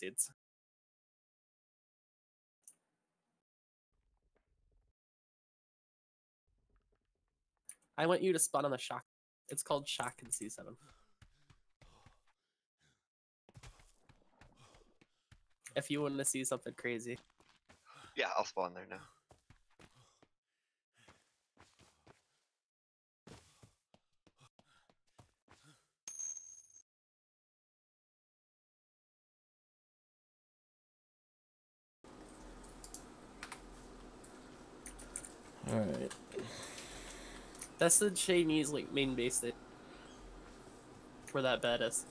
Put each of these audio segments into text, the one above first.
Dudes. I want you to spawn on the shock. It's called Shock in C7. If you want to see something crazy. Yeah, I'll spawn there now. Alright. That's the Chinese like main base that where that bed is.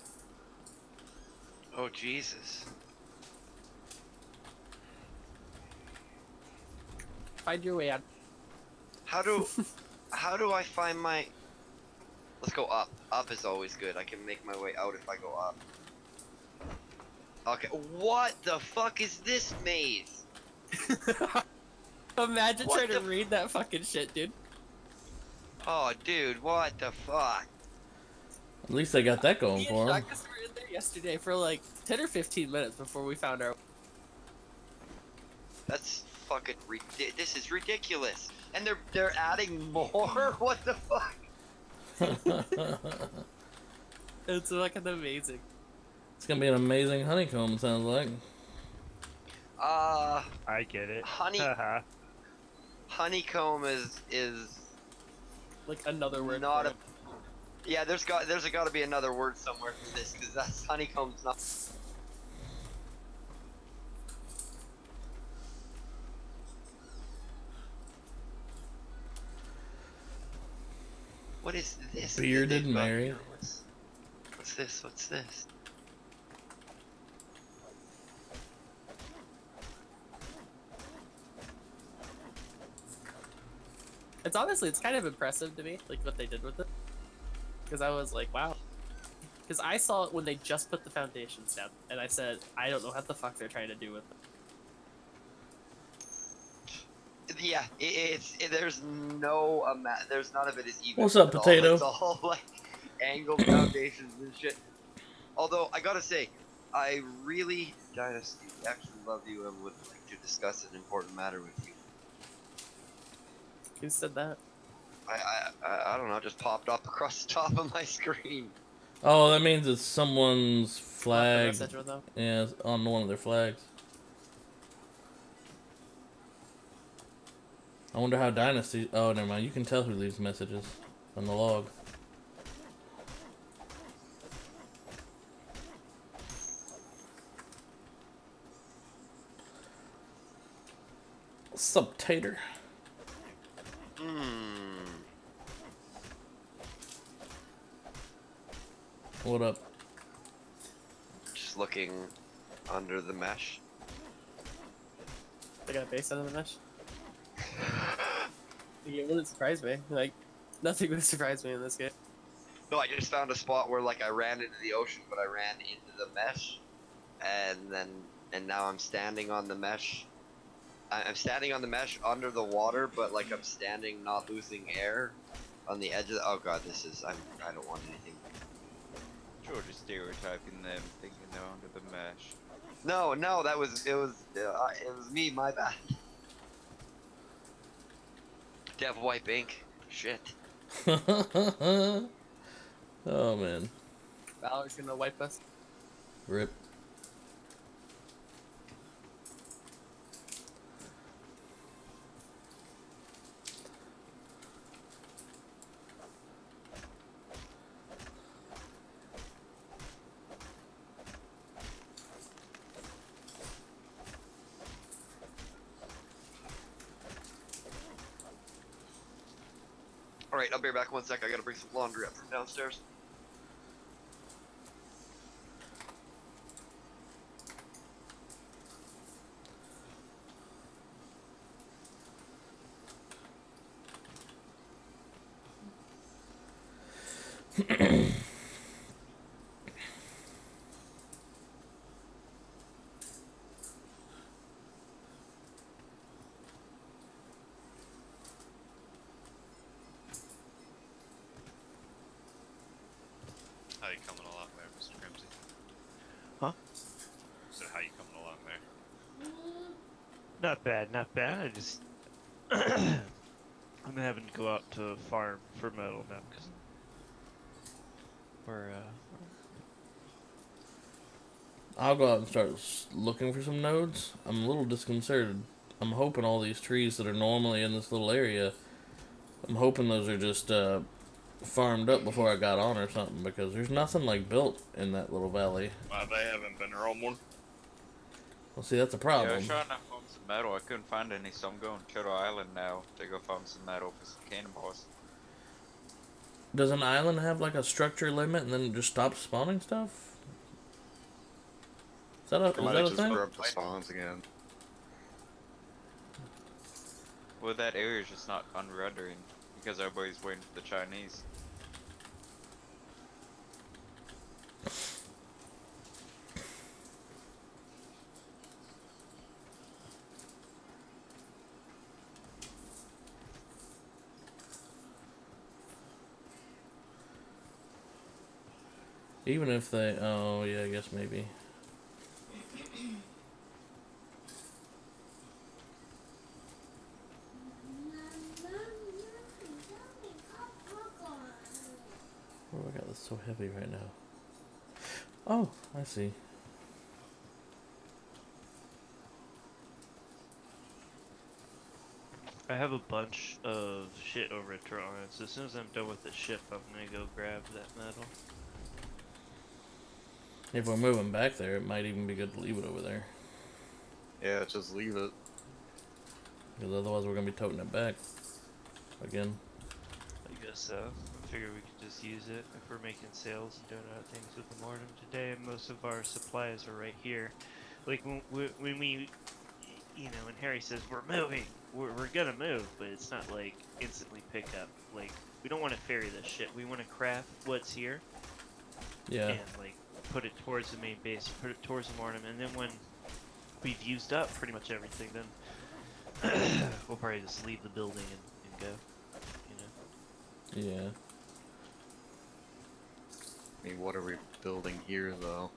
Oh Jesus. Find your way out. How do I find my? Let's go up. Up is always good. I can make my way out if I go up. Okay. What the fuck is this maze? Imagine What trying to the read that fucking shit, dude. Oh, dude, what the fuck? At least I got that going Me and for him. Shaka were in there yesterday for like 10 or 15 minutes before we found our. That's fucking this is ridiculous. And they're adding more? What the fuck? It's fucking amazing. It's gonna be an amazing honeycomb, sounds like. I get it. Honeycomb is like another word. Not a. Yeah, there's got to be another word somewhere for this because that's honeycomb's not. What is this? Bearded Mary. What's this? What's this? It's honestly, it's kind of impressive to me, like what they did with it. Because I was like, wow. Because I saw it when they just put the foundations down, and I said, I don't know what the fuck they're trying to do with it. Yeah, there's no there's none of it is even. What's up, Potato? It's all like angled foundations and shit. Although I gotta say, I really, Dynasty, actually love you and would like to discuss an important matter with you. Who said that? I don't know, just popped up across the top of my screen. Oh, that means it's someone's flag. Yeah, it's on one of their flags. I wonder how Dynasty. Oh, never mind. You can tell who leaves messages on the log. What's up, Tater? What up? Just looking under the mesh. They got a base under the mesh? It wouldn't surprise me. Like, nothing would surprise me in this game. No, I just found a spot where like I ran into the ocean, but I ran into the mesh, and now I'm standing on the mesh. I'm standing on the mesh under the water, but like I'm standing, not losing air, on the edge of the. Oh god, this is. I don't want anything. George is stereotyping them, thinking they're under the mesh. No, that was it was me. My bad. Dev Wipe Ink. Shit. Oh man. Valor's gonna wipe us. Rip. Alright, I'll be back 1 sec. I gotta bring some laundry up from downstairs. How you coming along there, Mr. Crimson? Huh? So how Not bad, not bad. I just I'm having to go out to farm for metal now because we're I'll go out and start looking for some nodes. I'm a little disconcerted. I'm hoping all these trees that are normally in this little area, I'm hoping those are just farmed up before I got on or something, because there's nothing like built in that little valley. They haven't been here all morning. Well, see, that's a Yeah, I problem. was trying to find some metal. I couldn't find any, so I'm going to Turtle Island now to go find some metal for some cannonballs. Does an island have like a structure limit and then it just stops spawning stuff? Is that a Just thing? screw up the spawns again. Well, that area is just not unrendering because everybody's waiting for the Chinese. Even if they, oh yeah, I guess maybe. Oh, I got this so heavy right now. Oh, I see. I have a bunch of shit over at Turtle Island, so as soon as I'm done with the ship, I'm gonna go grab that metal. If we're moving back there, it might even be good to leave it over there. Yeah, just leave it. Because otherwise we're going to be toting it back. Again. I guess so. I figure we could just use it if we're making sales and doing other things with the mortem today. And most of our supplies are right here. Like when we, you know, when Harry says we're moving, we're gonna move, but it's not like instantly pick up. Like we don't want to ferry this shit. We want to craft what's here. Yeah. And like put it towards the main base, put it towards the mortem, and then when we've used up pretty much everything, then we'll probably just leave the building and go. You know. Yeah. I mean, what are we building here, though?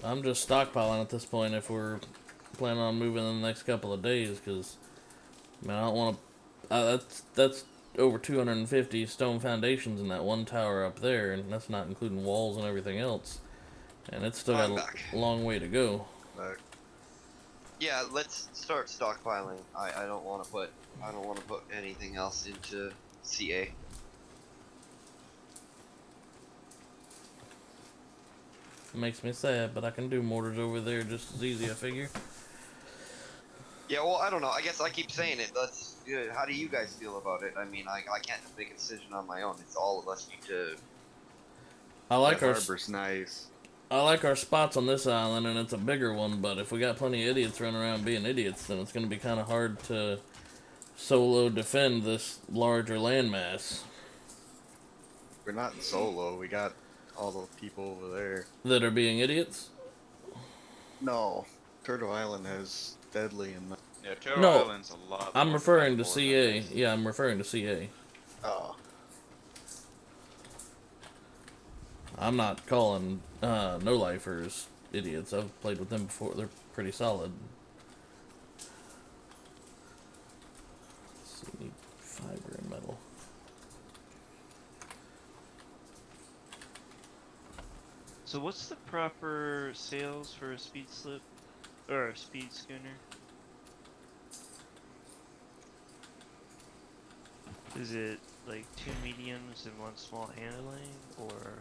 I'm just stockpiling at this point if we're planning on moving in the next couple of days, because, man, I don't want to... that's over 250 stone foundations in that one tower up there, and that's not including walls and everything else. And it's still got a long way to go. Yeah, let's start stockpiling. I don't want to put anything else into CA. It makes me sad, but I can do mortars over there just as easy, I figure. Yeah, well, I don't know. I guess I keep saying it. How do you guys feel about it? I mean, I can't make a decision on my own. It's all of us need to... I like that our... harbor's nice. I like our spots on this island, and it's a bigger one, but if we got plenty of idiots running around being idiots, then it's going to be kind of hard to solo defend this larger landmass. We're not in solo. We got all the people over there. That are being idiots? No. Turtle Island has deadly and... Yeah, Turtle Island's a lot. I'm referring to CA. Yeah, I'm referring to CA. Oh. I'm not calling no-lifers idiots. I've played with them before. They're pretty solid. Let's see, need fiber and metal. So what's the proper sales for a speed slip or a speed schooner? Is it like 2 mediums and 1 small handling, or?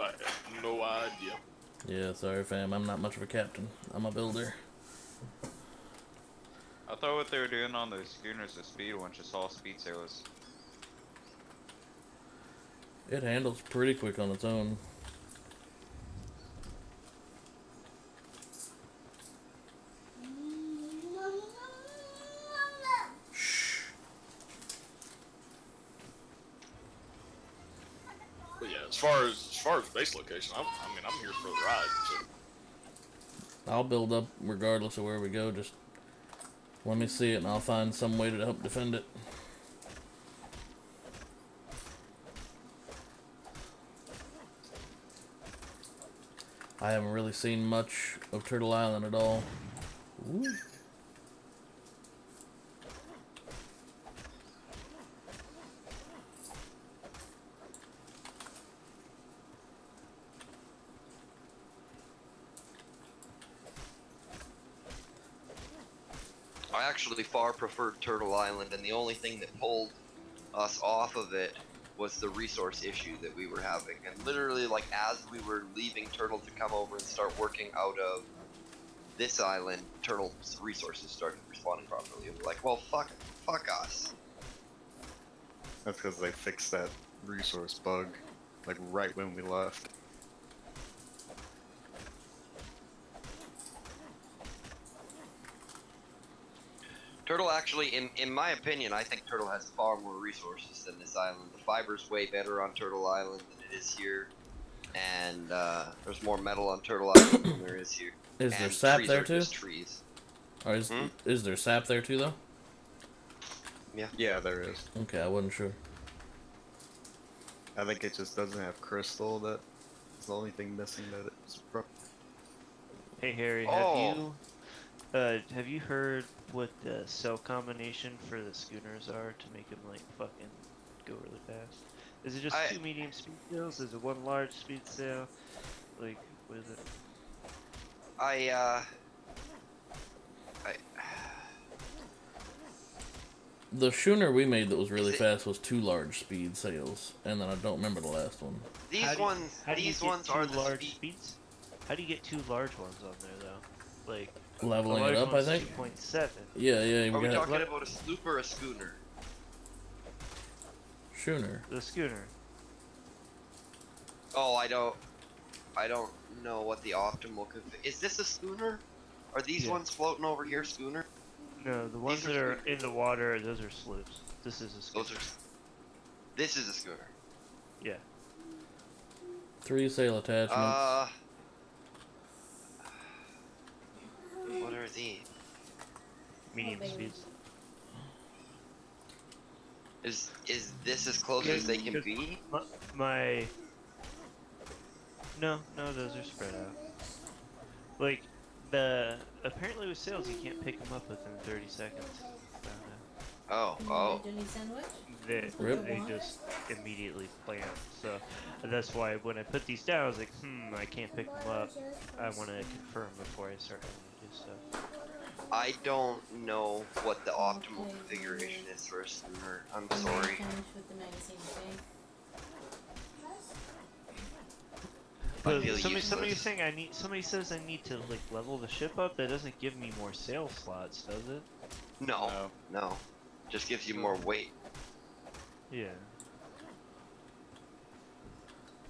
I have no idea. Yeah, sorry fam, I'm not much of a captain. I'm a builder. I thought what they were doing on those schooners, the speed ones, just all speed sailors. It handles pretty quick on its own. But yeah, as far as base location, I mean, I'm here for the ride. So. I'll build up regardless of where we go. Just let me see it, and I'll find some way to help defend it. I haven't really seen much of Turtle Island at all. Ooh. I actually far preferred Turtle Island, and the only thing that pulled us off of it was the resource issue that we were having. And literally, like, as we were leaving Turtle to come over and start working out of this island, Turtle's resources started responding properly. And we're like, well, fuck us. That's because they fixed that resource bug, like right when we left. Turtle actually, in my opinion, I think Turtle has far more resources than this island. The fiber's way better on Turtle Island than it is here. And there's more metal on Turtle Island than there is here. Is and there sap trees there are too? just trees. Or is there sap there too, though? Yeah, there is. Okay, I wasn't sure. I think it just doesn't have crystal. That's the only thing missing that it's from. Hey Harry, have you heard what the cell combination for the schooners are to make them like fucking go really fast? Is it just 2 medium speed sails? Is it 1 large speed sail? Like, what is it? The schooner we made that was really fast was 2 large speed sails, and then I don't remember the last one. These ones are the large speeds. How do you get 2 large ones on there though? Like leveling it up, I think. 2.7. Yeah. Are we talking about a sloop or a schooner? Schooner. The schooner. Oh, I don't know what the optimal is. This a schooner? Are these ones floating over here schooner? No, the ones that are in the water, those are sloops. This is a schooner. This is a schooner. Yeah. 3 sail attachments. What are these? Medium speeds. Is this as close as they can be? No, those are spread out. Like, apparently with sails you can't pick them up within 30 seconds. Oh. They just immediately plant. So that's why when I put these down, I was like, I can't pick them up. I want to confirm before I start having to do stuff. I don't know what the optimal configuration is for a schooner. I'm sorry. Somebody's saying somebody says I need to like level the ship up. That doesn't give me more sail slots, does it? No. Just gives you more weight. Yeah.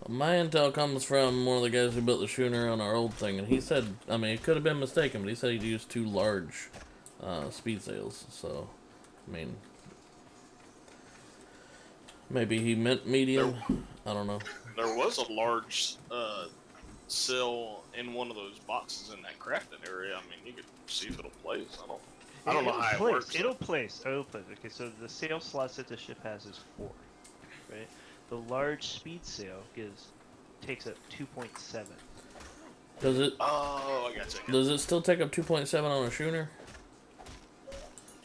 My intel comes from one of the guys who built the schooner on our old thing, and he said, I mean, it could have been mistaken, but he said he'd used 2 large speed sails. So, I mean, maybe he meant medium. I don't know. There was a large sail in one of those boxes in that crafting area. I mean, you could see if it'll place. I don't know how it works. It'll place. Okay, so the sail slots that the ship has is 4, right? The large speed sail takes up 2.7. Does it? Oh, I got you. Does it still take up 2.7 on a schooner?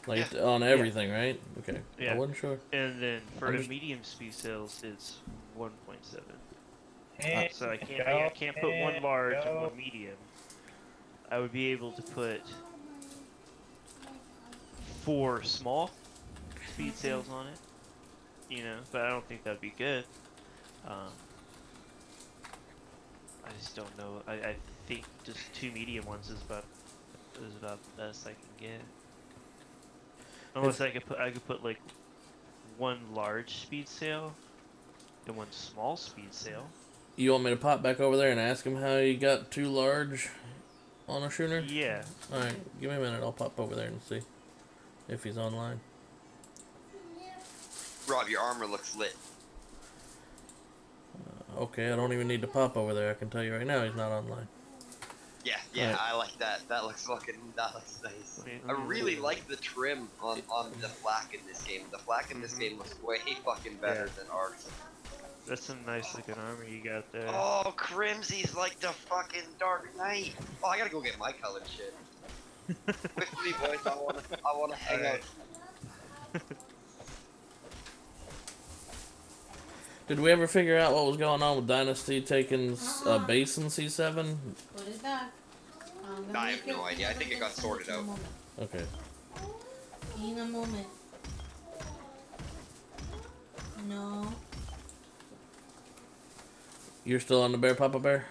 Like on everything, right? Okay. Yeah. I wasn't sure. And then for the medium speed sails, it's 1.7. So I can't put 1 large and 1 medium. I would be able to put 4 small speed sails on it. You know, but I don't think that'd be good. I just don't know. I think just 2 medium ones is about the best I can get. Unless I could put like 1 large speed sail and 1 small speed sail. You want me to pop back over there and ask him how he got 2 large on a schooner? Yeah. Alright, give me a minute. I'll pop over there and see if he's online. Rob, your armor looks lit. Okay, I don't even need to pop over there. I can tell you right now he's not online. Yeah, Right. I like that. That looks nice. I really like the trim on the flak in this game. The flak in this game looks way fucking better than ARK's. That's some nice looking armor you got there. Oh, Crimsy's like the fucking Dark Knight. Oh, I gotta go get my colored shit. With me, boys. I wanna hang out. Did we ever figure out what was going on with Dynasty taking base in C7? What is that? I have no idea. I think it got sorted out. Okay. In a moment. No. You're still on the bear, Papa Bear?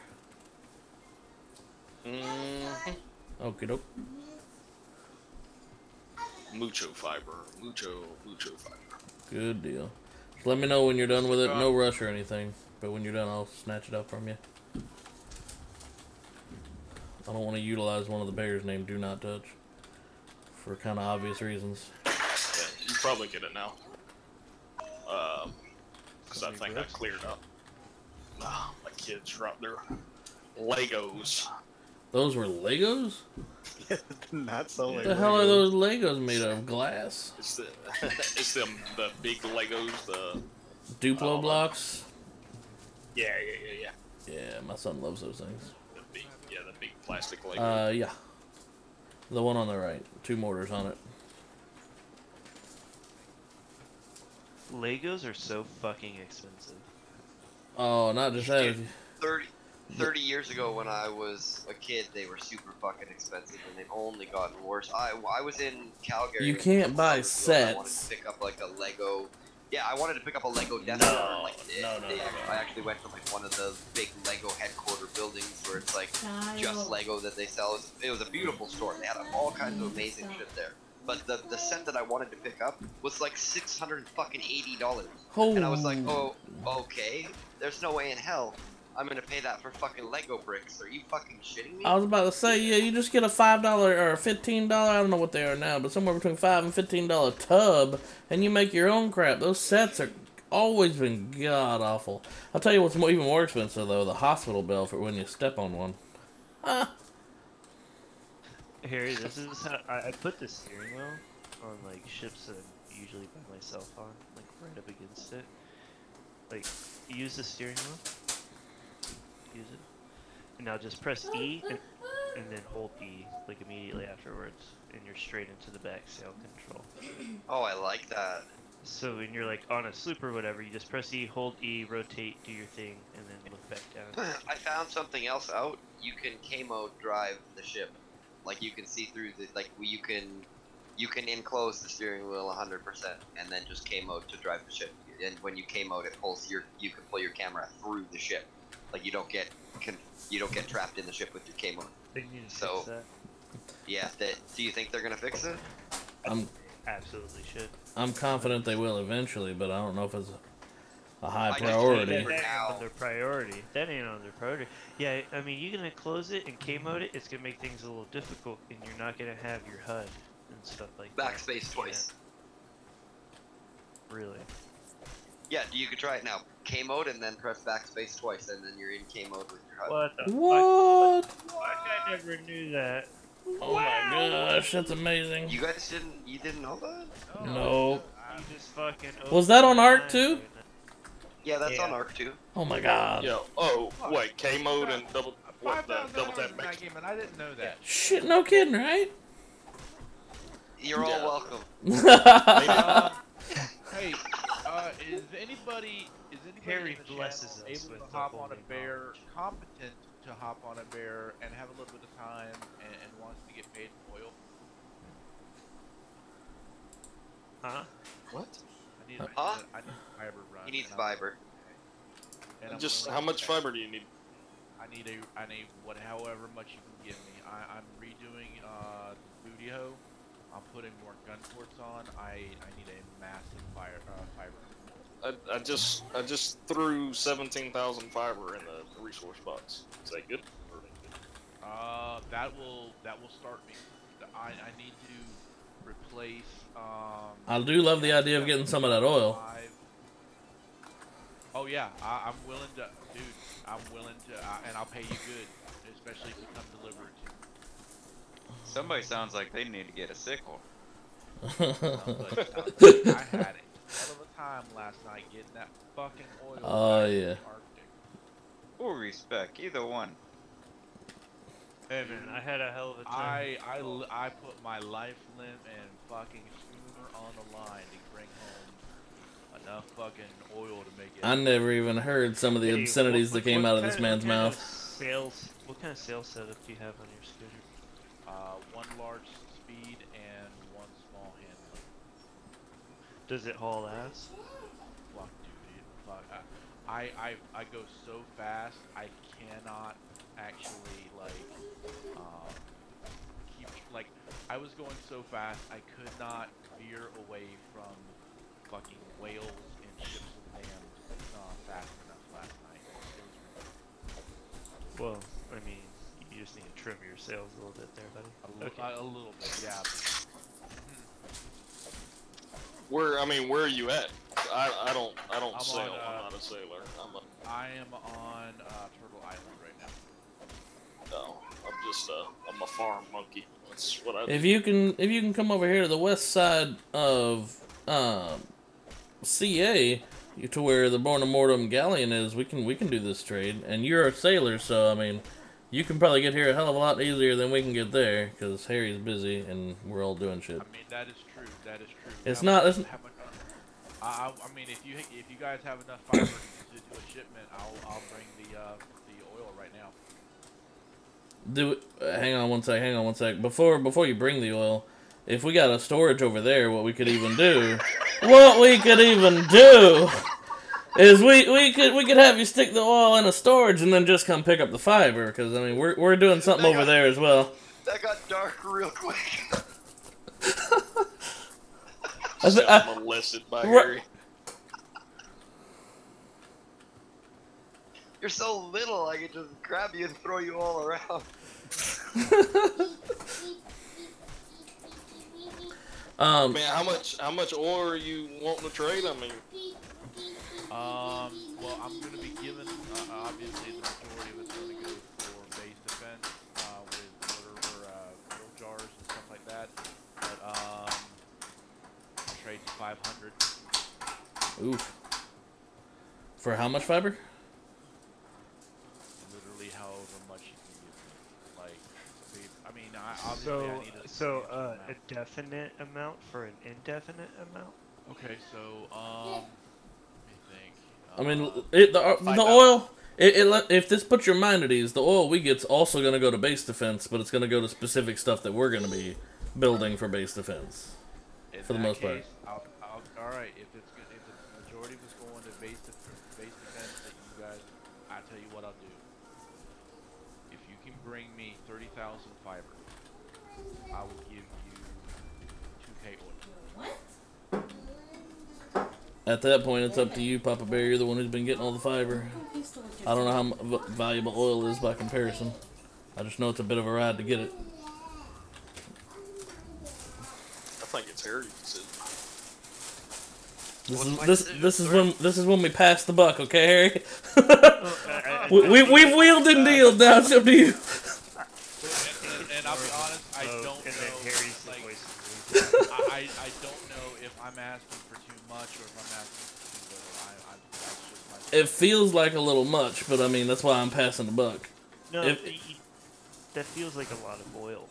Okie doke. Mucho fiber. Mucho fiber. Good deal. Just let me know when you're done with it. No rush or anything. But when you're done, I'll snatch it up from you. I don't want to utilize one of the bears named Do Not Touch. For kind of obvious reasons. Yeah, you probably get it now. Because I think I cleared up. Ah, my kids dropped their Legos. Those were Legos? Not so. What the hell are those Legos made of? Glass? It's the it's the big Legos, the Duplo blocks? yeah. Yeah, my son loves those things. The big plastic Lego. Yeah. The one on the right. 2 mortars on it. Legos are so fucking expensive. Oh, not just that. 30 years ago when I was a kid, they were super fucking expensive, and they've only gotten worse. I was in Calgary. You can't buy I wanted to sets. pick up like a Lego. Yeah, I wanted to pick up a Lego Death No, Star. Like, no. I actually went to like one of the big Lego headquarter buildings where it's like just Lego that they sell. It was a beautiful store. They had all kinds of amazing shit there. But the set that I wanted to pick up was like $680. Oh. And I was like, oh, okay. There's no way in hell I'm gonna pay that for fucking Lego bricks. Are you fucking shitting me? I was about to say, yeah, you just get a $5 or a $15, I don't know what they are now, but somewhere between $5 and $15 tub, and you make your own crap. Those sets are always been god awful. I'll tell you what's even more expensive though, the hospital bell for when you step on one. Harry, this is how I put the steering wheel on like ships that I'm usually by myself on, like right up against it. Like, use the steering wheel. Use it. And now just press E and then hold E like immediately afterwards, and you're straight into the back sail control. Oh, I like that. So when you're like on a sloop or whatever, you just press E, hold E, rotate, do your thing, and then look back down. I found something else out. You can K-mode drive the ship. Like you can see through the you can enclose the steering wheel 100% and then just K-mode to drive the ship. And when you K-mode, it pulls you can pull your camera through the ship. Like you don't get trapped in the ship with your K-mode. They need to So fix that. yeah, do you think they're gonna fix it? Absolutely should. I'm confident they will eventually, but I don't know if it's a high I just priority. hate it. That ain't now. on their priority. That ain't on their priority. Yeah, I mean, you're gonna close it and K-mode it. It's gonna make things a little difficult, and you're not gonna have your HUD and stuff like that. Backspace twice. Really? Yeah, you could try it now. K-mode and then press backspace twice, and then you're in K-mode with your HUD. What the What? fuck? I never knew that. Oh my gosh, that's amazing. You guys didn't know that? Nope. You just fucking Was that on opened my ARK mind 2? right Yeah, that's Yeah. on ARK 2. Oh my god. Yeah. Oh, wait. K mode and double $5,000 double tap in back. that game, and I didn't know that. Shit, no kidding, right? You're all Yeah. welcome. Hey, is anybody Harry in the blesses channel us able with to the hop on a holy bear, knowledge. competent to hop on a bear and have a little bit of time and wants to get paid in oil? Huh? What? I need Huh? a fiber run. He needs and I'm- fiber. and I'm Just willing how to much pay. fiber do you need? I need however much you can give me. I'm redoing the booty hoe. I'm putting more gun ports on. I need a massive fiber. I just threw 17,000 fiber in the resource box. Is that good? That will start me. I need to replace. I do love the idea of getting some of that oil. Oh yeah, I'm willing to, dude. I'm willing to, and I'll pay you good, especially if you come deliver it to me. Somebody sounds like they need to get a sickle. But I had it. time last night getting that fucking oil. Oh, back from yeah. the Arctic. Full respect, either one. Hey man, I had a hell of a time. I put my life limb and fucking schooner on the line to bring home enough fucking oil to make it. I never even heard some of the Hey, obscenities that came out of this man's what kind mouth. of sales? What kind of sales setup do you have on your scooter? One large speed and one small handling. Does it haul ass? Fuck, dude. Fuck. I go so fast, I cannot actually, like, keep, like, I was going so fast, I could not veer away from fucking whales and ships of damned fast enough last night. It was Well, I mean, you just need to trim your sails a little bit there, buddy. a little bit, yeah. Where are you at? I don't I'm sail. on, I'm not a sailor. I am on Turtle Island right now. No, I'm a farm monkey. That's what I do. If you can come over here to the west side of CA to where the Born Immortum galleon is, we can do this trade. And you're a sailor, so I mean, you can probably get here a hell of a lot easier than we can get there because Harry's busy and we're all doing shit. I mean, that is true. That is true. It's not. I mean, if you guys have enough fiber to do a shipment, I'll bring the oil right now. Hang on one sec. Before you bring the oil, if we got a storage over there, what we could even do is we could have you stick the oil in a storage and then just come pick up the fiber, because I mean we're doing something over there as well. That got dark real quick. I'm molested by Harry. You're so little, I could just grab you and throw you all around. Man, how much oil are you wanting to trade? I mean, well, I'm gonna be given obviously the majority of it's gonna go for base defense with water jars and stuff like that. But trade 500. Oof. For how much fiber? Literally however much you can give me. Like, I mean, obviously I need a a definite amount for an indefinite amount? Okay, so let me think. I mean, the oil. If this puts your mind at ease, the oil we get's also gonna go to base defense, but it's gonna go to specific stuff that we're gonna be building for base defense. For the most part. All right. If the majority was going to base defense, that you guys, I tell you what I'll do. If you can bring me 30,000 fiber, I will give you 2K oil. What? At that point, it's up to you, Papa Bear. You're the one who's been getting all the fiber. I don't know how valuable oil is by comparison. I just know it's a bit of a ride to get it. I think it's Harry's decision. This is when we pass the buck, okay, Harry? We've wheeled and dealed. Now it's up to you. And I'll be honest, I don't know. Harry's Like, voice. I don't know if I'm asking for too much or if I'm asking for too little. That's just my. It feels like a little much, but I mean that's why I'm passing the buck. No, that feels like a lot of oil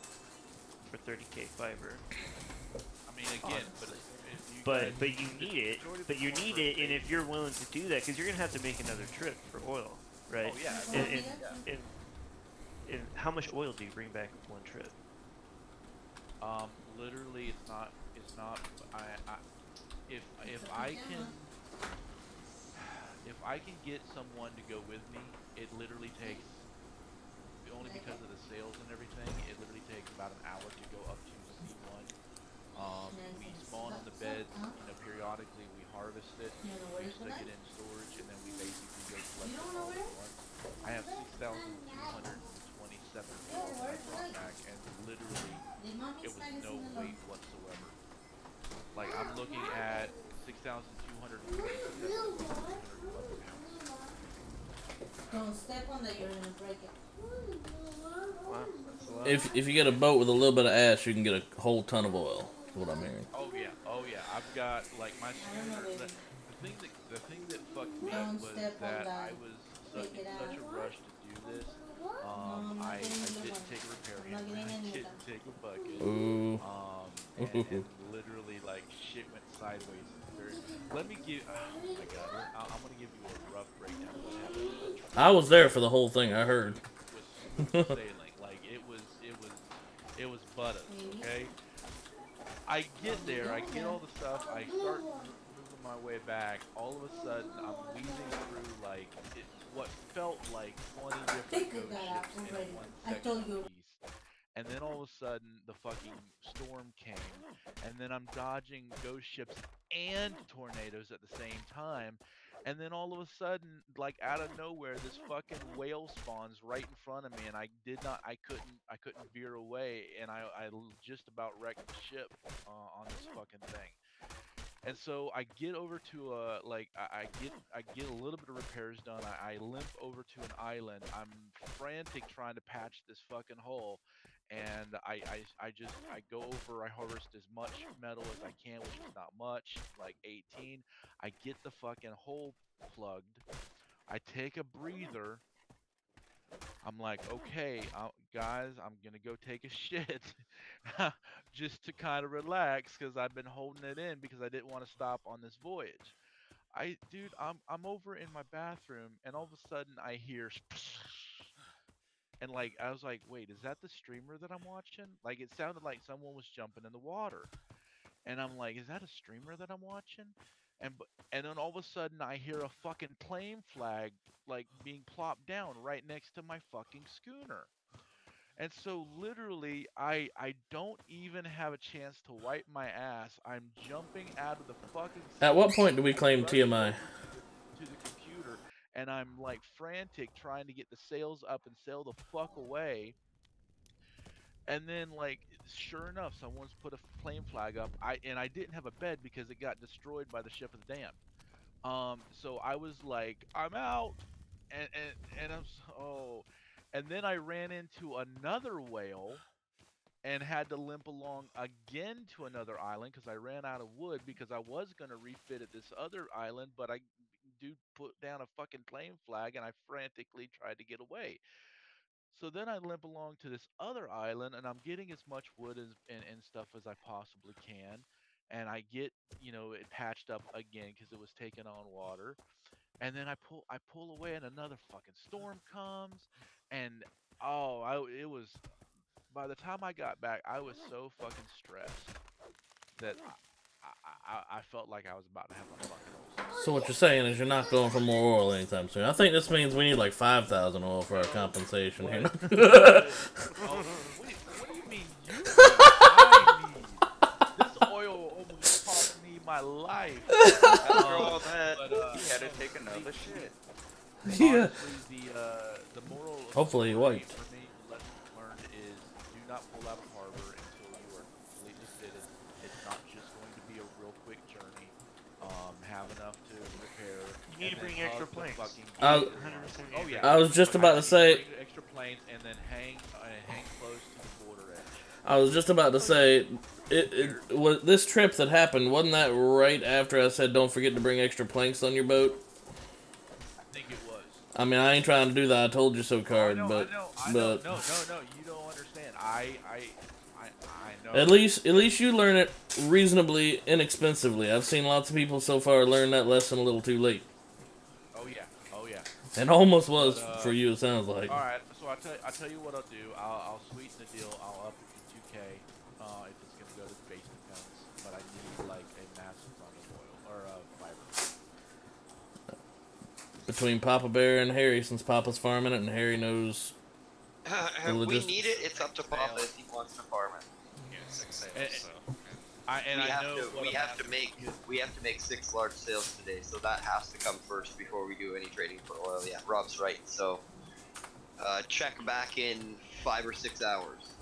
for 30k fiber. I mean, again, But you need it. But you need it, and if you're willing to do that, because you're gonna have to make another trip for oil, right? Oh yeah. And how much oil do you bring back with one trip? Literally, it's not. If I can get someone to go with me, it literally takes. Only because of the sales and everything, it literally takes about an hour to go up to C1. We spawn on the beds, periodically we harvest it, we stick it in storage, and then we basically go collect it all at once. I have 6,227 oil that I brought back, and literally, it was no weight whatsoever. Like, I'm looking at 6,227 pounds. Don't step on that, you're gonna break it. Wow, that's a lot. If you get a boat with a little bit of ash, you can get a whole ton of oil. Is what I'm hearing. Oh yeah. I've got like my schooner. the thing that fucked me Don't was step on that that. I was Pick in it such up. a rush to do this. No, I'm not I getting the didn't one. take a repair I'm not hammer. getting I in with didn't them. take a bucket. Ooh. And literally like shit went sideways. Let me give. Oh my god. I'm gonna give you a rough breakdown of what happened. The I was there for train the whole thing. I heard. was smooth sailing. Like it was butter. Okay. I get there. I get all the stuff. I start moving my way back. All of a sudden, I'm weaving through like what felt like 20 different Pick ghost that up ships in already. one I told section you. piece. And then all of a sudden, the fucking storm came, and then I'm dodging ghost ships and tornadoes at the same time. And then all of a sudden, like out of nowhere, this fucking whale spawns right in front of me, and I couldn't veer away, and I just about wrecked the ship on this fucking thing. And so I get over to I get a little bit of repairs done. I limp over to an island. I'm frantic trying to patch this fucking hole, and I go over. I harvest as much metal as I can, which is not much, like 18. I get the fucking hole plugged. I take a breather. I'm like, okay, guys, I'm gonna go take a shit, just to kind of relax because I've been holding it in because I didn't want to stop on this voyage. Dude, I'm over in my bathroom and all of a sudden I hear, and like I was like, wait, is that the streamer that I'm watching? Like it sounded like someone was jumping in the water. And I'm like, is that a streamer that I'm watching? And then all of a sudden I hear a fucking plane flag like being plopped down right next to my fucking schooner. And so literally I don't even have a chance to wipe my ass. I'm jumping out of the fucking At what seat. point do we I claim rush TMI? over to the computer and I'm like frantic trying to get the sails up and sail the fuck away. And then, like, sure enough, someone's put a plane flag up. I didn't have a bed because it got destroyed by the ship of the dam. So I was like, I'm out, and oh, and then I ran into another whale and had to limp along again to another island because I ran out of wood because I was gonna refit at this other island, but I dude put down a fucking plane flag and I frantically tried to get away. So then I limp along to this other island and I'm getting as much wood and stuff as I possibly can. And I get, it patched up again because it was taking on water. And then I pull away and another fucking storm comes. And oh, it was, by the time I got back, I was so fucking stressed that I felt like I was about to have a fucking ulcer. So what you're saying is you're not going for more oil anytime soon. I think this means we need like 5,000 oil for our compensation here. What do you mean you need? I need. This oil almost cost me my life. After all that, he had to take another shit. Yeah. Honestly, the moral of the Hopefully he story wiped. for me, lesson learned is do not pull out of harbor until you are completely fitted. It's not just going to be a real quick journey. Have enough to repair. You need to bring extra planes. Oh yeah. I was just about to say. Bring extra planes and then hang close to the border edge. I was just about to say, it was this trip that happened. Wasn't that right after I said don't forget to bring extra planks on your boat? I think it was. I mean, I ain't trying to do that. I told you so, card. I know. No, You don't understand. I know. At least you learn it reasonably inexpensively. I've seen lots of people so far learn that lesson a little too late. Oh yeah. It almost was for you. It sounds like. All right, so I'll tell you what I'll do. I'll sweeten the deal. I'll up it to 2K if it's gonna go to base defense, but I need like a massive amount of oil or fiber. Between Papa Bear and Harry, since Papa's farming it and Harry knows. We need it. It's up to Papa if he wants to farm it. Yeah, 6 sales. So. We have to make 6 large sales today, so that has to come first before we do any trading for oil. Yeah, Rob's right. So check back in 5 or 6 hours.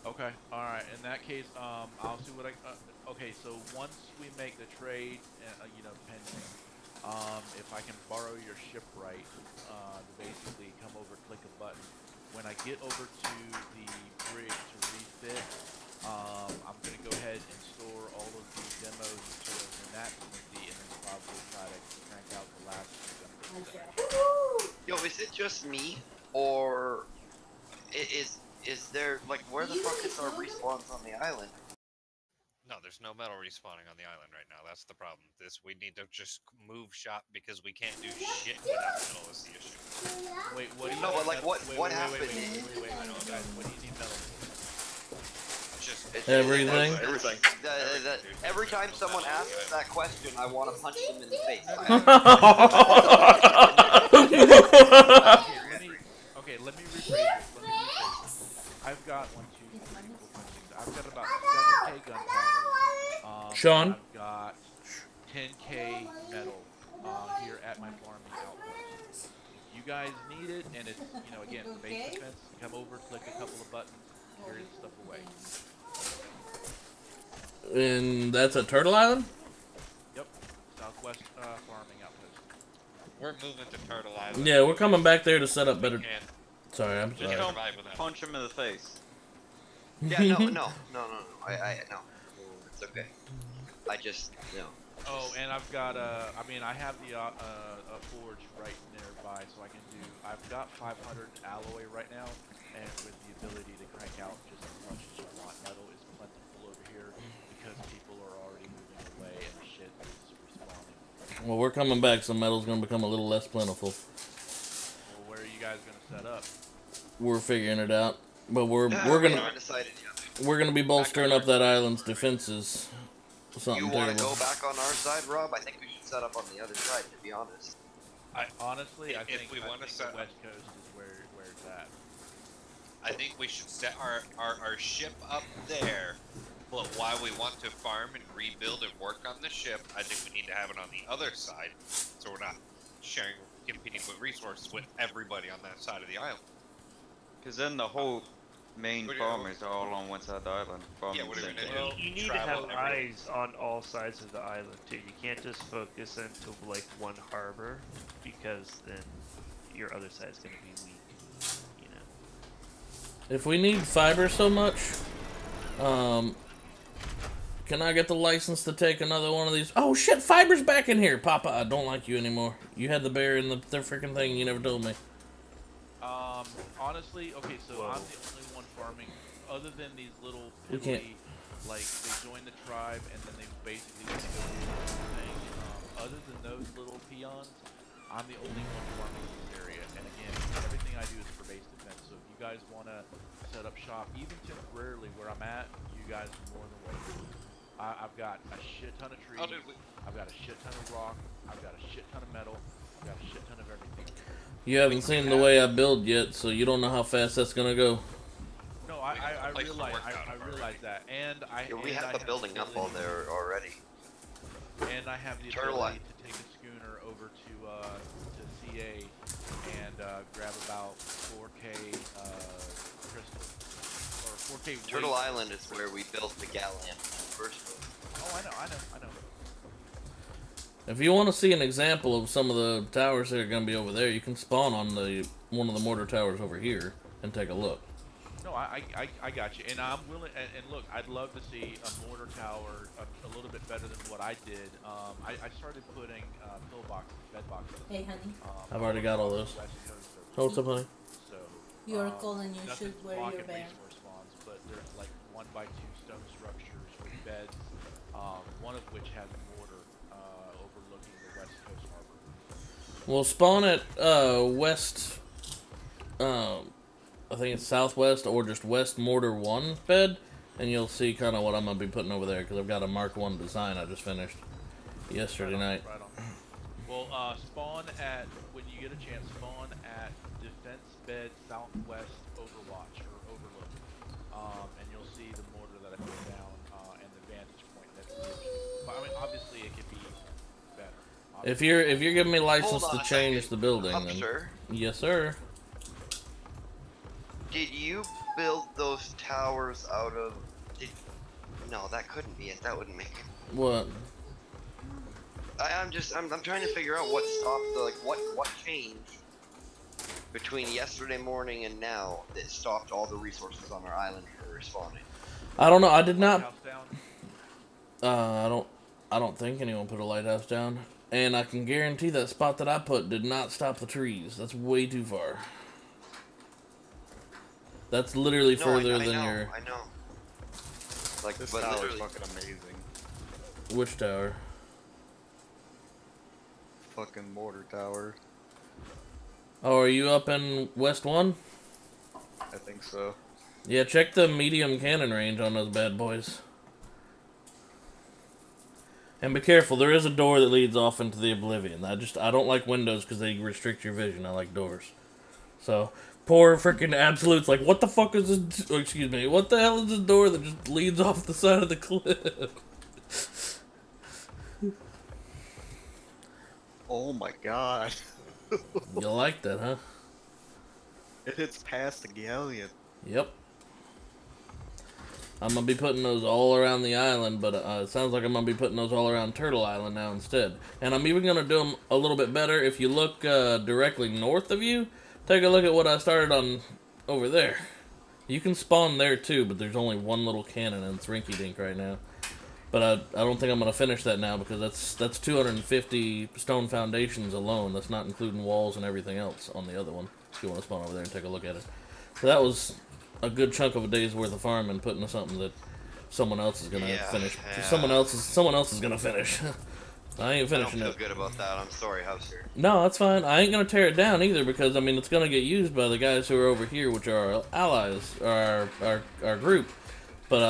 Okay, all right. In that case, I'll see what I. Okay, so once we make the trade, pending, if I can borrow your shipwright, to basically come over, click a button. When I get over to the bridge to refit, I'm gonna go ahead and store all of the demos and tutorials in that Smithy, and then probably try to crank out the last few. Yo, is it just me, or is there like where the fuck is our respawns on the island? No, there's no metal respawning on the island right now. That's the problem. We need to just move shop because we can't do shit without metal is the issue. Wait, what do you No, but like what happened? Wait, guys, what do you need metal for? Everything. Everything. Every time someone asks that question, I want to punch them in the face. Okay, let me rephrase this. I've got 1, 2, 3, 4, 5, 6. I've got about 7K gunpowder. Sean? I've got 10K metal here at my farming outpost. If you guys need it, and it's, you know, again, base defense, come over, click a couple of buttons, carry the stuff away. And that's at Turtle Island? Yep, Southwest farming outpost. We're moving to Turtle Island. Yeah, we're coming back there to set up better. Can't. Sorry, I'm We sorry. can't survive without. Punch him in the face. Yeah, no. No. It's okay. I just, no. Oh, and I've got I mean, I have the a forge right nearby, so I can do. I've got 500 alloy right now, and with the ability to crank out just as much as you want. Metal is plentiful over here because people are already moving away and shit is respawning. Well, we're coming back, so metal's gonna become a little less plentiful. Well, where are you guys gonna set up? We're figuring it out, but we're We gonna haven't decided yet. we're gonna be bolstering up that island's defenses. Something You want to terrible. go back on our side, Rob? I think we should set up on the other side, to be honest. Honestly, I If think we I wanna think set the West Coast is where it's at. I think we should set our ship up there, but while we want to farm and rebuild and work on the ship, I think we need to have it on the other side, so we're not competing with resources with everybody on that side of the island. Because then the whole main farmers are all on one side of the island. Yeah, what are we gonna do? Well, you need to Travel have everywhere. eyes on all sides of the island too. You can't just focus into like one harbor, because then your other side's gonna be weak. You know. If we need fiber so much, can I get the license to take another one of these? Oh shit, fiber's back in here, Papa. I don't like you anymore. You had the bear in the freaking thing. You never told me. Honestly, okay, so I'm the only one farming, other than these little We can't- piddly, like, they join the tribe and then they basically want to go do their own thing. Other than those little peons, I'm the only one farming in this area. And again, everything I do is for base defense. So if you guys want to set up shop, even temporarily where I'm at, you guys are more than welcome. I've got a shit ton of trees. I've got a shit ton of rock. I've got a shit ton of metal. I've got a shit ton of everything. You haven't seen the way I build yet, so you don't know how fast that's gonna go. No, I realize that, and We have the building up all there already. And I have the ability to take a schooner over to CA and grab about 4K crystal or 4K. Turtle Island is where we built the Gallant in the first place. Oh, I know. If you want to see an example of some of the towers that are going to be over there, you can spawn on one of the mortar towers over here and take a look. No, I got you, and I'm willing. And look, I'd love to see a mortar tower a little bit better than what I did. I started putting pillboxes, bed boxes. Hey, honey. I've already got all those. Oh, what's up, honey? So You're cold and you should nothing's wear your blocking bear. resource spawns, but they're like 1x2 stone structures with beds, one of which has mortar overlooking the West Coast harbor. We'll spawn at west, I think it's southwest or just west mortar 1 bed, and you'll see kind of what I'm going to be putting over there, because I've got a Mark 1 design I just finished yesterday night. Right on. Well, spawn at, when you get a chance, spawn at defense bed southwest overwatch or overlook, and you'll see the mortar that I put down and the vantage point that's given. But I mean, obviously it could be better. If you're giving me license Hold on to a change second. the building, Up, then sir. yes, sir. Did you build those towers out of? No, that couldn't be it. That wouldn't make it. What? I'm trying to figure out what stopped what changed between yesterday morning and now that stopped all the resources on our island from respawning. I don't know. I did not. House down. I don't think anyone put a lighthouse down. And I can guarantee that spot that I put did not stop the trees. That's way too far. That's literally further than your... I know. Like, This but tower is literally, fucking amazing. Which tower? Fucking mortar tower. Oh, are you up in West 1? I think so. Yeah, check the medium cannon range on those bad boys. And be careful, there is a door that leads off into the oblivion. I don't like windows because they restrict your vision. I like doors. So, poor freaking Absolute's like, what the fuck is this? Oh, excuse me, what the hell is this door that just leads off the side of the cliff? Oh my god. You like that, huh? It hits past the galleon. Yep. I'm gonna be putting those all around the island, but it sounds like I'm gonna be putting those all around Turtle Island now instead. And I'm even gonna do them a little bit better. If you look directly north of you, take a look at what I started on over there. You can spawn there too, but there's only one little cannon and it's rinky-dink right now. But I don't think I'm gonna finish that now because that's 250 stone foundations alone. That's not including walls and everything else on the other one. If you want to spawn over there and take a look at it. So that was a good chunk of a day's worth of farming, putting to something that someone else is gonna finish. Yeah. Someone else is gonna finish. I ain't finishing it. I don't feel good about that. I'm sorry, Houser. No, that's fine. I ain't gonna tear it down either because I mean it's gonna get used by the guys who are over here, which are our allies, our group. But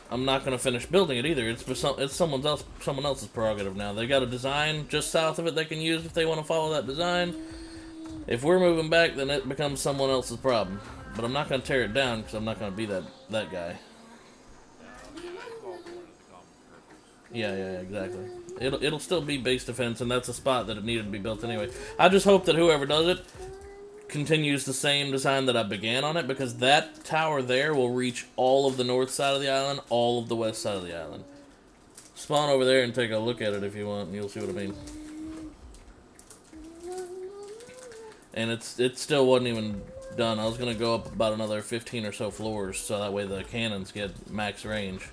I'm not gonna finish building it either. It's someone else's prerogative now. They got a design just south of it they can use if they want to follow that design. If we're moving back, then it becomes someone else's problem. But I'm not gonna tear it down because I'm not gonna be that guy. Yeah, exactly. It'll still be base defense, and that's a spot that it needed to be built anyway. I just hope that whoever does it continues the same design that I began on it, because that tower there will reach all of the north side of the island, all of the west side of the island. Spawn over there and take a look at it if you want, and you'll see what I mean. And it still wasn't even done. I was gonna go up about another 15 or so floors, so that way the cannons get max range.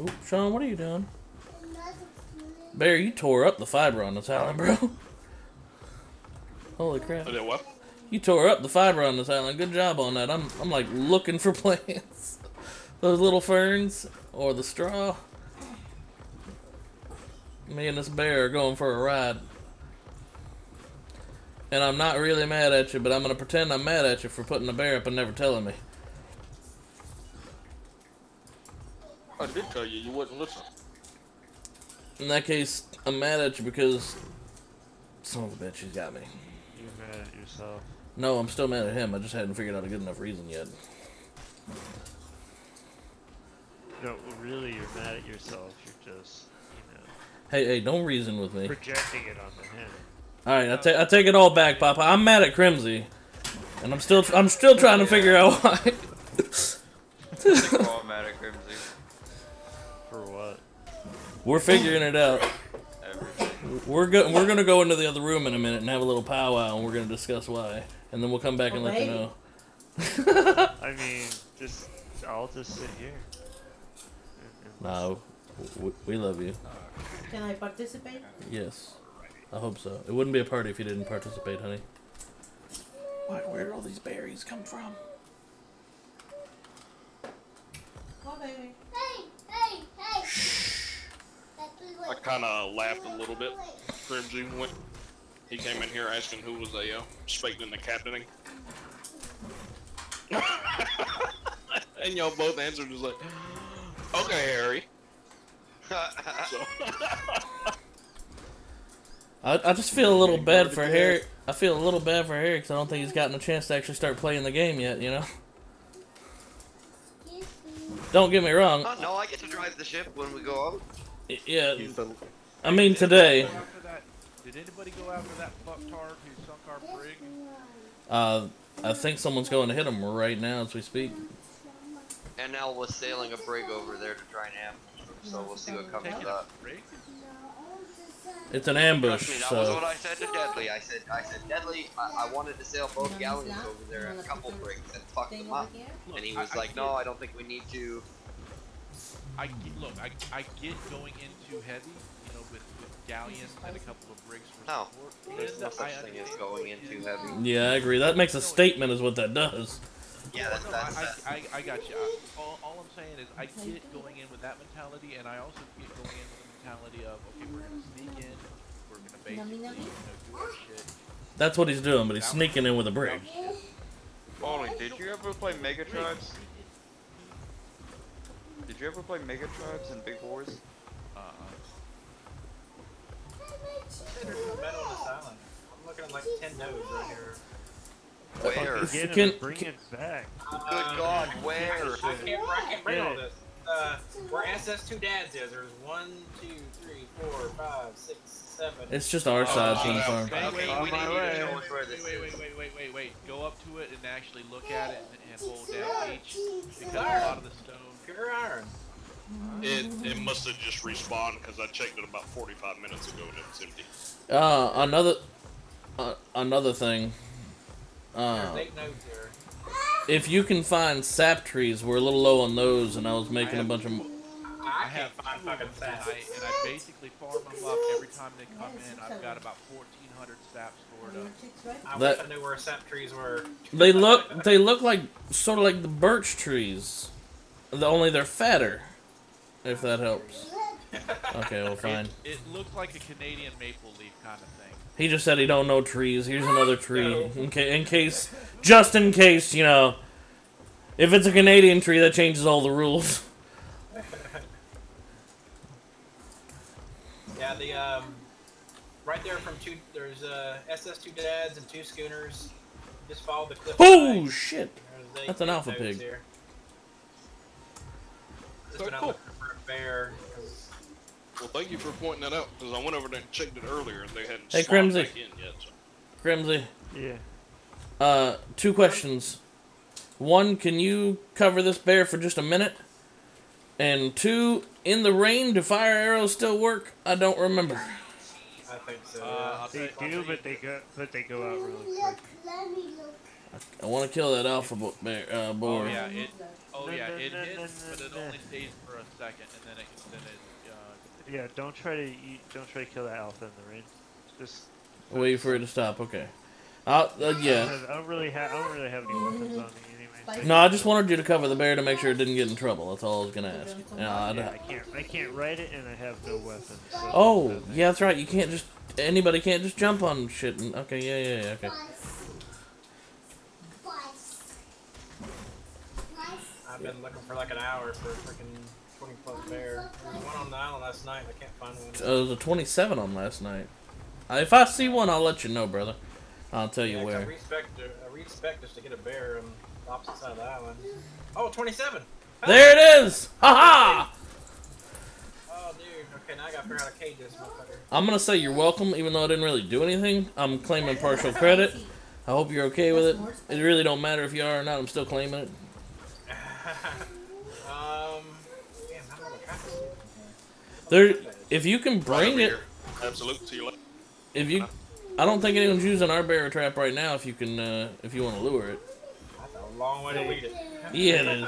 Oop, Sean, what are you doing? Bear, you tore up the fiber on this island, bro. Holy crap. I did what? You tore up the fiber on this island. Good job on that. I'm like looking for plants. Those little ferns or the straw. Me and this bear are going for a ride. And I'm not really mad at you, but I'm gonna pretend I'm mad at you for putting the bear up and never telling me. I did tell you, you wouldn't listen. In that case, I'm mad at you because son of a bitch, he's got me. You're mad at yourself. No, I'm still mad at him. I just hadn't figured out a good enough reason yet. No, really, you're mad at yourself. You're just, you know, Hey, don't reason with me. projecting it onto him. Alright, I take it all back, Papa. I'm mad at Crimsy. And I'm still trying to figure out why. We're all mad at Crimsy. For what? We're figuring it out. Everything. We're gonna go into the other room in a minute and have a little powwow, and we're gonna discuss why, and then we'll come back and let you know. I mean, I'll just sit here. No, we love you. Can I participate? Yes, I hope so. It wouldn't be a party if you didn't participate, honey. Where did all these berries come from? Oh, baby. I kind of laughed a little bit. Crimsy went. He came in here asking who was speaking the captaining. And y'all both answered just like, okay, Harry. So. I just feel a little bad for Harry. I feel a little bad for Harry because I don't think he's gotten a chance to actually start playing the game yet, you know? Don't get me wrong. Oh, no, I get to drive the ship when we go out. Yeah, I mean today. Did anybody go after that fucktard who sunk our brig? I think someone's going to hit him right now as we speak. NL was sailing a brig over there to try and ambush them. so we'll see what comes of that. It's an ambush, Trust me, that was so what I said to Deadly. I said, Deadly, I wanted to sail both galleons over there and a couple brigs and fuck them up. And he was like, no, I don't think we need to. I get going into heavy, you know, with galleons and a couple of brigs for No, support. there's no such thing as going into heavy. yeah, I agree. That makes a statement, is what that does. Yeah, that's I got you. All I'm saying is I get going in with that mentality, and I also get going in with the mentality of, okay, we're gonna sneak in, we're gonna basically, you know, do our shit. That's what he's doing, but he's sneaking in with a brig. Ollie, did you ever play Mega Tribes? Did you ever play Mega Tribes and Big Wars? There's no metal on this island. I'm looking at like 10 nodes right here. Where? Bring it back. Good God, where? I can't bring all this. Where SS2 Dads is, there's 1, 2, 3, 4, 5, 6, 7. It's just our side so far. Wait. Go up to it and actually look at it and hold down H, because a lot of the stone. Pure iron. It must have just respawned because I checked it about 45 minutes ago and it was empty. Another thing. There's 8 nodes here. If you can find sap trees, we're a little low on those, and I was making a bunch of. I can't find fucking sap. And I basically farm them up every time they come in. I've got about 1,400 sap stored up. I wish I knew where sap trees were. They look like sort of like the birch trees, only they're fatter. If that helps. Okay, well, fine. It looks like a Canadian maple leaf kind of thing. He just said he don't know trees. Here's another tree. Just in case, you know, if it's a Canadian tree, that changes all the rules. Yeah, right there from there's SS2 Dads and 2 schooners. Just follow the cliff. Oh shit! That's an alpha pig. Here. Just been out looking for a bear. Well, thank you for pointing that out, because I went over there and checked it earlier, and they hadn't Hey, spawned Crimsy. back in yet. So. Crimsy. Yeah. 2 questions. 1, can you cover this bear for just a minute? And 2, in the rain, do fire arrows still work? I don't remember. I think so. They do, but they go out really quick. I want to kill that alpha bear, boar. Oh yeah, it hits, but it only stays for a second, and then it yeah, don't try to kill that alpha in the rain. Just wait for it to stop. Okay. Yeah. I don't really have any weapons on me anyway. No, I just wanted you to cover the bear to make sure it didn't get in trouble. That's all I was gonna ask. I can't ride it, and I have no weapons. So oh, yeah, that's right. You can't just anybody can't just jump on shit. Okay, yeah, okay. I've been looking for like an hour for a freaking 20+ bear. There was one on the island last night, and I can't find one. There was a 27 on last night. If I see one, I'll let you know, brother. I'll tell you where. I respect just to get a bear on the opposite side of the island. Oh, 27! There it is! Ha-ha! Oh, dude. Okay, now I gotta figure out how to cage this motherfucker. I'm gonna say you're welcome, even though I didn't really do anything. I'm claiming partial credit. I hope you're okay with it. It really don't matter if you are or not. I'm still claiming it. There, if you can bring it, absolutely. If you, I don't think anyone's using our bear trap right now. If you can, if you want to lure it. That's a long way to lead it. Yeah, it is.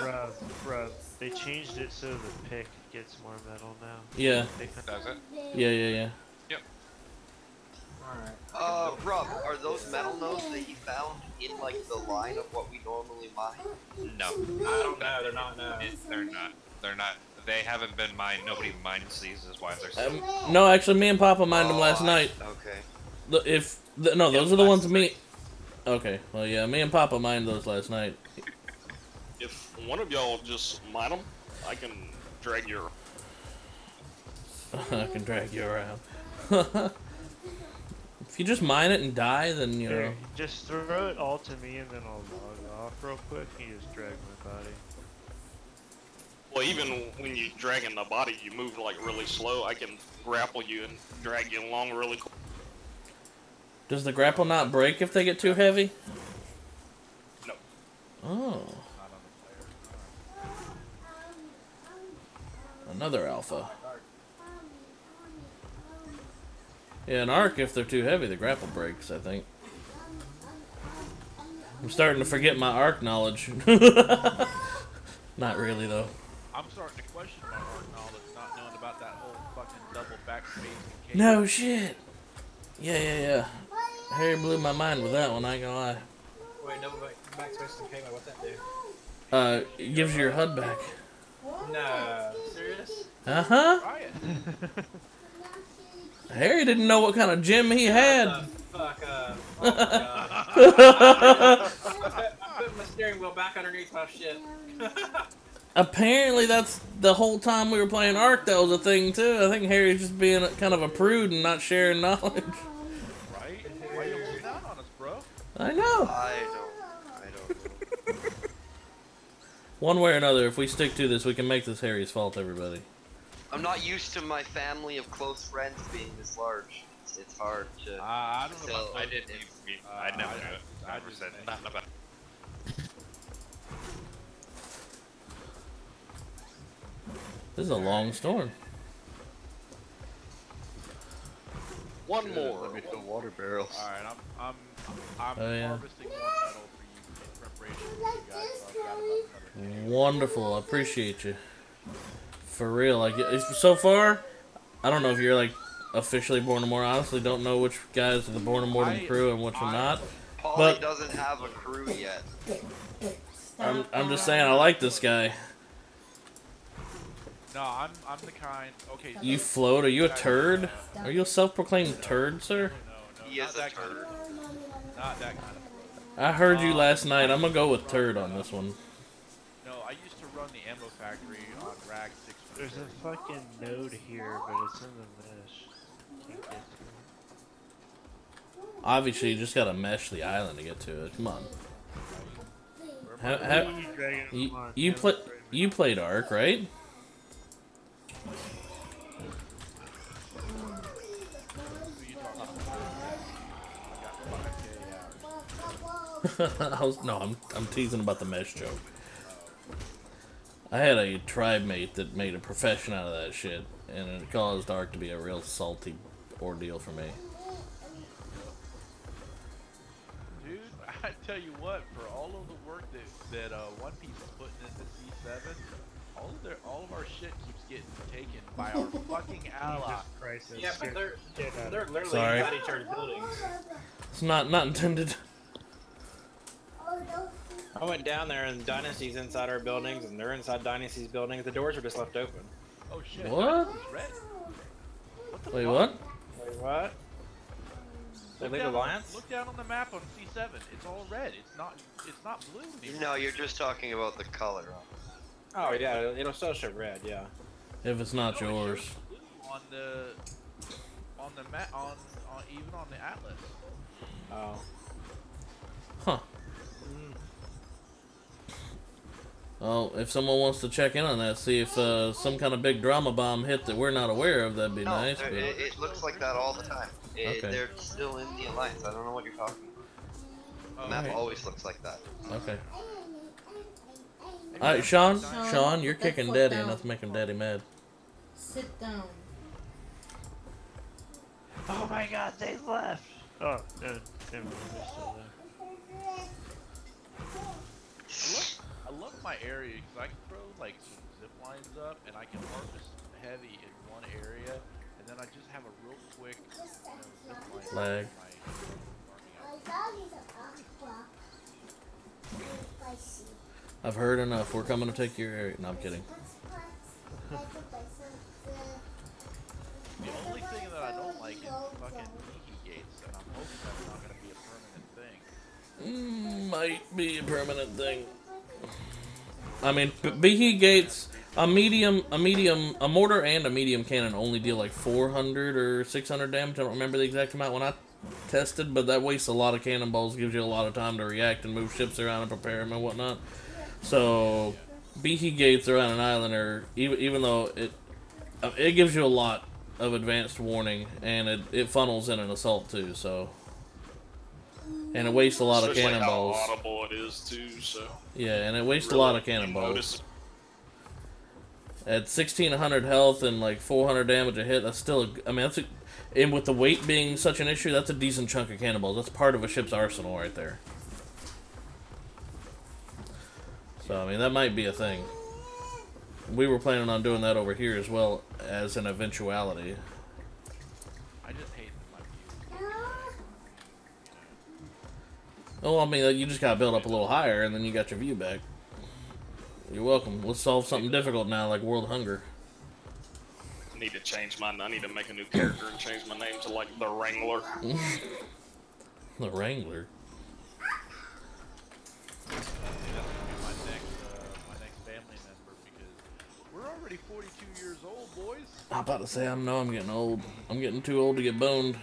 Bruh, they changed it so the pick gets more metal now. Yeah. Does it? Yeah. Yep. Alright. Rob, are those metal nodes that you found in like the line of what we normally mine? No. I don't know. They're not. No. They're not. They haven't been mined. Nobody mines these. Is why they're still. No, actually, me and Papa mined them last night. Okay. No, those are the ones me. Okay, well, yeah, me and Papa mined those last night. If one of y'all just mine them, I can drag your. I can drag you around. If you just mine it and die, then you know. Just throw it all to me, and then I'll log off real quick. You just drag my body. Well, even when you drag in the body, you move like really slow. I can grapple you and drag you along really quick. Does the grapple not break if they get too heavy? No. Oh. Another alpha. Yeah, an ARK, if they're too heavy, the grapple breaks, I think. I'm starting to forget my ARK knowledge. Not really, though. I'm starting to question my ARK knowledge, not knowing about that whole fucking double backspace and case. No shit. Yeah. Harry blew my mind with that one, I ain't gonna lie. Wait, double backspace and K, what's that do? It gives you your HUD back. No, serious? Uh-huh. Try it. Harry didn't know what kind of gem he had. Fuck, oh my god. I put my steering wheel back underneath my shit. Apparently that's the whole time we were playing ARK that was a thing too. I think Harry's just being kind of a prude and not sharing knowledge. Right? Why you holding out on us, bro? I know. I don't know. One way or another, if we stick to this, we can make this Harry's fault, everybody. I'm not used to my family of close friends being this large. It's hard to. I don't know about I didn't. I never knew it. I never said nothing about it. This is a long storm. One more. Let me fill water barrels. Alright, I'm Oh, yeah. harvesting more metal for you in preparation for you guys, so I've got about another day. Wonderful. I appreciate you. For real. Like, so far, I don't know if you're, like, officially Born Immortal. I honestly don't know which guys are the Born Immortal crew and which are not. Paulie doesn't have a crew yet. I'm just saying, I like this guy. No, I'm the kind. Okay. You float? Are you a turd? Are you a self-proclaimed turd, sir? No, He is a turd. Not that kind of. I heard you last night. I'm gonna go with turd on this one. No, I used to run the ammo factory on Rag 6. There's a fucking node here, but it's in the mesh. Can't get to it. Obviously, you just gotta mesh the island to get to it. Come on. You played ARK, right? I'm teasing about the mesh joke. I had a tribe mate that made a profession out of that shit, and it caused ARK to be a real salty ordeal for me. Dude, I tell you what, for all of the work that One Piece is putting into C7, all of our shit keeps getting taken by our fucking ally. Yeah, but they're literally Sorry. inside each other's buildings. It's not intended. I went down there and Dynasty's inside our buildings and they're inside Dynasty's buildings. The doors are just left open. Oh shit. What? Wait, what? Wait, what? They leave Alliance? Look down on the map on C7. It's all red. It's not blue anymore. No, you're just talking about the color. Oh yeah, it'll still show red, yeah. If it's not yours. On the map on even on the atlas. Oh. Huh. Well, if someone wants to check in on that, see if some kind of big drama bomb hit that we're not aware of, that'd be nice. But... It looks like that all the time. Okay. They're still in the Alliance. I don't know what you're talking about. The map always looks like that. Okay. Alright, Sean, you're kicking Daddy, and that's making Daddy mad. Sit down. Oh my god, they left! Oh, no, never mind, they're still there. I love my area because I can throw like some zip lines up and I can harvest heavy in one area, and then I just have a real quick zip line. Lag. I've heard enough. We're coming to take your area. No, I'm kidding. The only thing that I don't like is fucking leaky gates, and I'm hoping that's not going to be a permanent thing. Might be a permanent thing. I mean, behe gates, a mortar and a medium cannon only deal like 400 or 600 damage. I don't remember the exact amount when I tested, but that wastes a lot of cannonballs, gives you a lot of time to react and move ships around and prepare them and whatnot. So, behe gates around an island are, even though it gives you a lot of advanced warning, and it funnels in an assault too, so. And it wastes a lot of cannonballs. How audible it is too, so. Yeah, and it wastes really, a lot of cannonballs. At 1600 health and like 400 damage a hit, that's still, I mean, that's a, and with the weight being such an issue, that's a decent chunk of cannonballs. That's part of a ship's arsenal right there. So, I mean, that might be a thing. We were planning on doing that over here as well as an eventuality. I just hate my view. Oh, I mean, you just gotta build up a little higher, and then you got your view back. You're welcome. Let's solve something difficult now, like world hunger. I need to change mine. I need to make a new character and change my name to like the Wrangler. The Wrangler. My next family member, because we're already 42 years old, boys. I'm about to say, I know I'm getting old. I'm getting too old to get boned.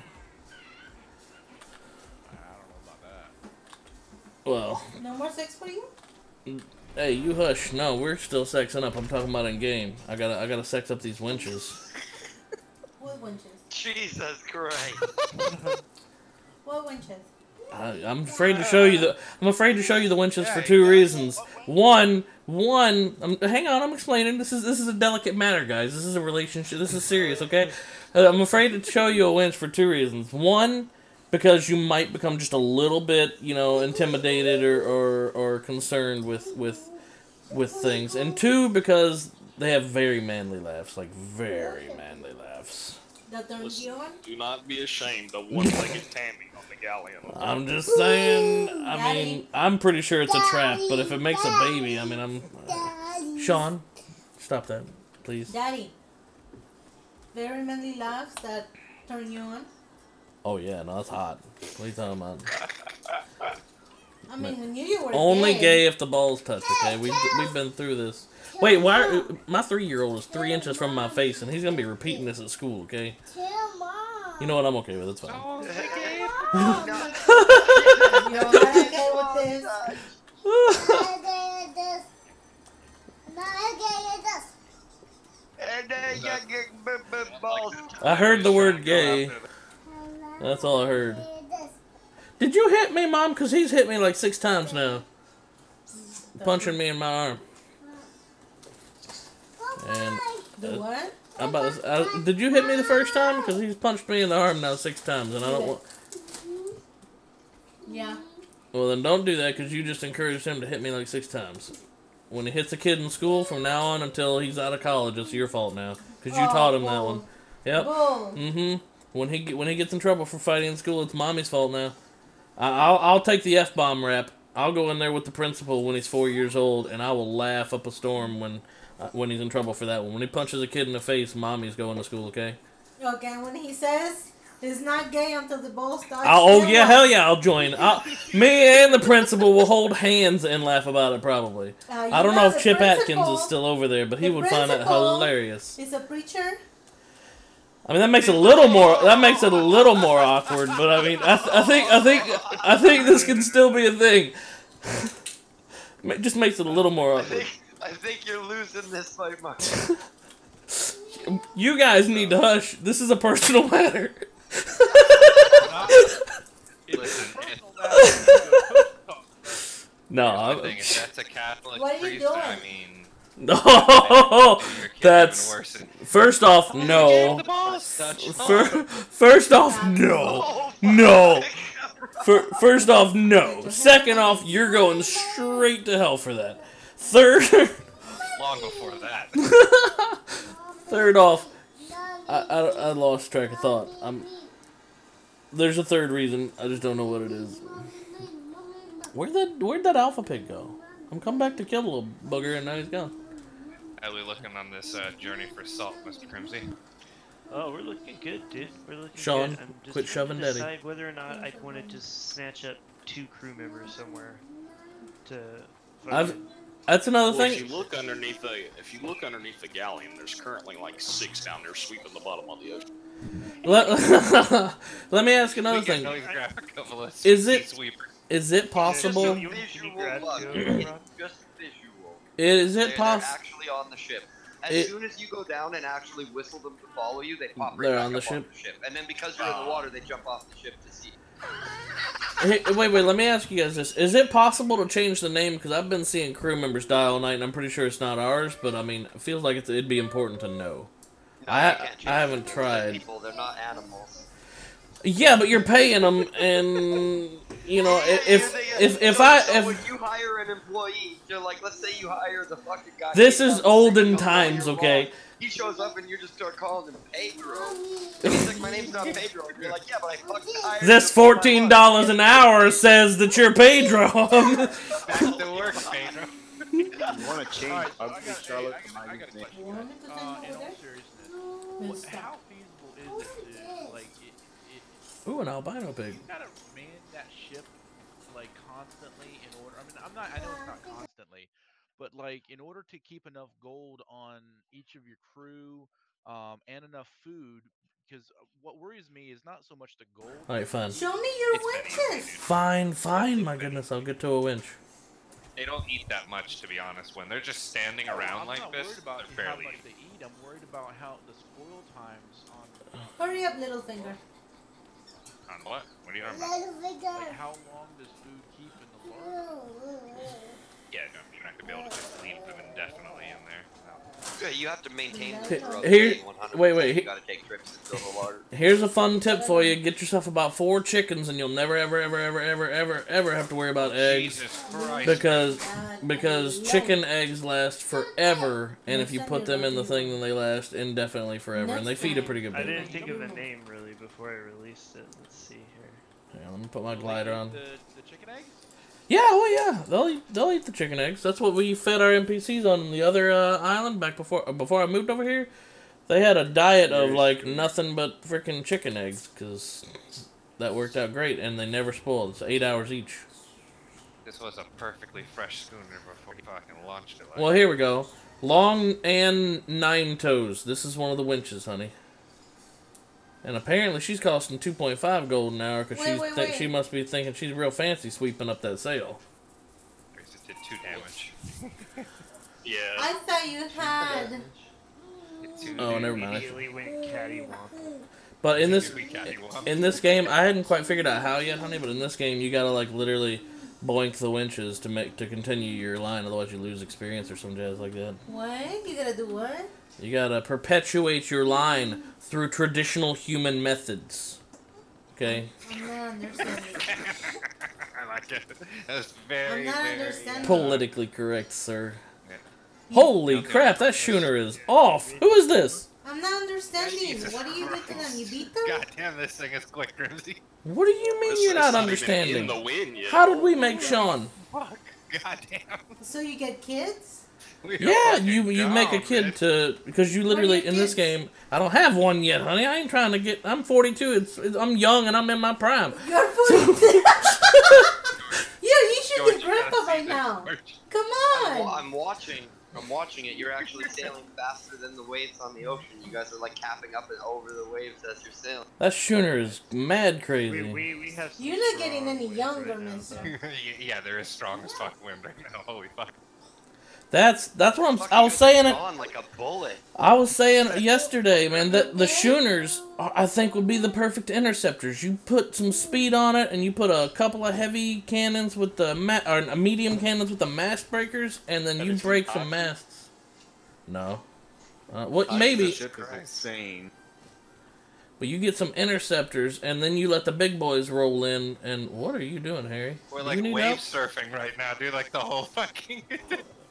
I don't know about that. Well. No more sex for you? Hey, you hush. No, we're still sexing up. I'm talking about in game. I gotta sex up these winches. What winches? Jesus Christ. What winches? I'm afraid to show you the. I'm afraid to show you the winches for two reasons. One. Hang on, I'm explaining. This is a delicate matter, guys. This is a relationship. This is serious, okay? I'm afraid to show you a winch for two reasons. One, because you might become just a little bit, you know, intimidated or concerned with things. And two, because they have very manly laughs, like very manly laughs. Listen, do not be ashamed of one-legged Tammy on the galleon. I'm just saying, I mean, I'm pretty sure it's a trap, but if it makes a baby, I mean, I'm... Sean, stop that, please. Daddy, very manly laughs that turn you on? Oh yeah, no, that's hot. What are you talking about? I mean, when you were only gay if the balls touch, okay? We've been through this. Wait, why? My 3-year-old is 3 inches from my face, and he's gonna be repeating this at school, okay? You know what? I'm okay with it. It's fine. You're okay with this? I heard the word gay. That's all I heard. Did you hit me, Mom? Because he's hit me like 6 times now. Punching me in my arm. And the what? I'm about to, did you hit me the first time? Because he's punched me in the arm now 6 times, and I don't want... Yeah. Well, then don't do that, because you just encouraged him to hit me like 6 times. When he hits a kid in school, from now on until he's out of college, it's your fault now. Because you taught him that one. Yep. Mm-hmm. When he gets in trouble for fighting in school, it's Mommy's fault now. I'll take the F-bomb rap. I'll go in there with the principal when he's 4 years old, and I will laugh up a storm when he's in trouble for that one. When he punches a kid in the face, Mommy's going to school, okay? Okay, when he says he's not gay until the ball starts. Oh yeah, hell yeah, I'll join. Me and the principal will hold hands and laugh about it, probably. I don't know if Chip Atkins is still over there, but he would find it hilarious. He's a preacher. I mean, that makes it a little more. That makes it a little more awkward. But I mean, I think this can still be a thing. It just makes it a little more awkward. I think you're losing this fight, Mark. You guys need to hush. This is a personal matter. No, I think if that's a Catholic priest, I mean. No, that's first off, no. First off, no, no. First off, no. Second off, you're going straight to hell for that. Third, long before that. Third off, I lost track of thought. There's a third reason. I just don't know what it is. Where'd that alpha pig go? I'm coming back to kill the little bugger, and now he's gone. How are we looking on this journey for salt, Mr. Crimsey? Oh, we're looking good, dude. We're looking Sean, good. I'm just quit shoving Daddy. decide whether or not I wanted to snatch up 2 crew members somewhere to. That's another thing. If you look underneath the galleon, there's currently like 6 down there sweeping the bottom of the ocean. Let me ask another thing. Is it possible? Just visual. Is it possible? They're actually on the ship. As soon as you go down and actually whistle them to follow you, they pop right They're back on the up ship. And then because you're in the water, they jump off the ship to see. Hey, wait, let me ask you guys this. Is it possible to change the name? Because I've been seeing crew members die all night, and I'm pretty sure it's not ours, but I mean, it feels like it'd be important to know. No, I you can't change haven't them. They're tried. people, they're not animals. Yeah, but you're paying them, and you know, So if when you hire an employee, you're like, let's say you hire the fucking guy. this is olden times, okay? He shows up and you just start calling him Pedro. And he's like, my name's not Pedro. And you're like, yeah, but I fucking hired This him. $14 an hour says that you're Pedro. Back to work, Pedro. You want to change Alright, so ugly Charlotte to my I got a name? question. You want me to send In you all over there? seriousness, how feasible is it to, like, Ooh, an albino pig. you gotta man that ship, like, constantly in order. I mean, I know it's not constantly, but, like, in order to keep enough gold on each of your crew, and enough food, because what worries me is not so much the gold. Alright, fine. Show me your It's been easy, winches. dude. Fine, my goodness, I'll get to a winch. They don't eat that much, to be honest. When they're just standing around I'm like not this, worried about they're how fairly much easy. they eat. I'm worried about how the spoil times on. Hurry up, little finger. On what? What are you talking about? Like, how long does food keep in the larder? Yeah, no, you're not gonna be able to just leave them indefinitely in there. No. Yeah, you have to maintain them Here- throughout here- the day, 100%. wait, You gotta take trips to fill the larder. Here's a fun tip for you. Get yourself about 4 chickens and you'll never, ever have to worry about eggs. Jesus Christ. Because chicken eggs last forever, and if you put them in the thing, then they last indefinitely forever, and they feed a pretty good I baby. didn't think of a name really before I released it. Let's see here. Yeah, let me put my glider on. The chicken eggs? Yeah, well, yeah, they'll eat the chicken eggs. That's what we fed our NPCs on the other island back before I moved over here. They had a diet of like nothing but freaking chicken eggs, because that worked out great, and they never spoiled. It's 8 hours each. This was a perfectly fresh schooner before you fucking launched it. Like Well, here we go. Long and 9 toes. This is one of the winches, honey. And apparently she's costing 2.5 gold an hour because Wait. she must be thinking she's real fancy sweeping up that sail. It did 2 damage. Yeah. I thought you had. Oh, never mind. Immediately went cattywampus. But in this We cattywampus. in this game, I hadn't quite figured out how yet, honey. But in this game, you gotta like literally boink the winches to continue your line, otherwise you lose experience or some jazz like that. What? You gotta do what? You gotta perpetuate your line through traditional human methods. Okay. I'm not understanding. I like it. That's I'm very, not very understanding. Politically correct, sir. Yeah. Holy crap, that schooner is off! Who is this? I'm not understanding. Jesus What do you do to them? You beat them? God damn, this thing is quick, Grimsy. What do you mean It's- you're not it's even understanding? in the wind yet. How did we make Sean? Fuck. God damn. So you get kids? Yeah, you make a kid to because you literally in this game. I don't have one yet, honey. I ain't trying to get. I'm 42. I'm young and I'm in my prime. You're 42. You should George, be you gotta grandpa by see this, now. George. Come on. I'm watching it. You're actually sailing faster than the waves on the ocean. You guys are like capping up and over the waves as you're sailing. That schooner is mad crazy. We have some You're not getting strong any winds younger, right now, mister. Yeah, there is strong as fuck wind right now. Holy fuck. That's what I was saying. Gone like a bullet. I was saying yesterday, man, that the schooners I think would be the perfect interceptors. You put some speed on it, and you put a couple of heavy cannons with the or medium cannons with the mast breakers, and then you break some masts. No, what The maybe? ship is insane. But you get some interceptors, and then you let the big boys roll in. And what are you doing, Harry? We're You like need wave help? surfing right now, dude. Like the whole fucking.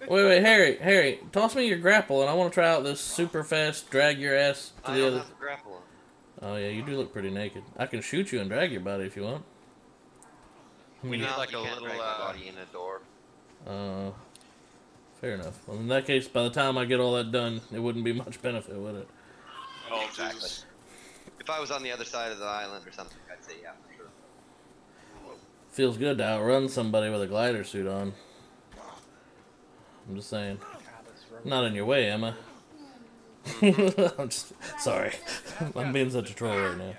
Wait, Harry, toss me your grapple, and I want to try out this super fast drag your ass to I the don't other. have to grapple him. Oh yeah, you do look pretty naked. I can shoot you and drag your body if you want. We need No, like you a can't little. drag my body in a door. Fair enough. Well, in that case, by the time I get all that done, it wouldn't be much benefit, would it? Oh, Exactly. Jesus. If I was on the other side of the island or something, I'd say yeah, for sure. Feels good to outrun somebody with a glider suit on. I'm just saying. Not in your way, am I? I'm just sorry. I'm being such a troll right now.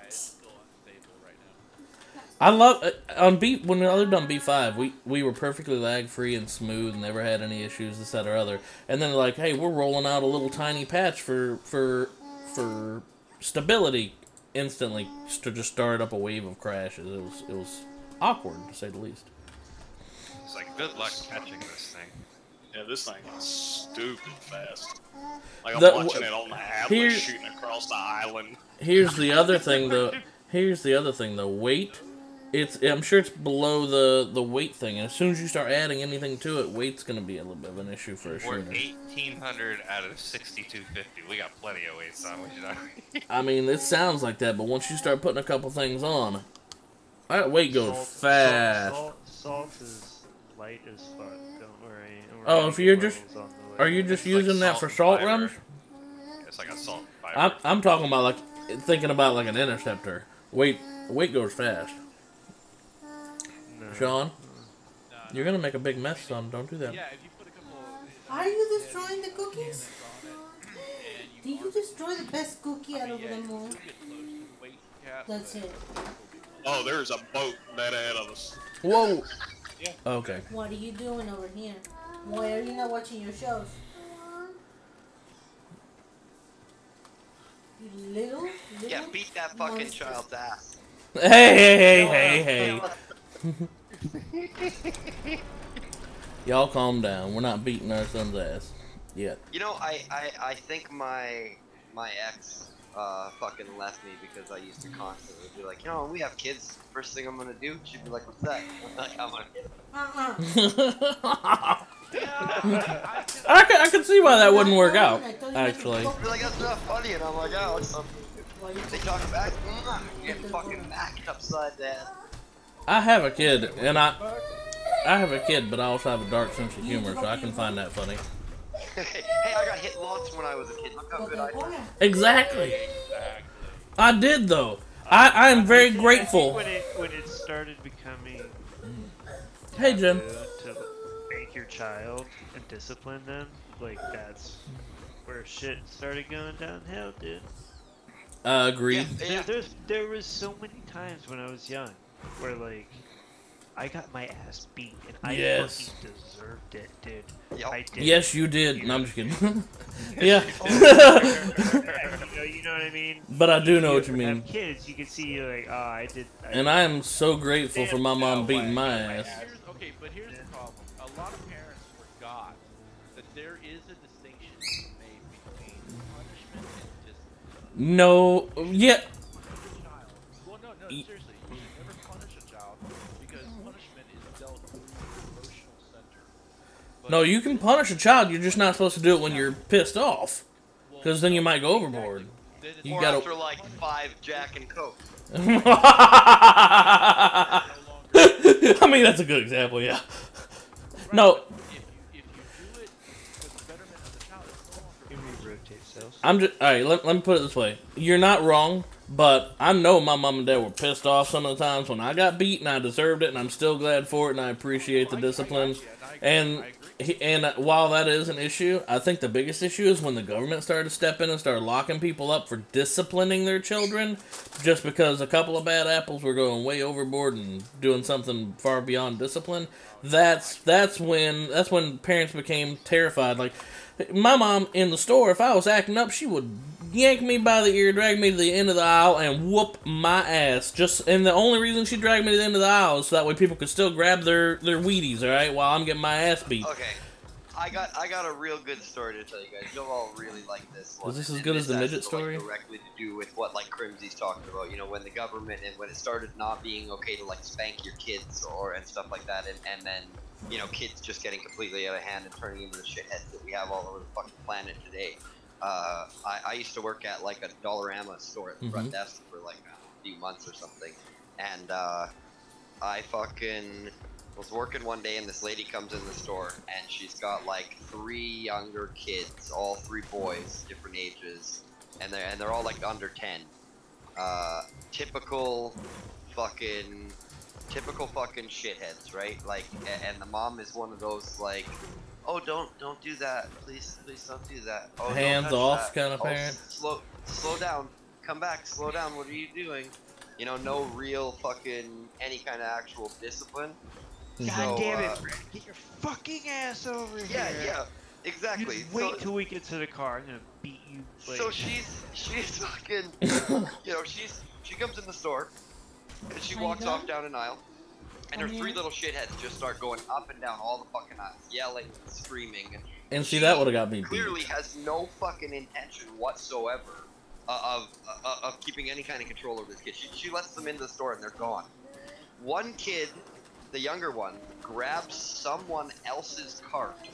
I love on B when I lived on B5. We were perfectly lag free and smooth, and never had any issues, this, that, or other. And then like, hey, we're rolling out a little tiny patch for stability. instantly just started up a wave of crashes. It was awkward to say the least. It's like, good luck catching this thing. Yeah, this thing is stupid fast. Like I'm The- watching it on the Atlas shooting across the island. Here's the other thing though. Weight. I'm sure it's below the weight thing, and as soon as you start adding anything to it, weight's gonna be a little bit of an issue for a We're shooter. 1,800 out of 6,250. We got plenty of weights on. We should. I mean, it sounds like that, but once you start putting a couple things on, that weight goes fast. Salt is light as fuck. Don't worry. Oh, if you're just, are you just using that for salt runs? It's like a salt fiber. I'm talking about like thinking about like an interceptor. Weight goes fast. No. Sean, you're gonna make a big mess, son. Don't do that. Yeah, if you put a couple. Are you destroying the cookies? Did you destroy the best cookie out of them all? That's it. Oh, there's a boat dead ahead of us. Whoa. Yeah. Okay. What are you doing over here? Why are you not watching your shows? You little Yeah, beat that fucking monster. child's ass. Hey. Y'all calm down. We're not beating our son's ass yet. You know, I think my ex fucking left me because I used to constantly be like, you know, when we have kids, first thing I'm gonna do, she'd be like, what's that? I'm like, I'm gonna I can see why that wouldn't work out, actually. I'd be like, that's not funny, and I'm like, oh, it's something. They talk back, get fucking knocked upside down. I have a kid, and I have a kid, but I also have a dark sense of humor, so I can find that funny. Hey, I got hit lots when I was a kid. Look how good I did. Exactly. I did though. I am very grateful. When it started becoming Hey, Jen. to make your child and discipline them, like that's where shit started going downhill, dude. Agreed. Yeah. There was so many times when I was young where like I got my ass beat and I Yes. fucking deserved it, dude. Yep. I did. Yes, you did. No, I'm just kidding. Yeah. You know what I mean? But I do know what you mean. Have kids, you can see like, oh, I did. And I am so grateful for my mom beating my ass. Okay, but here's the problem. A lot of parents forgot that there is a distinction made between punishment and discipline. No. Yeah. Well, no, seriously. You should never punish a child because punishment is dealt through the emotional center. But No, you can punish a child. You're just not supposed to do it when you're pissed off, because then you might go overboard. You Or gotta. after like 5 Jack and Coke. I mean, that's a good example, yeah. No, if you do it for the betterment of the child, it's no longer. Can we rotate cells? I'm just alright. Let me put it this way: you're not wrong, but I know my mom and dad were pissed off some of the times when I got beat, and I deserved it, and I'm still glad for it, and I appreciate the discipline. And while that is an issue, I think the biggest issue is when the government started to step in and started locking people up for disciplining their children, just because a couple of bad apples were going way overboard and doing something far beyond discipline. That's when parents became terrified. Like my mom in the store, if I was acting up, she would yank me by the ear, drag me to the end of the aisle, and whoop my ass. And the only reason she dragged me to the end of the aisle is so that way people could still grab their Wheaties, all right, while I'm getting my ass beat. Okay, I got a real good story to tell you guys. You'll all really like this one. Is this as And good as the has, midget story? Like, directly to do with what like Crimsy's talking about. You know, when the government and when it started not being okay to like spank your kids and stuff like that, and then you know kids just getting completely out of hand and turning into the shitheads that we have all over the fucking planet today. I used to work at like a Dollarama store at the front desk for like a few months or something, and I fucking was working one day and this lady comes in the store and she's got like 3 younger kids, all 3 boys, different ages, and they're all like under 10. Typical fucking shitheads, right? Like, and the mom is one of those like, oh, don't do that, please don't do that. Oh, hands off kind of parent. Slow down, come back, slow down. What are you doing? You know, no real fucking any kind of actual discipline. God damn it, Brad, get your fucking ass over here. Yeah. Exactly. Just wait till we get to the car. I'm gonna beat you. Like... So she's fucking, you know, she comes in the store, and she walks off down an aisle, and her three little shitheads just start going up and down all the fucking aisles, yelling, screaming, and see, that would have got me beat. Clearly has no fucking intention whatsoever of keeping any kind of control over this kid. She lets them into the store and they're gone. One kid, the younger one, grabs someone else's cart.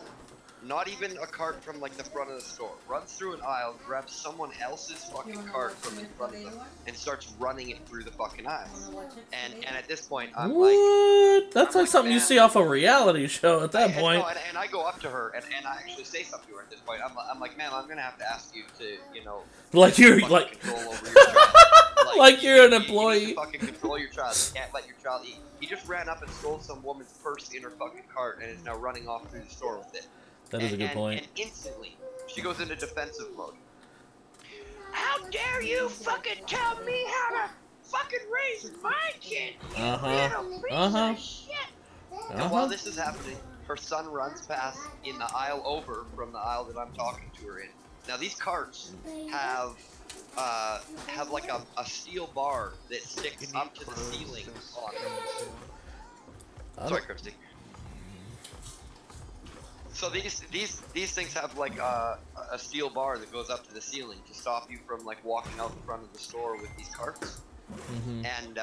Not even a cart from like the front of the store. Runs through an aisle, grabs someone else's fucking cart from in front of them, and starts running it through the fucking aisles. And at this point, I'm what? like, That's like something you see off a reality show at that point. And I go up to her and I actually say something to her at this point. I'm like, ma'am, I'm gonna have to ask you to, you know, like you're like control over your child. like you're an employee. You need to fucking control your child. You can't let your child eat. He just ran up and stole some woman's purse in her fucking cart and is now running off through the store with it. That is a good point. And instantly, she goes into defensive mode. How dare you fucking tell me how to fucking raise my kid, you little piece of shit! And while this is happening, her son runs past in the aisle over from the aisle that I'm talking to her in. Now these carts have like a steel bar that sticks up to the ceiling on it. Sorry, Christy. So these things have like a steel bar that goes up to the ceiling to stop you from like walking out in front of the store with these carts. And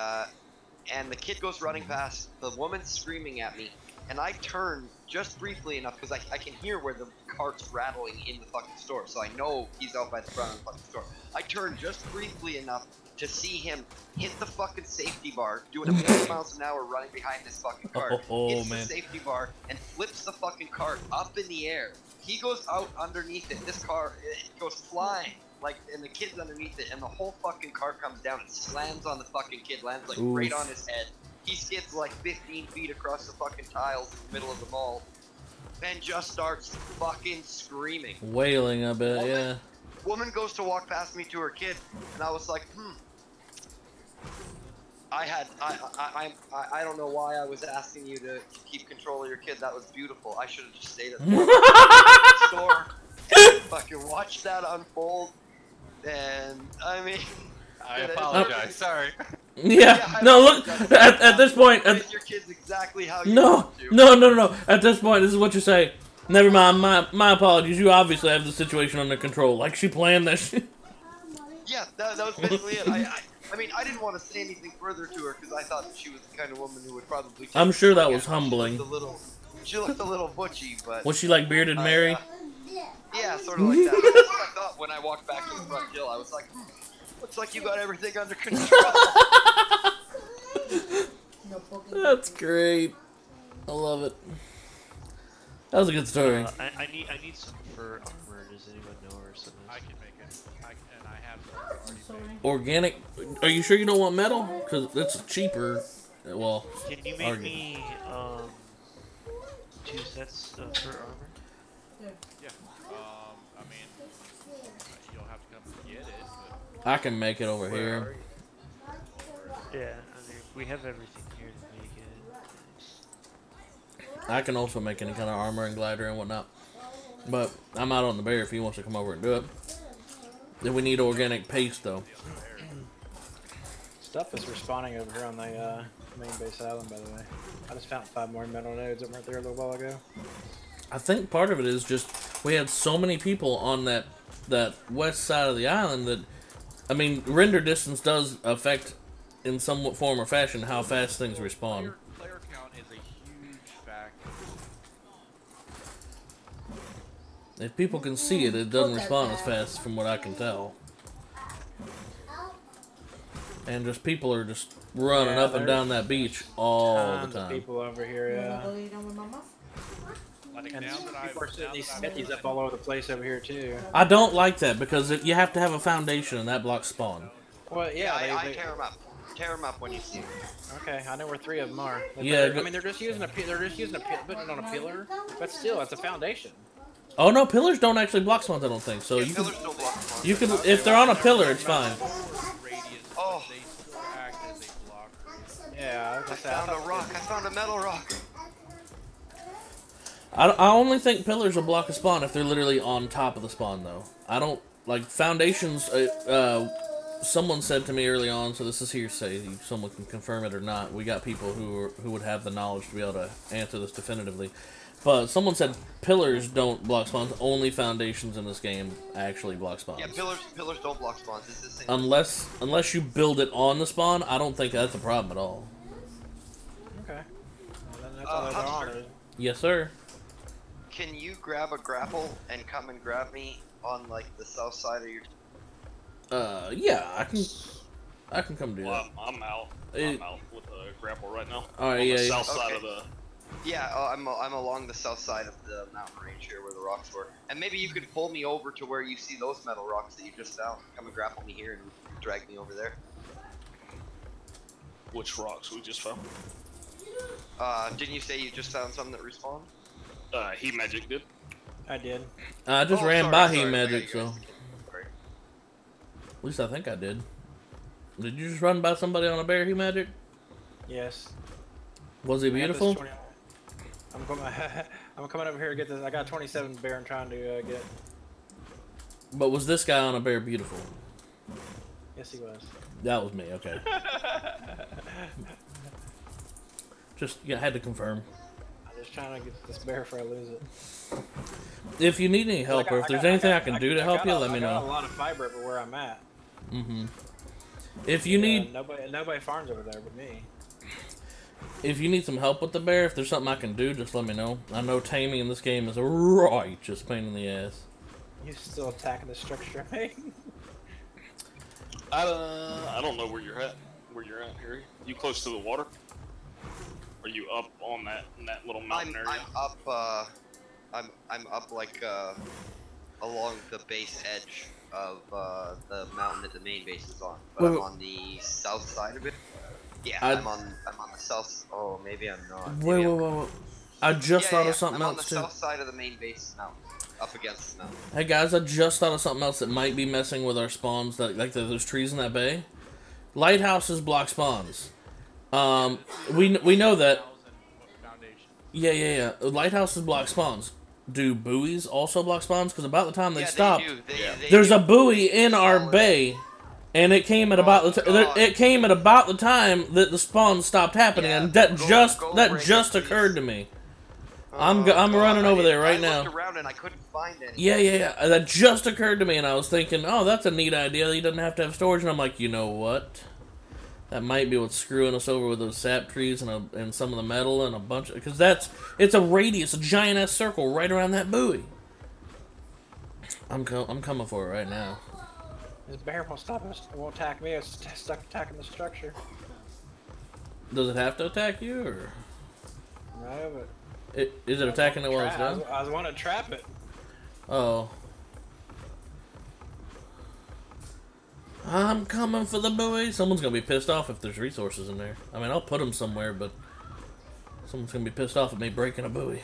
the kid goes running past, the woman's screaming at me, and I turn just briefly enough because I can hear where the cart's rattling in the fucking store, so I know he's out by the front of the fucking store. I turn just briefly enough to see him hit the fucking safety bar, doing a 40 miles an hour running behind this fucking cart. Hits the safety bar and flips the fucking cart up in the air. He goes out underneath it. This car, it goes flying, like, and the kid's underneath it, and the whole fucking cart comes down and slams on the fucking kid, lands like right on his head. He skids like 15 feet across the fucking tiles in the middle of the mall, and just starts fucking screaming. Wailing a bit, yeah. Woman goes to walk past me to her kid, and I was like, I don't know why I was asking you to keep control of your kid. That was beautiful. I should have just stayed at the store and fucking watched that unfold. And I mean, I apologize. Sorry. Yeah. No, look. At this point, your kid's exactly how you no. At this point, this is what you say. Never mind. My apologies. You obviously have the situation under control. Like she planned that shit. Yeah, that was basically it. I mean, I didn't want to say anything further to her because I thought that she was the kind of woman who would probably. I'm sure that was humbling. She looked a little butchy, but. Was she like Bearded Mary? Yeah, sort of like that. That's what I thought when I walked back to the front hill. I was like, looks like you got everything under control. That's great. I love it. That was a good story. I need some for armor. Does anyone know or something? I can make it. And I have some already made. Organic. Are you sure you don't want metal? Because it's cheaper. Well, can you make me 2 sets for armor? Yeah. I mean, you'll have to come get it. But I can make it over here. Yeah, I mean, we have everything here to make it. I can also make any kind of armor and glider and whatnot. But I'm out on the bear if he wants to come over and do it. Then we need organic paste though. Stuff is respawning over here on the main base island, by the way. I just found 5 more metal nodes that weren't there a little while ago. I think part of it is just we had so many people on that west side of the island that, I mean, render distance does affect in some form or fashion how fast things respawn. player count is a huge factor. If people can see it, it doesn't respawn as fast from what I can tell. And just people are just running up and down that beach all the time. People over here, yeah. And people are setting these smithies up all over the place over here too. I don't like that because you have to have a foundation and that blocks spawn. Well, yeah, I tear them up. Tear them up when you see them. Okay, I know where 3 of them are. Yeah, I mean they're just using putting it on a pillar, but still, it's a foundation. Oh no, pillars don't actually block spawns. I don't think so. Yeah, pillars don't block spawns. You can if they're on a pillar, it's fine. Oh. They still act as a blocker. Yeah, I found a rock. I found a metal rock. I only think pillars will block a spawn if they're literally on top of the spawn, though. I don't like foundations. Someone said to me early on, so this is hearsay. Someone can confirm it or not. We got people who would have the knowledge to be able to answer this definitively. But someone said pillars don't block spawns. Only foundations in this game actually block spawns. Yeah, pillars don't block spawns. It's this thing. Unless you build it on the spawn, I don't think that's a problem at all. Okay. Well, then that's all that's on it. Yes, sir. Can you grab a grapple and come and grab me on like the south side of your? Yeah, I can come do that. I'm out. I'm out with a grapple right now. All right, on yeah, the yeah. south side of the. Yeah, I'm along the south side of the mountain range here where the rocks were. And maybe you could pull me over to where you see those metal rocks that you just found. Come and grapple me here and drag me over there. Which rocks we just found? Didn't you say you just found some that respawned? He magic did. I did. I just ran sorry, by sorry, Heat I Magic, got so. you guys. Sorry. At least I think I did. Did you just run by somebody on a bear, Heat Magic? Yes. Was he beautiful? I'm coming over here to get this. I got 27 bear and trying to get. But was this guy on a bear beautiful? Yes, he was. That was me. Okay. Just had to confirm. I'm just trying to get this bear before I lose it. If you need any help, or if there's anything I can do to help you, let me know. I got a lot of fiber over where I'm at. Mm-hmm. If you need nobody farms over there but me. If you need some help with the bear, if there's something I can do, just let me know. I know taming in this game is a righteous pain in the ass. You still attacking the structure, mate? I don't know where you're at. Where you're at, Harry? You close to the water? Are you up on that little mountain area? I'm up like along the base edge of the mountain that the main base is on. But I'm on the south side of it. Yeah, I'm on the south. Oh, maybe I'm not. Wait. I just thought of something else too. I'm on the south side of the main base mountain, up against the mountain. Hey guys, I just thought of something else that might be messing with our spawns. That like those trees in that bay. Lighthouses block spawns. We know that. Yeah. Lighthouses block spawns. Do buoys also block spawns? Because about the time they stopped, there's a buoy in our bay. And it came at about the time that the spawn stopped happening, and that just occurred to me. I'm running over there right now. I looked around and I couldn't find any. Yeah. That just occurred to me, and I was thinking, oh, that's a neat idea. He doesn't have to have storage, and I'm like, you know what? That might be what's screwing us over with those sap trees and some of the metal and a bunch of, because it's a radius, a giant ass circle right around that buoy. I'm coming for it right now. This bear won't stop us. It won't attack me. It's stuck attacking the structure. Does it have to attack you, or? No, but... Is it attacking it while it's down? I was wanting to trap it. Oh. I'm coming for the buoy. Someone's gonna be pissed off if there's resources in there. I mean, I'll put them somewhere, but someone's gonna be pissed off at me breaking a buoy.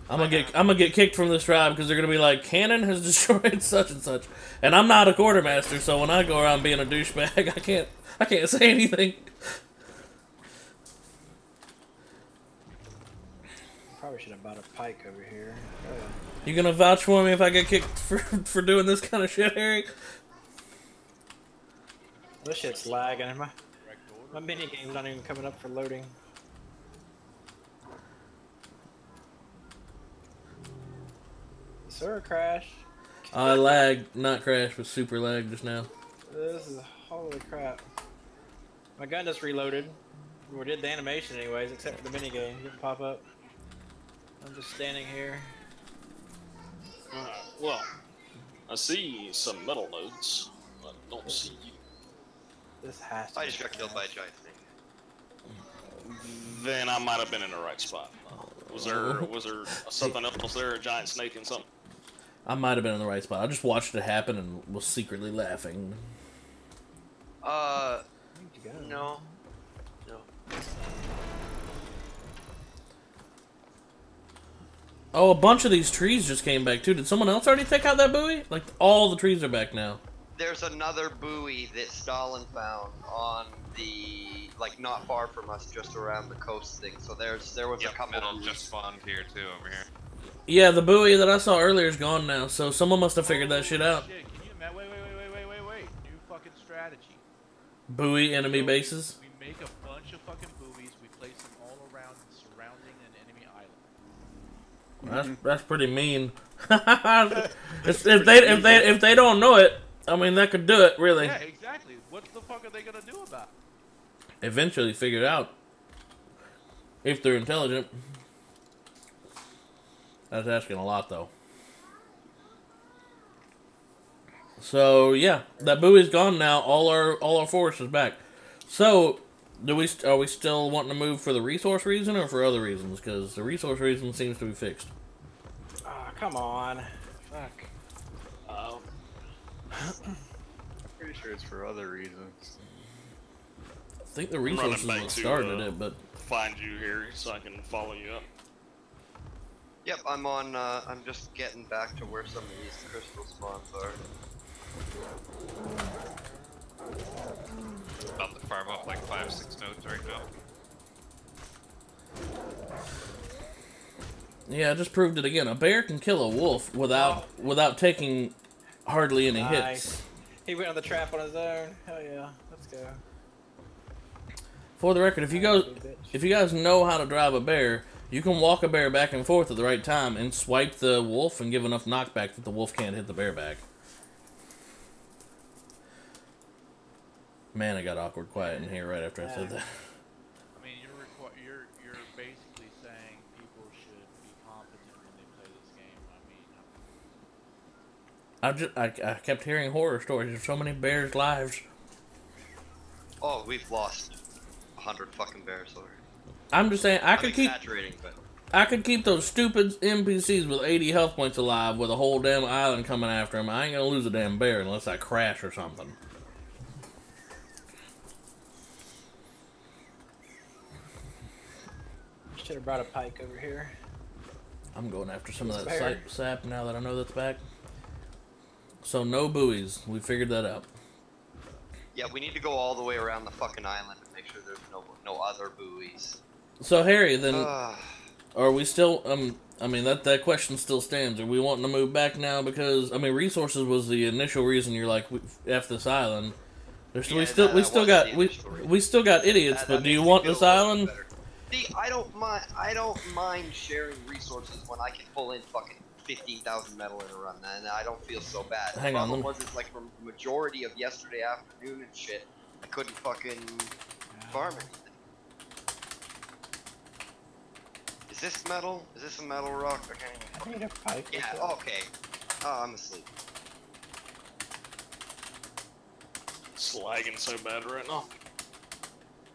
I'm gonna get kicked from this tribe because they're gonna be like, Cannon has destroyed such and such, and I'm not a quartermaster, so when I go around being a douchebag, I can't say anything. Probably should have bought a pike over here. You gonna vouch for me if I get kicked for doing this kind of shit, Harry? This shit's lagging. My mini game's not even coming up for loading. Sir, crash. I lagged, not crash, but super lag just now. This is holy crap. My gun just reloaded. We did the animation anyways, except for the mini game. It didn't pop up. I'm just standing here. Well, I see some metal nodes. I don't see you. This has to I just got killed by a giant snake. Then I might have been in the right spot. Was there something else there, a giant snake and something? I might have been in the right spot. I just watched it happen and was secretly laughing. No. Oh, a bunch of these trees just came back too. Did someone else already take out that buoy? Like, all the trees are back now. there's another buoy that Stalin found on the, like, not far from us, just around the coast thing. So there was a couple metal buoys. just spawned here too over here. Yeah, the buoy that I saw earlier is gone now, so someone must have figured that shit out. Shit, can you imagine? Wait. New fucking strategy. Buoy enemy bases. We make a bunch of fucking buoys, we place them all around surrounding an enemy island. That's pretty mean. if they don't know it, I mean that could do it really. Yeah, exactly. What the fuck are they gonna do about it? Eventually figure it out. If they're intelligent. That's asking a lot though. So yeah, that buoy's gone now. All our force is back. So are we still wanting to move for the resource reason or for other reasons? Because the resource reason seems to be fixed. Ah, come on. Fuck. I'm pretty sure it's for other reasons. I think the resources is what started it, but find you here so I can follow you up. Yep, I'm on. I'm just getting back to where some of these crystal spawns are. About to farm up like 5-6 nodes right now. yeah, I just proved it again. A bear can kill a wolf without taking hardly any hits. He went on the trap on his own. Hell yeah, let's go. For the record, if you guys know how to drive a bear, you can walk a bear back and forth at the right time and swipe the wolf and give enough knockback that the wolf can't hit the bear back. Man, it got awkward quiet in here right after I said that. I mean, you're basically saying people should be competent when they play this game. I mean, I kept hearing horror stories of so many bears' lives. Oh, we've lost 100 fucking bears already. I'm just saying, I'm exaggerating, but I could keep those stupid NPCs with 80 health points alive with a whole damn island coming after them. I ain't gonna lose a damn bear unless I crash or something. Should have brought a pike over here. I'm going after some of that sap now that I know that's back. So no buoys. We figured that out. yeah, we need to go all the way around the fucking island and make sure there's no other buoys. So Harry, then are we still? I mean that question still stands. Are we wanting to move back now? Because I mean, resources was the initial reason you're like F this island. We still got idiots. But do you want this island? See, I don't mind sharing resources when I can pull in fucking 15,000 metal in a run, and I don't feel so bad. The problem was it's like from the majority of yesterday afternoon and shit, I couldn't fucking farm anything. Is this metal? Is this a metal rock? I can't even. I need a pike. Yeah. Okay. Oh, I'm asleep. It's lagging so bad right now.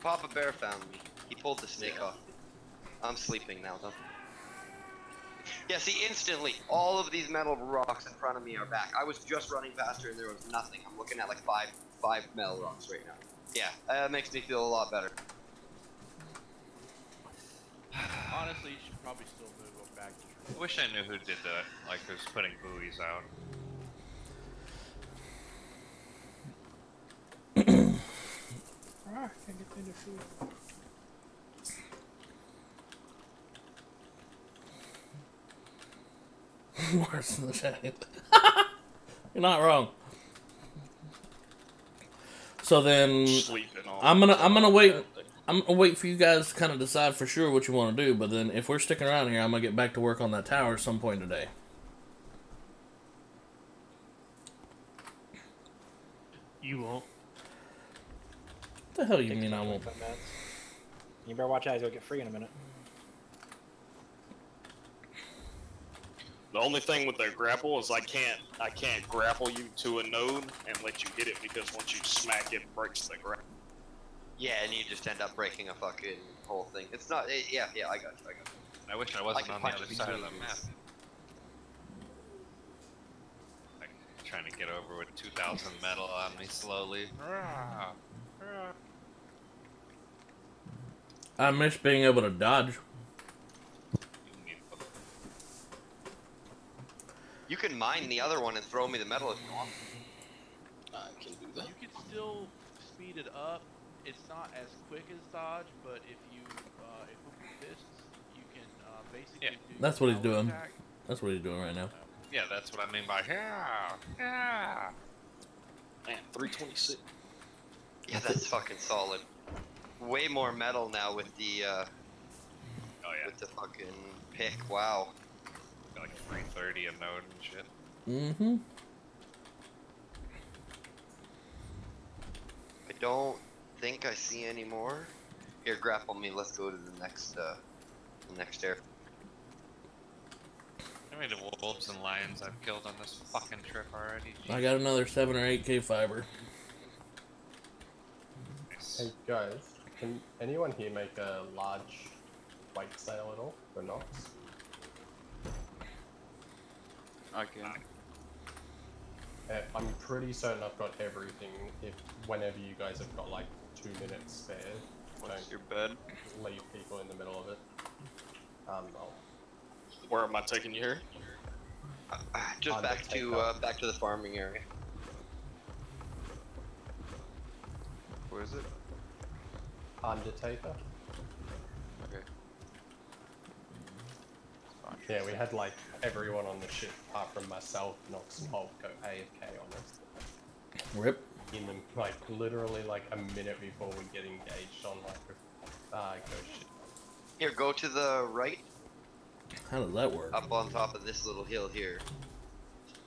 Papa Bear found me. He pulled the snake off. I'm sleeping now, though. Yeah, see, instantly, all of these metal rocks in front of me are back. I was just running faster and there was nothing. I'm looking at like five metal rocks right now. Yeah, that makes me feel a lot better. Honestly, you should probably still move back to I wish I knew who did that, like who's putting buoys out. Can't get into food. Worse than the giant. You're not wrong. So then, I'm gonna wait. I'm gonna wait for you guys to kind of decide for sure what you want to do. But then, if we're sticking around here, I'm gonna get back to work on that tower at some point today. You won't. What the hell you mean I won't? You better watch out, he's gonna get free in a minute. The only thing with their grapple is I can't grapple you to a node and let you get it because once you smack it, breaks the grapple. Yeah, and you just end up breaking a fucking whole thing. It's not. Yeah, I got you. I wish I wasn't on the other side of the map. Like, trying to get over with 2,000 metal on me slowly. I miss being able to dodge. You can mine the other one and throw me the metal if you want. I can do that. You can still speed it up. It's not as quick as dodge, but if you equip your fists, you can basically do. That's what he's power doing. attack. That's what he's doing right now. Yeah, that's what I mean by yeah. Man, 326. Yeah, that's fucking solid. Way more metal now with the with the fucking pick. Wow. Got like 330 a node and shit. Mm-hmm. I don't think I see any more. Here, grapple me. Let's go to the next area. How many wolves and lions I've killed on this fucking trip already? I got another 7 or 8K fiber. Nice. Hey guys, can anyone here make a large weight sale at all for Nox? I can. I'm pretty certain I've got everything. If whenever you guys have got like 2 minutes spare, What's don't your bed? leave people in the middle of it. Where am I taking you here? Just back to the farming area. Where is it? Undertaker. Okay. Yeah, we had like everyone on the ship apart from myself, Nox and Hulk go AFK on us. Rip. In them, like literally like a minute before we get engaged on like a ghost ship. Here, go to the right. How does that work? Up on top of this little hill here.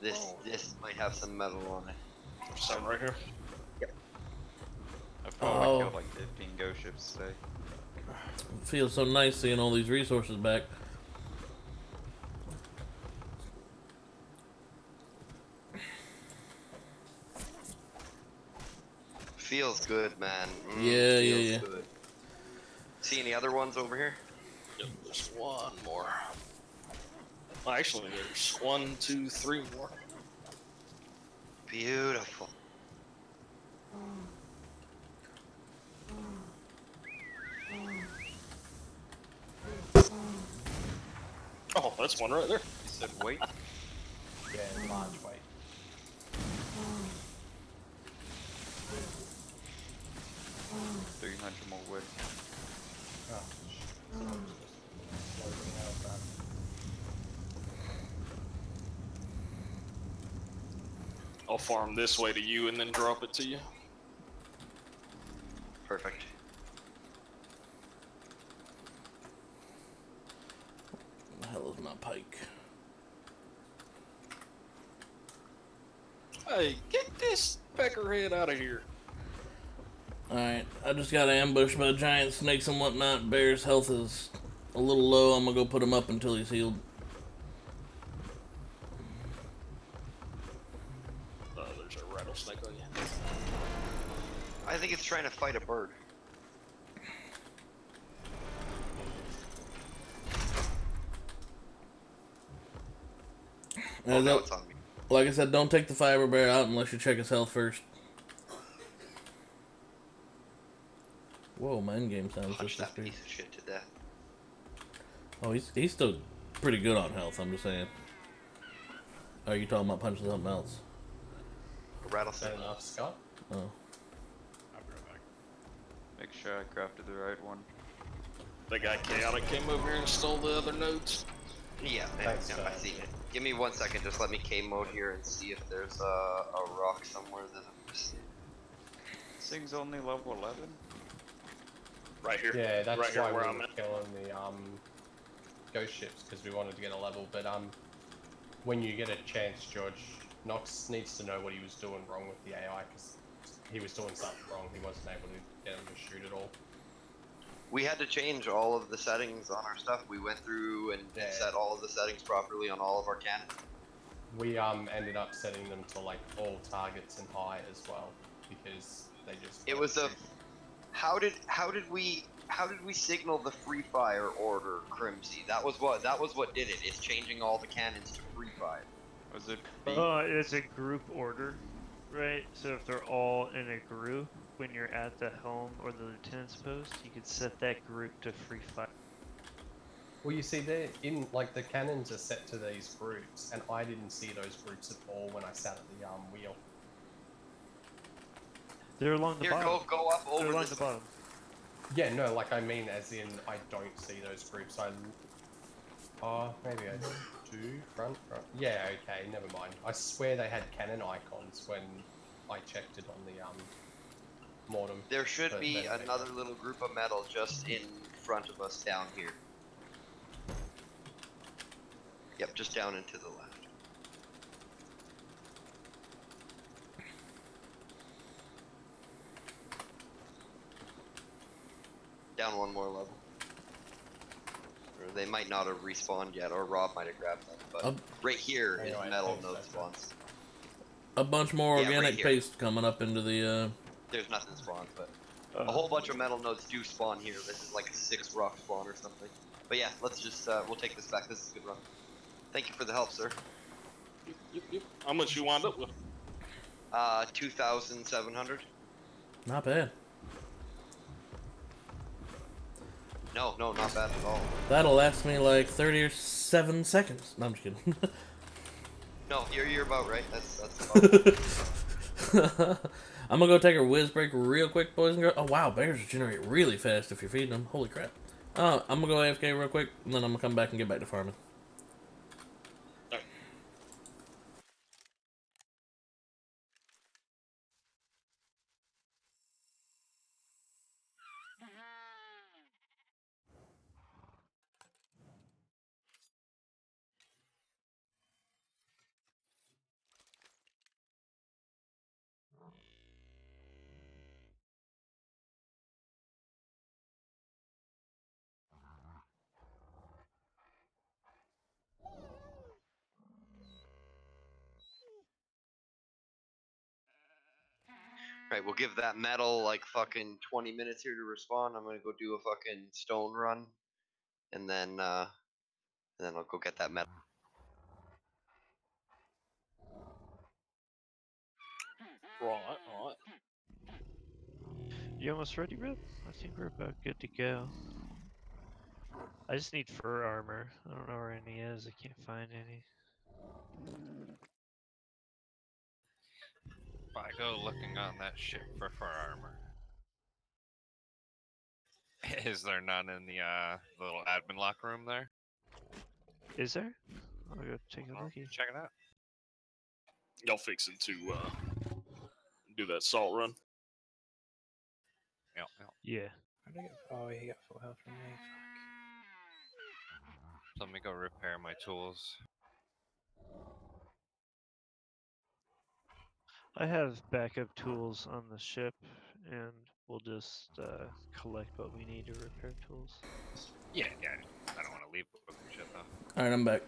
This might have some metal on it. There's some right here. I've probably killed like 15 ghost ships today. It feels so nice seeing all these resources back. Feels good, man. Yeah. Good. See any other ones over here? Yep, there's one more. Well, actually, there's 1, 2, 3 more. Beautiful. Oh, that's one right there. You said wait? Yeah, large weight. Oh. 300 more wood. Oh, so I'm just loading out that. I'll farm this way to you and then drop it to you. Perfect. The hell is my pike? Hey, get this peckerhead out of here. Alright, I just got ambushed by giant snakes and whatnot. Bear's health is a little low. I'm gonna go put him up until he's healed. There's a rattlesnake on you. I think it's trying to fight a bird. Oh, now it's on me. Like I said, don't take the fiber bear out unless you check his health first. Whoa, my in-game sounds Punch just that disappeared. piece of shit to death. Oh, he's still pretty good on health, I'm just saying. Oh, are you talking about punching something else? A rattlesnake. Enough, Scott? Oh. I'll be right back. Make sure I crafted the right one. That guy Chaotic came over here and stole the other nodes. Yeah, Thanks, I see it. Give me 1 second, just let me K mode here and see if there's a rock somewhere that I'm missing. This thing's only level 11? Right here. Yeah, that's right here why we where were I'm at. killing the ghost ships, because we wanted to get a level. But when you get a chance, George, Nox needs to know what he was doing wrong with the AI, because he was doing something wrong. He wasn't able to get him to shoot at all. We had to change all of the settings on our stuff. We went through and set all of the settings properly on all of our cannons. We ended up setting them to like all targets and high as well, because they just. It was a. How did we signal the free fire order, Crimsy? That was what did it. It's changing all the cannons to free fire. Was it? It's a group order, right? So if they're all in a group, when you're at the helm or the lieutenant's post, you could set that group to free fire. Well, you see, they're in like the cannons are set to these groups, and I didn't see those groups at all when I sat at the wheel. They're along the Here, bottom. go up They're over along this. the bottom. Yeah, no, like I mean, as in I don't see those groups. Maybe I do. Front. Yeah, okay, never mind. I swear they had cannon icons when I checked it on the mortem. There should but be then they another don't. little group of metal just in front of us down here. Yep, just down and to the left. Down one more level. Or they might not have respawned yet, or Rob might have grabbed them, but right here is Anyway, metal thanks, node that's spawns. A bunch more Yeah, right organic here. paste coming up into the. There's nothing spawned, but a whole bunch of metal nodes do spawn here. This is like a 6 rock spawn or something. But yeah, let's just, we'll take this back. This is a good run. Thank you for the help, sir. Yep. How much you wound up with? 2,700. Not bad. No, not bad at all. That'll last me like 37 seconds. No, I'm just kidding. No, you're about right. That's about I'm gonna go take a whiz break real quick, boys and girls. Oh wow, bears regenerate really fast if you're feeding them. Holy crap. I'm gonna go AFK real quick, and then I'm gonna come back and get back to farming. Right, we'll give that metal like fucking 20 minutes here to respawn. I'm gonna go do a fucking stone run, and then I'll go get that metal. Right. You almost ready, Rip? I think we're about good to go. I just need fur armor. I don't know where any is. I can't find any. I go looking on that ship for armor. Is there none in the little admin locker room there? Is there? I'll go take a look. Check it out. Y'all fixing to do that salt run? Yep. Yeah. Oh, he got full health from me. Let me go repair my tools. I have backup tools on the ship, and we'll just collect what we need to repair tools. Yeah. I don't want to leave with shit though. Alright, I'm back.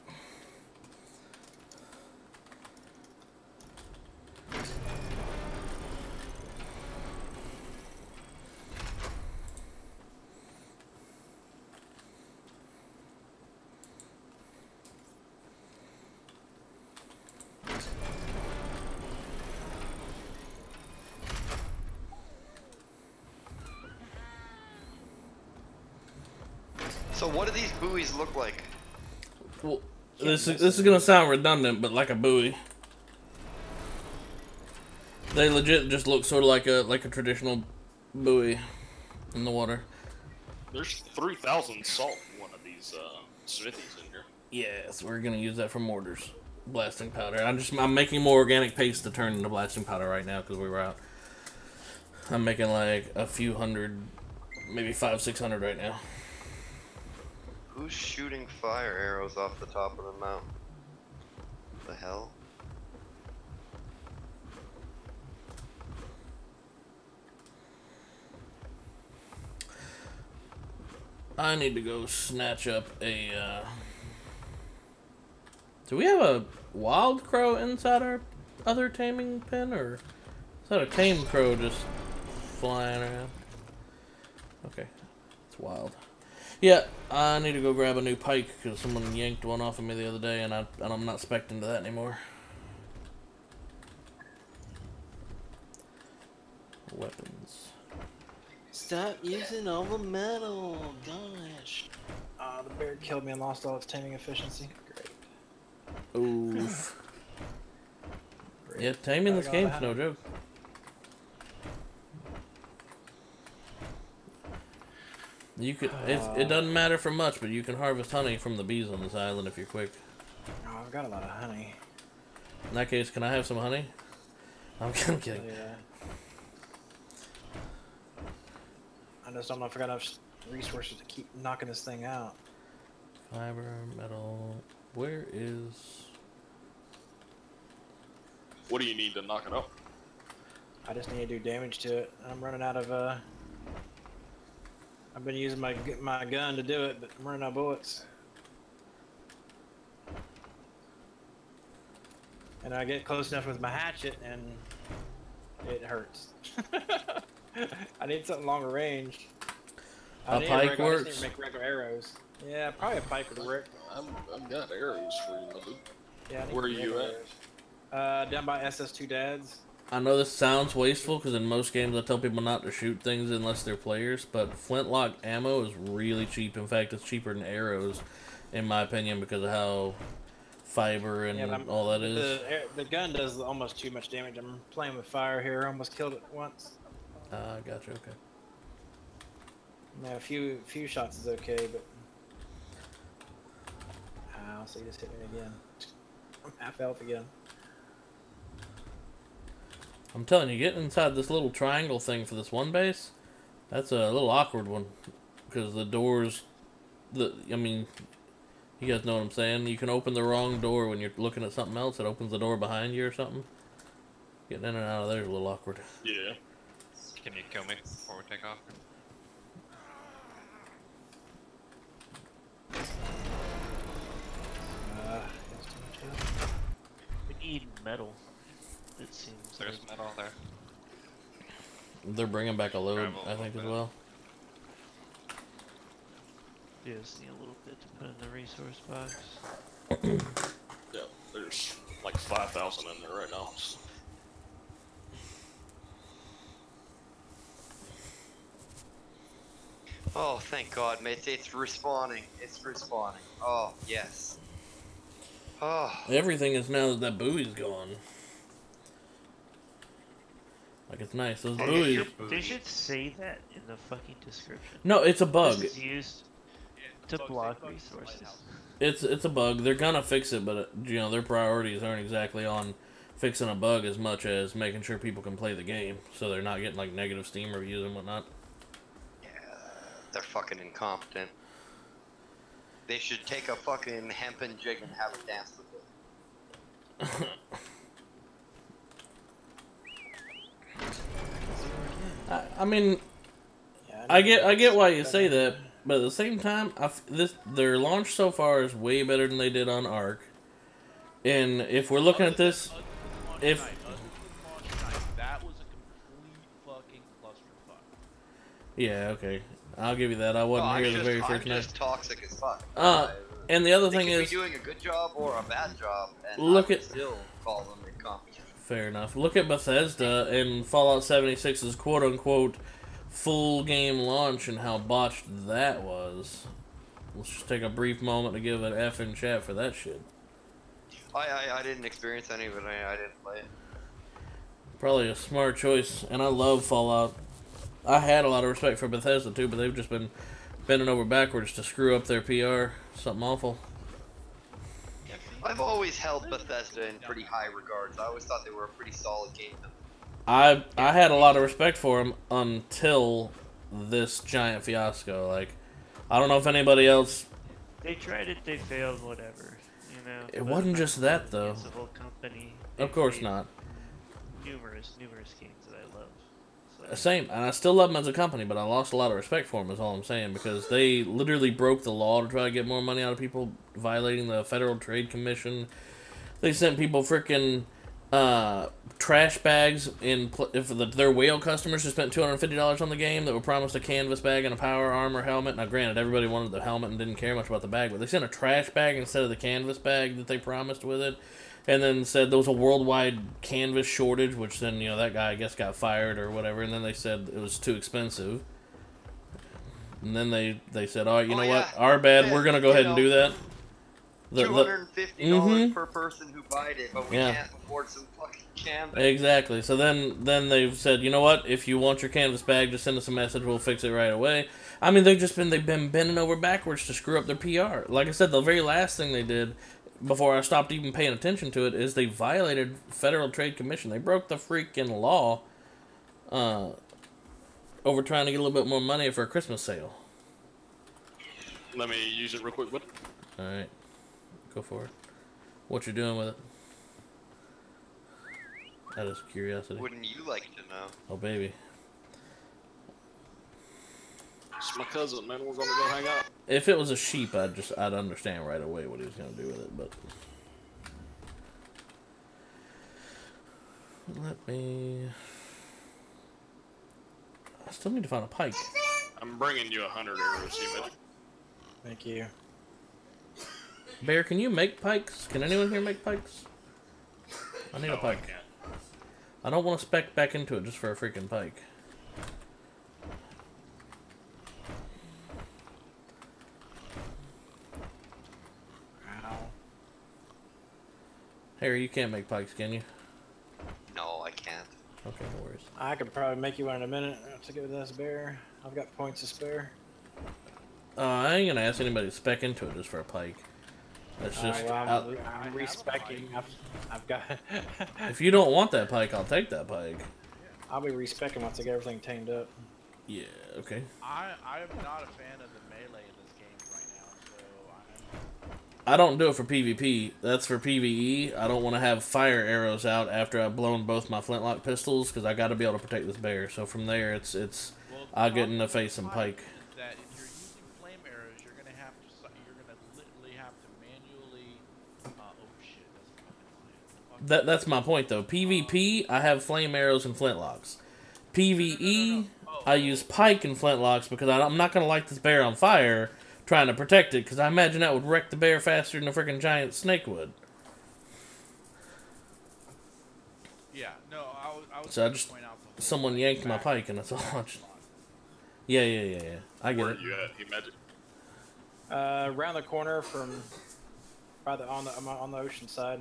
So what do these buoys look like? Well, this is gonna sound redundant, but like a buoy. They legit just look sort of like a traditional buoy in the water. There's 3,000 salt in one of these smithies in here. Yes, we're gonna use that for mortars, blasting powder. I'm making more organic paste to turn into blasting powder right now because we were out. I'm making like a few hundred, maybe 500-600 right now. Who's shooting fire arrows off the top of the mountain? The hell? I need to go snatch up a, Do we have a wild crow inside our other taming pen, or is that a tame crow just flying around? Okay, it's wild. Yeah, I need to go grab a new pike because someone yanked one off of me the other day, and I'm not spec'ing to that anymore. Weapons. Stop using all the metal, gosh. The bear killed me and lost all its taming efficiency. Great. Oof. Yeah, taming this game's no joke. You could. It doesn't matter for much, but you can harvest honey from the bees on this island if you're quick. Oh, I've got a lot of honey. In that case, can I have some honey? I'm kidding. Yeah. I just don't know if I got enough resources to keep knocking this thing out. Fiber, metal. Where is? What do you need to knock it out? I just need to do damage to it. I'm running out of I've been using my gun to do it, but I'm running out of bullets. And I get close enough with my hatchet, and it hurts. I need something longer range. A pike works. I just need to make regular arrows. Yeah, probably a pike would work. I've got arrows for you, my dude. Yeah, where are you at? Down by SS2 Dads. I know this sounds wasteful because in most games I tell people not to shoot things unless they're players, but flintlock ammo is really cheap. In fact, it's cheaper than arrows, in my opinion, because of how fiber and all that is. The gun does almost too much damage. I'm playing with fire here. I almost killed it once. Gotcha. Okay. Yeah, a few shots is okay, but so you just hit me again. I'm half health again. I'm telling you, getting inside this little triangle thing for this one base, that's a little awkward one, because the doors, I mean, you guys know what I'm saying? You can open the wrong door when you're looking at something else. It opens the door behind you or something. Getting in and out of there is a little awkward. Yeah. Can you kill me before we take off? We need metal. It seems there's metal there. They're bringing back a load, I think, as well. Yeah, just need a little bit to put in the resource box. Yeah, there's like 5,000 in there right now. Oh, thank God, mate. It's respawning. It's respawning. Oh, yes. Oh. Everything is now that buoy's gone. Like, it's nice. Those buoys. They should say that in the fucking description. No, it's a bug. This is used to block resources. It's a bug. They're gonna fix it, but you know their priorities aren't exactly on fixing a bug as much as making sure people can play the game, so they're not getting like negative Steam reviews and whatnot. Yeah, they're fucking incompetent. They should take a fucking hempen jig and have a dance with it. I mean, I get why you say that, but at the same time, their launch so far is way better than they did on ARK. And if we're looking at this, that was a complete fucking clusterfuck. Yeah, okay, I'll give you that. I wasn't here the very first night. I'm just toxic as fuck. And the other thing they is, could be doing a good job or a bad job, and look I would at still call them incompetent. Fair enough. Look at Bethesda and Fallout 76's quote-unquote full game launch and how botched that was. Let's just take a brief moment to give an F in chat for that shit. I didn't experience any of it. I didn't play it. Probably a smart choice, and I love Fallout. I had a lot of respect for Bethesda too, but they've just been bending over backwards to screw up their PR. Something awful. I've always held Bethesda in pretty high regards. I always thought they were a pretty solid game. I had a lot of respect for them until this giant fiasco. Like, I don't know if anybody else. They tried it, they failed, whatever. You know. It wasn't just that though. It's a whole company. Of course not. Numerous games that I love. So. Same, and I still love them as a company, but I lost a lot of respect for them. Is all I'm saying, because they literally broke the law to try to get more money out of people, violating the Federal Trade Commission. They sent people freaking trash bags in if their whale customers who spent $250 on the game that were promised a canvas bag and a power armor helmet. Now, granted, everybody wanted the helmet and didn't care much about the bag, but they sent a trash bag instead of the canvas bag that they promised with it. And then said there was a worldwide canvas shortage, which then, you know, that guy, I guess, got fired or whatever. And then they said it was too expensive. And then they said, all right, you know what? Our bad. We're going to go ahead and do that. $250 per person who bought it, but we can't afford some fucking canvas. Exactly. So then they've said, you know what? If you want your canvas bag, just send us a message. We'll fix it right away. I mean, they've been bending over backwards to screw up their PR. Like I said, the very last thing they did before I stopped even paying attention to it is they violated Federal Trade Commission. They broke the freaking law over trying to get a little bit more money for a Christmas sale. Let me use it real quick, bud. All right, go for it. What you doing with it? Out of curiosity. Wouldn't you like to know? Oh baby. It's my cousin, man. We're gonna go hang out. If it was a sheep, I'd understand right away what he was gonna do with it, but let me. I still need to find a pike. I'm bringing you 100 arrows, even. Thank you. Bear, can you make pikes? Can anyone here make pikes? I need a pike. I can't. I don't want to spec back into it just for a freaking pike. Ow. Harry, you can't make pikes, can you? No, I can't. Okay, no worries. I could probably make you one in a minute to get with this bear. I've got points to spare. I ain't gonna ask anybody to spec into it just for a pike. That's just. Well, I'm respecing. I've got. If you don't want that pike, I'll take that pike. I'll be respecing once I get everything tamed up. Yeah. Okay. I am not a fan of the melee in this game right now, so I don't do it for PvP. That's for PvE. I don't want to have fire arrows out after I've blown both my flintlock pistols because I got to be able to protect this bear. So from there, it's well, I'll get in the face and pike. that if you're using flame arrows, you're gonna literally have to manually. Oh shit, that's fucking That's my point though. PvP, I have flame arrows and flintlocks. PvE, I use pike and flintlocks because I'm not gonna light this bear on fire trying to protect it because I imagine that would wreck the bear faster than a freaking giant snake would. Yeah, no, I was So I gonna just point out the whole someone yanked my pike and that's all. Yeah. I get Where it. are you at? He magic. Around the corner from, by the on the ocean side.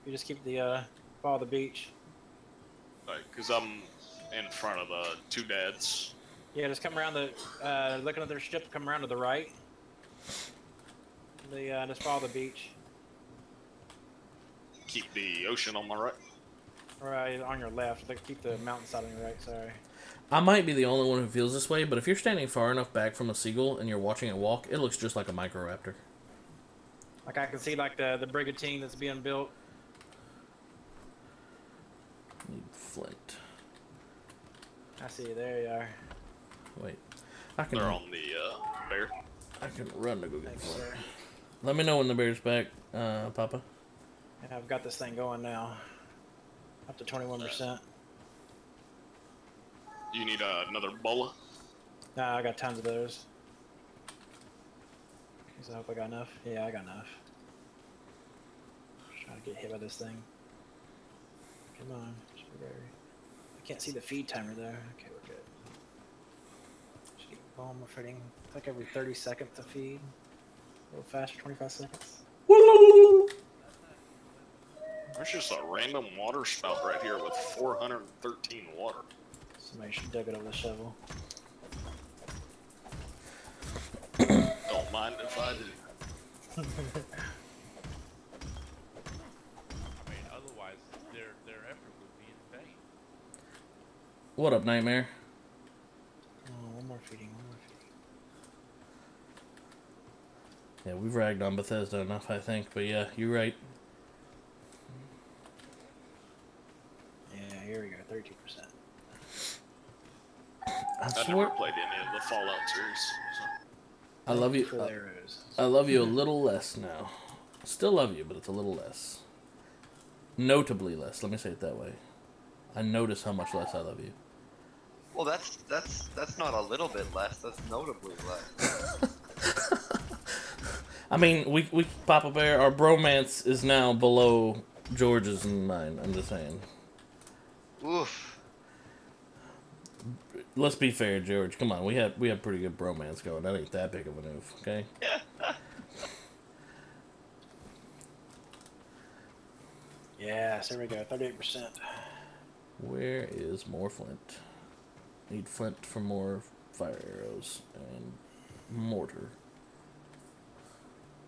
You just keep the follow the beach. Like, cause I'm in front of the two dads. Yeah, just come around the looking at their ship. Come around to the right. Just follow the beach. Keep the ocean on my right. Right on your left. Like, keep the mountainside on your right. Sorry. I might be the only one who feels this way, but if you're standing far enough back from a seagull and you're watching it walk, it looks just like a microraptor. Like I can see like the brigantine that's being built. Need flint. I see you. There you are. Wait, I can. They're on the bear. I can run to go get Thanks, flint. sir. Let me know when the bear's back, Papa. And I've got this thing going now. Up to 21%. You need another bola? Nah, I got tons of those. So I hope I got enough. Yeah, I got enough. Just trying to get hit by this thing. Come on. I can't see the feed timer though. Okay, we're good. Just keep going. We're feeding. It's like every 30 seconds to feed. A little faster, 25 seconds. There's just a random water spout right here with 413 water. Somebody should dig it over the shovel. Don't mind if I do. I mean, otherwise, their effort would be in vain. What up, Nightmare? Oh, one more feeding. Yeah, we've ragged on Bethesda enough, I think, but yeah, you're right. Yeah, here we go, 32%. I I swear, never played any of the Fallout series. I love you. For the arrows. I love you a little less now. Still love you, but it's a little less. Notably less. Let me say it that way. I notice how much less I love you. Well, that's not a little bit less. That's notably less. I mean, we Papa Bear, our bromance is now below George's and mine. I'm just saying. Oof. Let's be fair, George. Come on, we have pretty good bromance going. That ain't that big of an oof, okay? Yes, there we go. 38%. Where is more flint? Need flint for more fire arrows and mortar.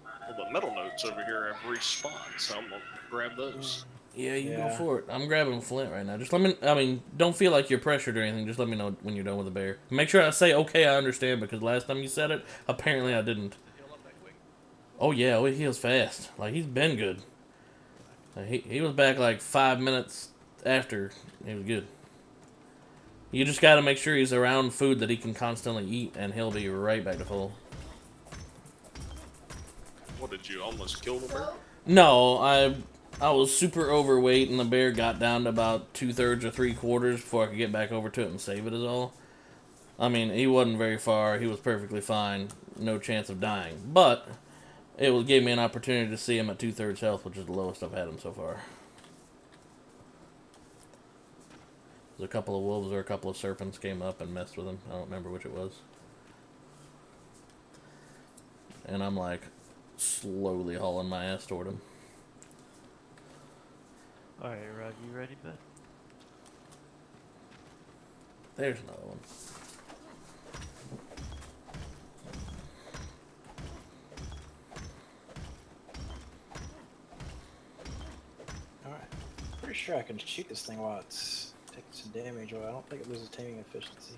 Well, the metal notes over here have respawned, so I'm gonna grab those. Yeah, you go for it. I'm grabbing flint right now. Just let me. I mean, don't feel like you're pressured or anything. Just let me know when you're done with the bear. Make sure I say okay. I understand because last time you said it, apparently I didn't. Oh yeah, oh, he heals fast. Like he's been good. Like, he was back like 5 minutes after. He was good. You just got to make sure he's around food that he can constantly eat, and he'll be right back to full. What, did you almost kill the bear? No, I was super overweight, and the bear got down to about 2/3 or 3/4 before I could get back over to it and save it is all. I mean, he wasn't very far. He was perfectly fine. No chance of dying. But it gave me an opportunity to see him at 2/3 health, which is the lowest I've had him so far. There's a couple of wolves or a couple of serpents came up and messed with him. I don't remember which it was. And I'm like slowly hauling my ass toward him. Alright, Rod, you ready, bud? There's another one. Alright. Pretty sure I can shoot this thing while it's taking some damage, or I don't think it loses taming efficiency.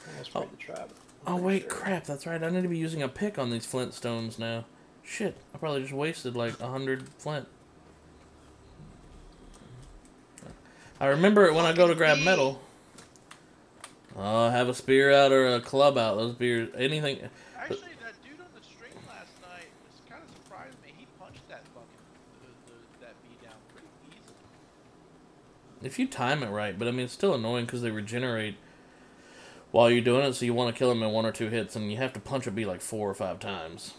I'm almost ready to try, but Oh wait, crap, that's right. I need to be using a pick on these flint stones now. Shit, I probably just wasted like 100 flint. I remember it when I go to grab metal. Oh, have a spear out or a club out. Those spears, anything. Actually, that dude on the stream last night was kind of surprised me. He punched that fucking that bee down pretty easily. If you time it right, but I mean, it's still annoying because they regenerate while you're doing it, so you want to kill them in 1 or 2 hits, and you have to punch a bee like 4 or 5 times.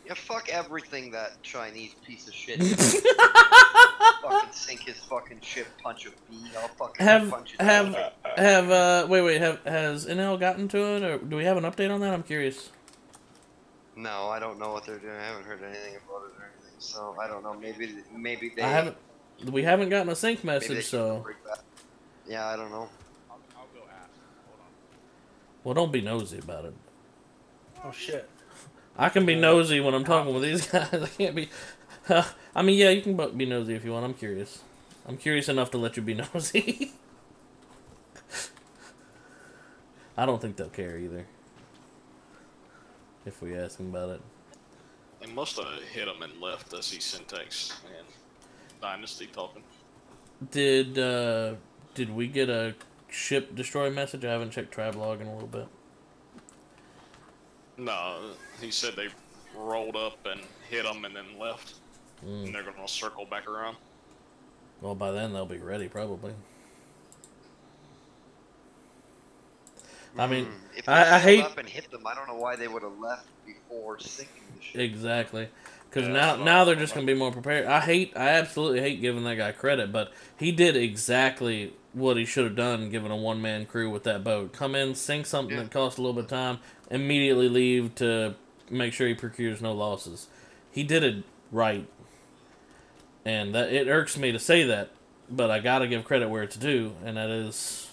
Yeah, fuck everything that Chinese piece of shit. Fucking sink his fucking ship, punch a bee. I'll fucking punch it. Has NL gotten to it, or do we have an update on that? I'm curious. No, I don't know what they're doing. I haven't heard anything about it or anything, so I don't know. Maybe they. We haven't gotten a sync message, so. Yeah, I don't know. I'll go ask. Hold on. Well, don't be nosy about it. oh shit. I can be nosy when I'm talking with these guys. I can't be. I mean, yeah, you can be nosy if you want. I'm curious. I'm curious enough to let you be nosy. I don't think they'll care either. If we ask them about it. They must have hit him and left. I see Syntax and Dynasty talking. Did we get a ship destroy message? I haven't checked tribe log in a little bit. No, he said they rolled up and hit him and then left. And they're gonna circle back around. Well, by then they'll be ready, probably. I mean, if they I hate up and hit them. I don't know why they would have left before sinking the ship. Exactly, because now they're just gonna be more prepared. I absolutely hate giving that guy credit, but he did exactly what he should have done, given a one-man crew with that boat. Come in, sink something that costs a little bit of time, immediately leave to make sure he procures no losses. He did it right. And that it irks me to say that, but I gotta give credit where it's due, and that is,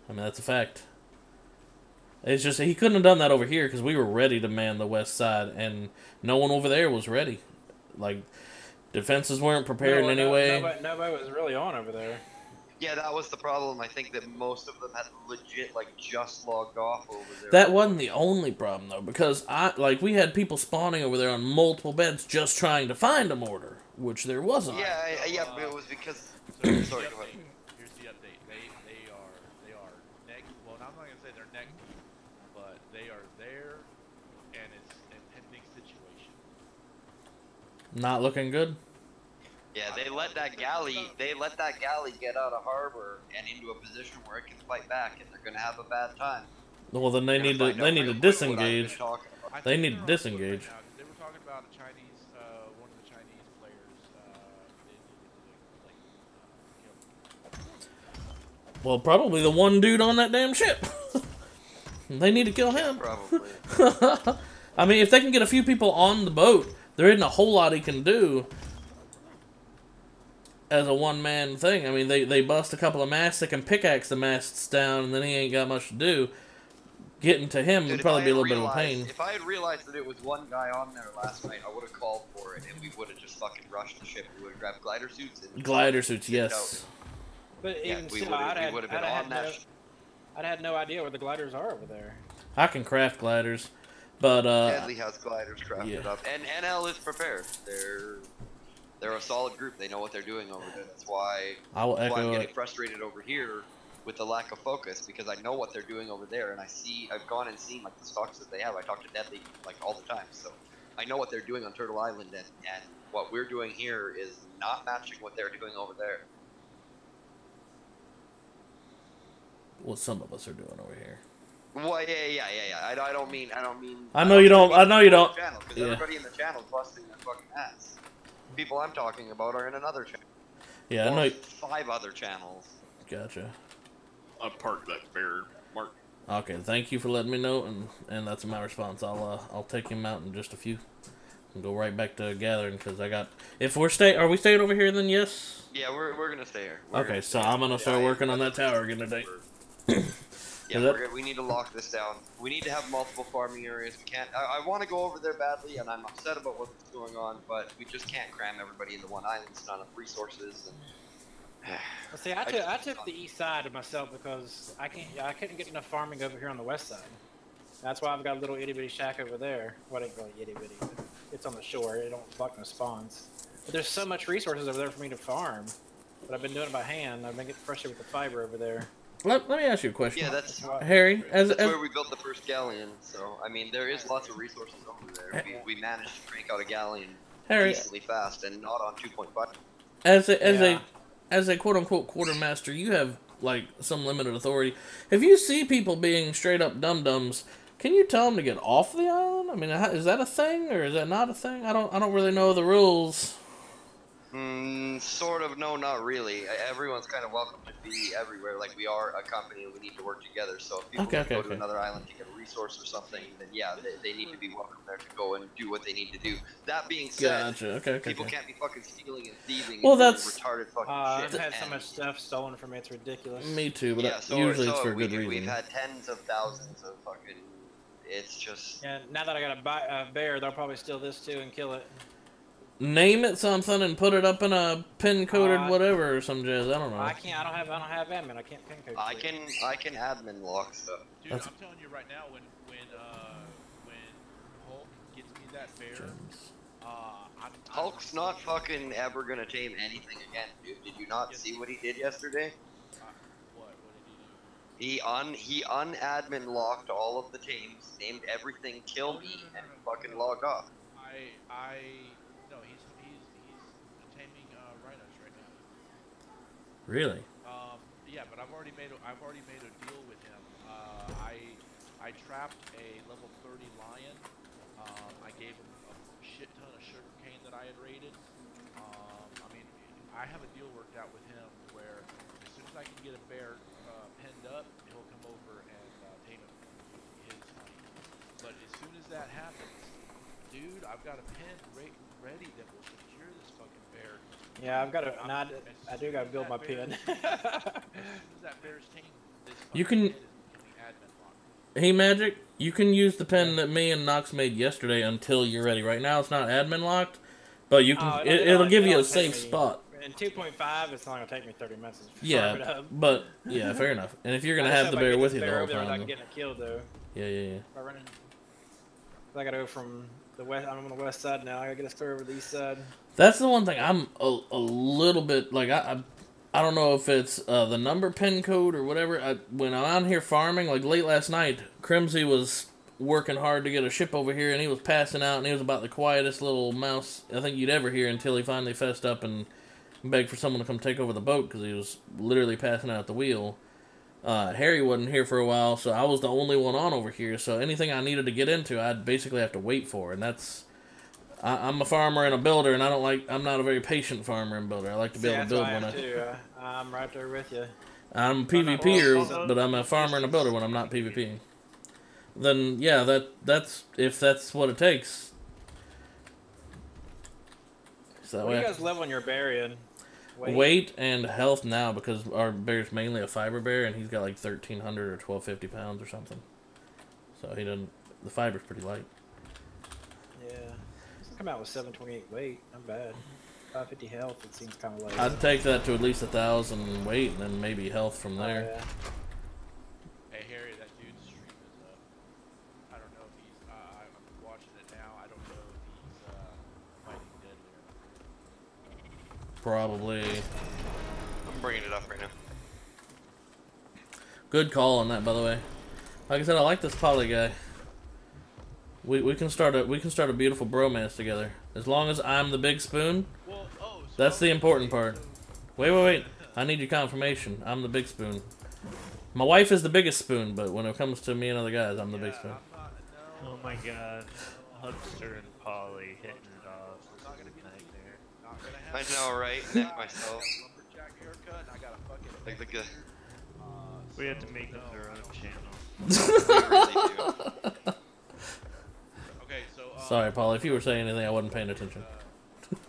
I mean, that's a fact. It's just he couldn't have done that over here because we were ready to man the west side, and no one over there was ready. Like, defenses weren't prepared in any way. Nobody was really on over there. Yeah, that was the problem. I think that most of them had legit, like, just logged off over there. That wasn't the only problem, though, because we had people spawning over there on multiple beds just trying to find a mortar, which there wasn't. Yeah, but it was because. So Sorry, go ahead. Here's the update. They are neck. Well, I'm not gonna say they're neck deep, but they are there, and it's an impending situation. Not looking good. Yeah, they let that galley get out of harbor and into a position where it can fight back, and they're gonna have a bad time. Well, then they need to disengage. They need to disengage. They were talking about a Chinese, one of the Chinese players. Well, probably the one dude on that damn ship. They need to kill him. Probably. I mean, if they can get a few people on the boat, there isn't a whole lot he can do. as a one-man thing. I mean, they bust a couple of masts, they can pickaxe the masts down, and then he ain't got much to do. Getting to him would probably be a little bit of a pain. If I had realized that it was one guy on there last night, I would have called for it, and we would have just fucking rushed the ship. We would have grabbed glider suits. And Glider suits, yes. But even we still, would I'd have been on that. I'd had no idea where the gliders are over there. I can craft gliders, but Deadly has gliders crafted up, and NL is prepared. They're a solid group. They know what they're doing over there. That's why I'm getting frustrated over here with the lack of focus, because I know what they're doing over there, and I've gone and seen like the stocks that they have. I talk to Deadly like all the time, so I know what they're doing on Turtle Island, and what we're doing here is not matching what they're doing over there. What some of us are doing over here. Well, yeah. I don't mean. I know you don't. Because everybody in the channel is busting their fucking ass. People I'm talking about are in another channel. Yeah, I know. 5 other channels. Gotcha. I parked that bear, Mark. Okay, thank you for letting me know, and that's my response. I'll take him out in just a few, and go right back to gathering, because I got. Are we staying over here then? Yes. Yeah, we're gonna stay here. Okay, so I'm gonna start working on that tower again today. Yeah, we need to lock this down. We need to have multiple farming areas. We can't. I want to go over there badly, and I'm upset about what's going on, but we just can't cram everybody into one island. It's not enough resources. And, well, see, I took the east side of myself because I couldn't get enough farming over here on the west side. That's why I've got a little itty bitty shack over there. Well, it ain't really itty bitty, but it's on the shore. It don't block no spawns. But there's so much resources over there for me to farm. But I've been doing it by hand. I've been getting frustrated with the fiber over there. Let me ask you a question. Yeah, that's Harry. That's where we built the first galleon. So I mean, there is lots of resources over there. We managed to crank out a galleon decently fast, and not on 2.5. As a quote unquote quartermaster, you have like some limited authority. If you see people being straight up dum dums, can you tell them to get off the island? I mean, is that a thing or is that not a thing? I don't really know the rules. Sort of, no, not really. Everyone's kind of welcome to be everywhere. Like, we are a company and we need to work together. So if people go to another island to get a resource or something, then yeah, they need to be welcome there to go and do what they need to do. That being said, people can't be fucking stealing and thieving and retarded fucking shit. I've had so much stuff stolen from me, it's ridiculous. Me too, but usually it's for good reason. We've had tens of thousands of fucking... It's just... Yeah, now that I got a bear, they'll probably steal this too and kill it. Name it something and put it up in a pin-coded whatever or some jazz. I don't know. I can't. I don't have admin. I can't pin code. I can admin lock stuff. Dude, I'm telling you right now, when Hulk gets me that bear, Hulk's not fucking ever gonna tame anything again, dude. Did you not see what he did yesterday? What did he do? He unadmin locked all of the tames, named everything kill me, and fucking logged off. No, he's taming rhinos right now. Really? Yeah, but I've already made a deal with him. I trapped a level 30 lion. I gave him a shit ton of sugar cane that I had raided. I mean, I have a deal worked out with him where as soon as I can get a bear penned up, he'll come over and tame him with his honey. But as soon as that happens, dude, I've got a pen ready that will secure this fucking bear. Yeah, I've got to. I do got to build my pen. As soon as that bear's tamed, this you can. Hey, Magic, you can use the pen that me and Nox made yesterday until you're ready. Right now, it's not admin locked, but you can. It'll give you a safe spot. In 2.5, it's not gonna take me 30 minutes. Yeah, but yeah, fair enough. And if you're gonna have the bear with you the whole time, I'm getting a kill though. Yeah. I gotta go from the west. I'm on the west side now. I gotta get us clear over the east side. That's the one thing I'm a little bit like I don't know if it's the number pin code or whatever. When I'm out here farming, like late last night, Crimsy was working hard to get a ship over here, and he was passing out, and he was about the quietest little mouse I think you'd ever hear until he finally fessed up and begged for someone to come take over the boat because he was literally passing out at the wheel. Harry wasn't here for a while, so I was the only one on over here, so anything I needed to get into, I'd basically have to wait for, and that's... I'm a farmer and a builder, and I'm not a very patient farmer and builder. I like to be able to build when I'm right there with you. I'm a PvPer, but I'm a farmer and a builder when I'm not PvPing. Then, yeah, that's if that's what it takes. So what do you guys level on your bear in? Weight and health now, because our bear's mainly a fiber bear, and he's got like 1,300 or 1,250 pounds or something. So he doesn't. The fiber's pretty light. Yeah, it's come out with 728 weight. Not bad. 550 health. It seems kind of light. I'd take that to at least 1,000 weight, and then maybe health from there. Oh, yeah. Hey Harry, that dude's stream is up. I don't know if he's. I'm watching it now. I don't know if he's fighting deadly or not. Probably. I'm bringing it up right now. Good call on that, by the way. Like I said, I like this poly guy. We can start a beautiful bromance together. As long as I'm the big spoon. Well, so that's the important part. Wait. I need your confirmation. I'm the big spoon. My wife is the biggest spoon, but when it comes to me and other guys, I'm the big spoon. Oh my god. Hubster and Polly hitting it off. Not gonna be nightmare. I know, right? Neck myself. Lumberjack haircut, and I got a fucking. Like the good. We have to make them their own channel. We really do. Okay, so. Sorry, Paul. If you were saying anything, I wasn't paying attention. Cole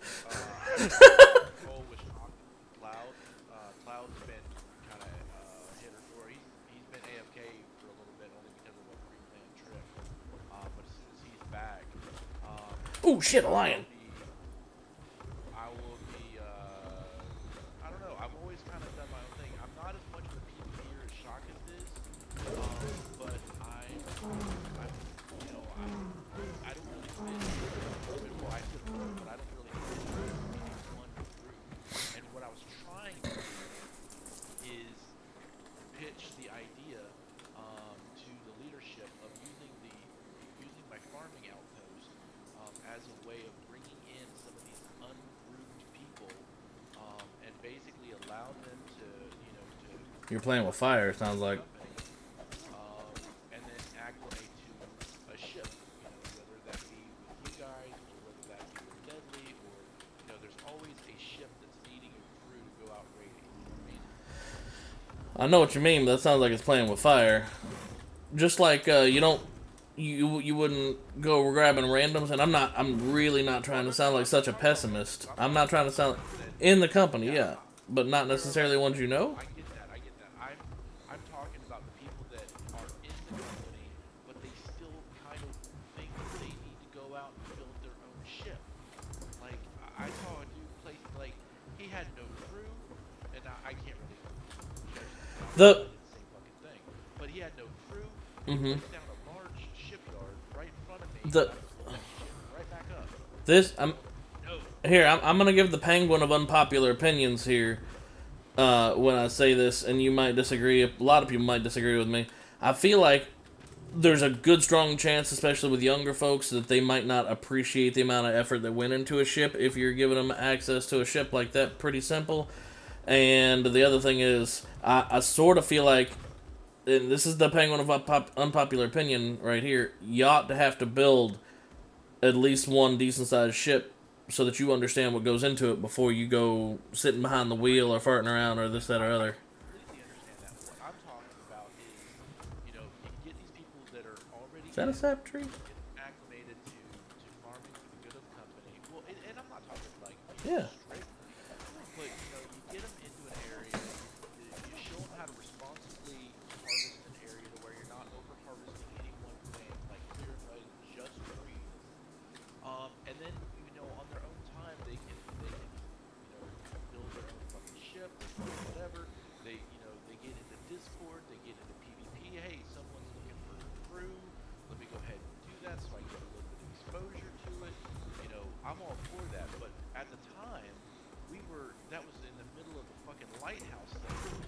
was talking to Cloud. Cloud's been kind of hit or door. He's been AFK for a little bit, only because of a pre-planned trip. But as soon as he's back, Oh shit, a lion. I will be. I don't know. I've always kind of done my own thing. I'm not as much of a PvPer as Shotgun is, but I don't really fit. Well, I fit one, but I don't really fit one group. And what I was trying to do is pitch the idea to the leadership of using my farming outpost as a way of bringing in some of these ungrouped people and basically allow them to, You're playing with fire, it sounds like. and then acclimate to a ship, whether that be with you guys or whether that be with Deadly, or there's always a ship that's needing a crew to go out raiding. You know what I mean? I know what you mean, but that sounds like it's playing with fire. Just like you wouldn't go grabbing randoms, and I'm really not trying to sound like such a pessimist. I'm not trying to sound in the company, yeah, but not necessarily ones you know. I get that. I'm talking about the people that are in the company, but they still kind of think that they need to go out and build their own ship. Like I saw a dude play, like he had no crew, and I can't really judge the same fucking thing, but he had no crew. He placed down a large shipyard right in front of me. Right back up. I'm gonna give the penguin of unpopular opinions here when I say this, and you might disagree. A lot of people might disagree with me. I feel like there's a good strong chance, especially with younger folks, that they might not appreciate the amount of effort that went into a ship if you're giving them access to a ship like that. Pretty simple. And the other thing is, I sort of feel like, and this is the penguin of unpopular opinion right here, you ought to have to build at least one decent-sized ship so that you understand what goes into it before you go sitting behind the wheel or farting around or this, that, or other. I completely understand that. What I'm talking about is, you get these people that are already Is that a sap tree? acclimated to farming for the good of the company. Well, and I'm not talking like Yeah. straight, but you get them into an area, you show them how to responsibly harvest an area to where you're not over harvesting any one plant, like clearing away just trees. And then on their own time they can build their own fucking ship, whatever. They get into Discord, they get into PvP. Hey, someone's looking for a crew. Let me go ahead and do that so I get a little bit of exposure to it. I'm all for that, but at the time that was in the middle of the fucking lighthouse thing.